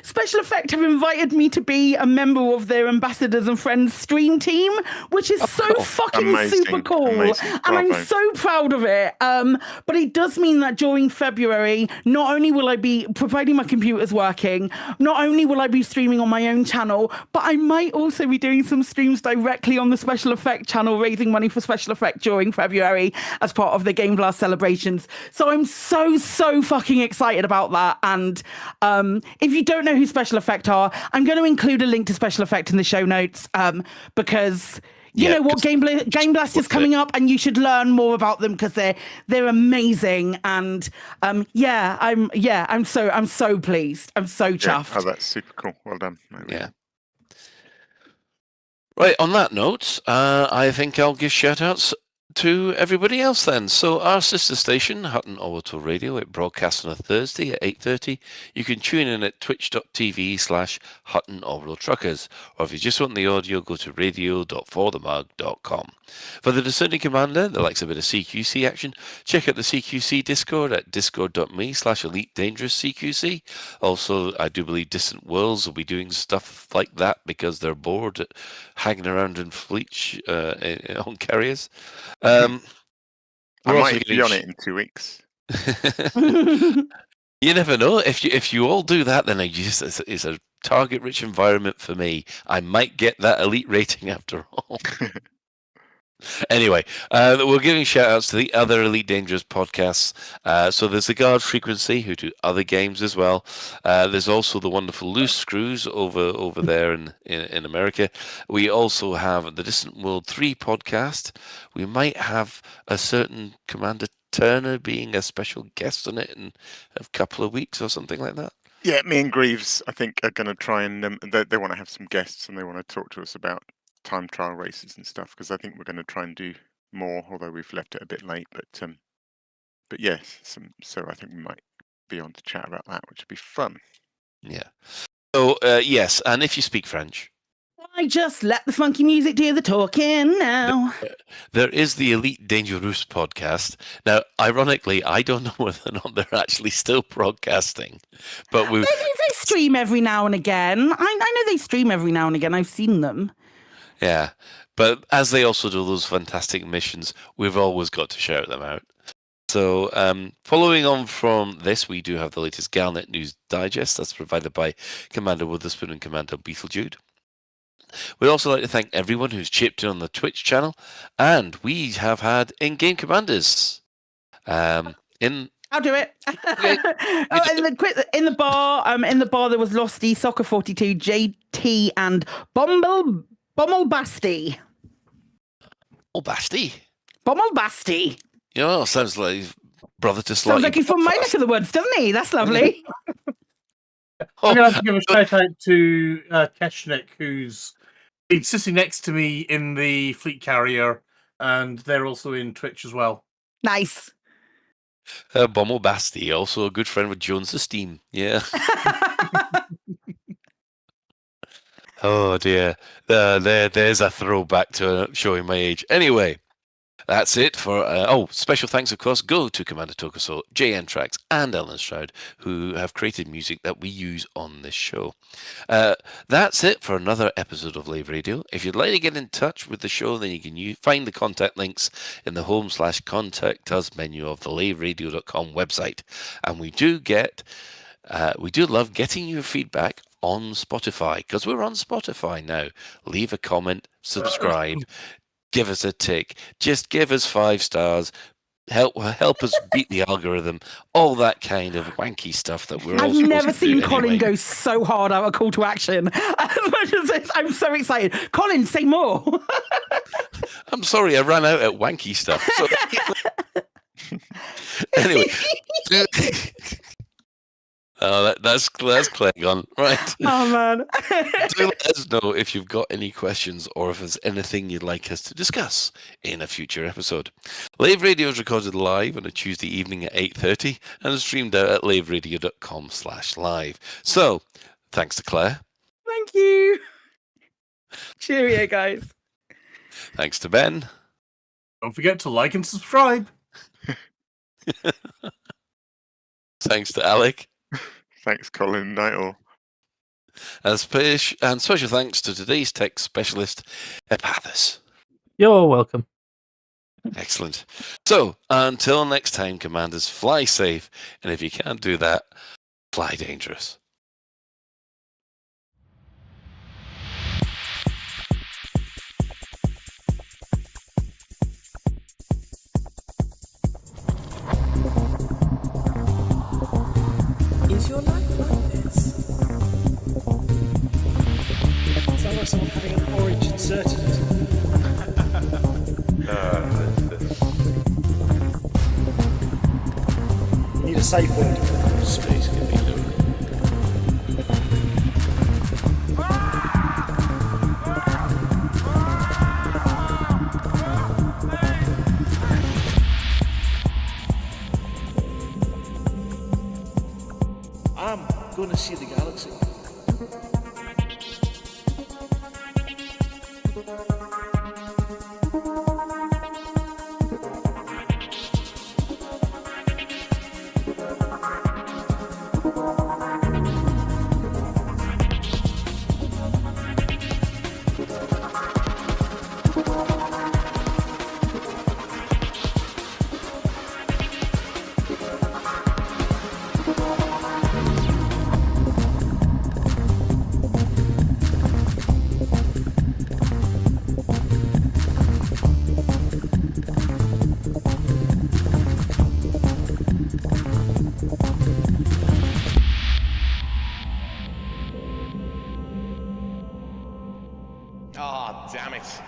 Special Effect have invited me to be a member of their Ambassadors and Friends stream team, which is fucking super cool. And I'm so proud of it. But it does mean that during February, not only will I be providing my computer's working, not only will I be streaming on my own channel, but I might also be doing some streams directly on the Special Effect channel, raising money for Special Effect during February as part of the Game Blast celebrations. So I'm so fucking excited about that. And if you don't know who Special Effect are, I'm going to include a link to Special Effect in the show notes because you know what, Game Blast is coming up, and you should learn more about them because they're amazing. And I'm so pleased. I'm so chuffed. Oh, that's super cool. Well done. Yeah. Right, on that note, I think I'll give shout-outs to everybody else then. So our sister station, Hutton Orbital Radio, it broadcasts on a Thursday at 8:30. You can tune in at twitch.tv/Hutton Orbital Truckers, or if you just want the audio, go to radio.forthemug.com. For the Discerning Commander that likes a bit of CQC action, check out the CQC Discord at discord.me/Elite Dangerous CQC. Also, I do believe Distant Worlds will be doing stuff like that because they're bored hanging around in fleet on carriers. I might be on it in 2 weeks. You never know. If you all do that, then it's a target-rich environment for me. I might get that elite rating after all. Anyway, we're giving shout-outs to the other Elite Dangerous podcasts. So there's the Guard Frequency, who do other games as well. There's also the wonderful Loose Screws over there in America. We also have the Distant World 3 podcast. We might have a certain Commander Turner being a special guest on it in a couple of weeks or something like that. Yeah, me and Greaves, I think, are going to try and they want to have some guests and they want to talk to us about time trial races and stuff, because I think we're going to try and do more, although we've left it a bit late. But yes, so I think we might be on to chat about that, which would be fun. Yeah. So yes, and if you speak French, I just let the funky music do the talking now. There is the Elite Dangerous podcast. Now, ironically, I don't know whether or not they're actually still broadcasting, but they stream every now and again. I know they stream every now and again. I've seen them. Yeah, but as they also do those fantastic missions, we've always got to shout them out. So, following on from this, we do have the latest Galnet News Digest that's provided by Commander Witherspoon and Commander Beetlejude. We'd also like to thank everyone who's chipped in on the Twitch channel, and we have had in-game commanders. I'll do it. In the bar, there was Losty, Soccer 42, JT, and Bommelbasti. Bommelbasti. You know, sounds like brother to Sounds like he's from my neck of the woods, doesn't he? That's lovely. I'm going to have to give a shout out to Keshnik, who's been sitting next to me in the fleet carrier, and they're also in Twitch as well. Nice. Bommel Basti, also a good friend with Jones the Steam. Yeah. Oh dear. There's a throwback to showing my age. Anyway, that's it for. Special thanks, of course, go to Commander Tokuso, JN Tracks, and Ellen Stroud, who have created music that we use on this show. That's it for another episode of Lave Radio. If you'd like to get in touch with the show, then you can find the contact links in the home/contact us menu of the laveradio.com website. And we do love getting your feedback on Spotify, because we're on Spotify now. Leave a comment, subscribe. Give us a tick. Just give us 5 stars. Help us beat the algorithm. All that kind of wanky stuff that we're all I've supposed never to seen do Colin anyway. go so hard out a call to action. As much as this, I'm so excited. Colin, say more. I'm sorry, I ran out at wanky stuff. So... anyway. Oh, that's Clegg-on. Right. Oh, man. Do let us know if you've got any questions or if there's anything you'd like us to discuss in a future episode. Lave Radio is recorded live on a Tuesday evening at 8:30 and is streamed out at laveradio.com/live. So, thanks to Claire. Thank you. Cheerio, guys. Thanks to Ben. Don't forget to like and subscribe. Thanks to Alec. Thanks, Colin. Night all. And special thanks to today's tech specialist, Epathus. You're welcome. Excellent. So, until next time, Commanders, fly safe. And if you can't do that, fly dangerous. Is your life like this? Sounds like someone having an orange inserted into You need a safe word. Space can be lonely. I'm going to see the galaxy. Ah, damn it.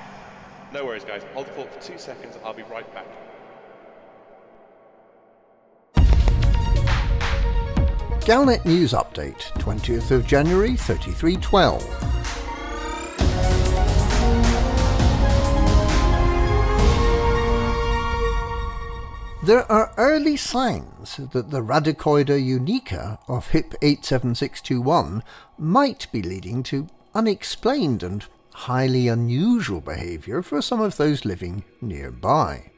No worries, guys. Hold the fort for 2 seconds. I'll be right back. Galnet News Update, 20th of January, 3312. There are early signs that the Radicoida unica of HIP 87621 might be leading to unexplained and highly unusual behaviour for some of those living nearby.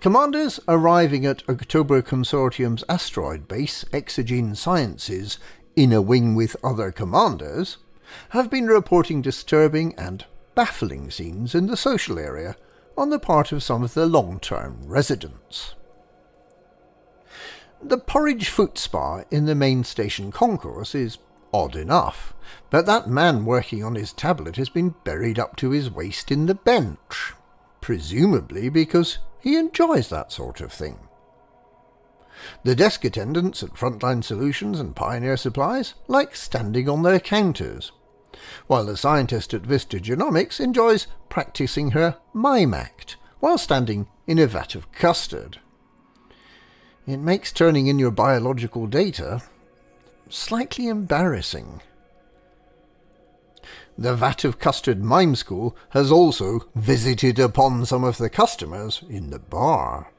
Commanders arriving at October Consortium's asteroid base, Exogene Sciences, in a wing with other commanders, have been reporting disturbing and baffling scenes in the social area on the part of some of the long-term residents. The Porridge Foot Spa in the main station concourse is odd enough, but that man working on his tablet has been buried up to his waist in the bench, presumably because he enjoys that sort of thing. The desk attendants at Frontline Solutions and Pioneer Supplies like standing on their counters, while the scientist at Vista Genomics enjoys practicing her mime act while standing in a vat of custard. It makes turning in your biological data slightly embarrassing. The vat of custard mime school has also visited upon some of the customers in the bar.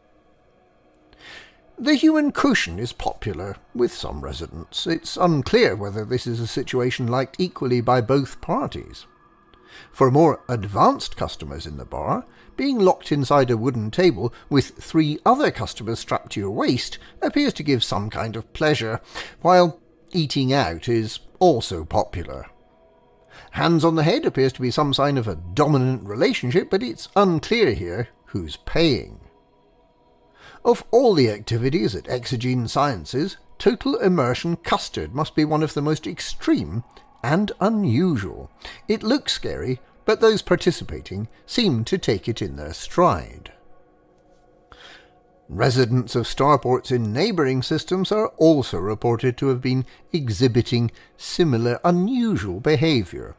The human cushion is popular with some residents. It's unclear whether this is a situation liked equally by both parties. For more advanced customers in the bar, being locked inside a wooden table with 3 other customers strapped to your waist appears to give some kind of pleasure, while eating out is also popular. Hands on the head appears to be some sign of a dominant relationship, but it's unclear here who's paying. Of all the activities at Exogene Sciences, total immersion custard must be one of the most extreme and unusual. It looks scary, but those participating seem to take it in their stride. Residents of starports in neighbouring systems are also reported to have been exhibiting similar unusual behaviour.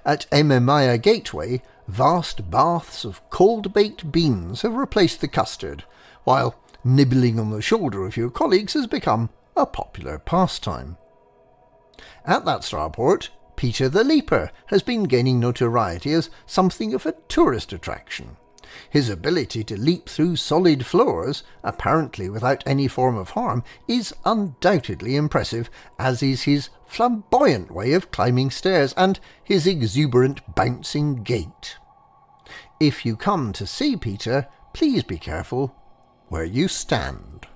At Ememaya Gateway, vast baths of cold-baked beans have replaced the custard, while nibbling on the shoulder of your colleagues has become a popular pastime. At that starport, Peter the Leaper has been gaining notoriety as something of a tourist attraction. His ability to leap through solid floors, apparently without any form of harm, is undoubtedly impressive, as is his flamboyant way of climbing stairs and his exuberant bouncing gait. If you come to see Peter, please be careful where you stand.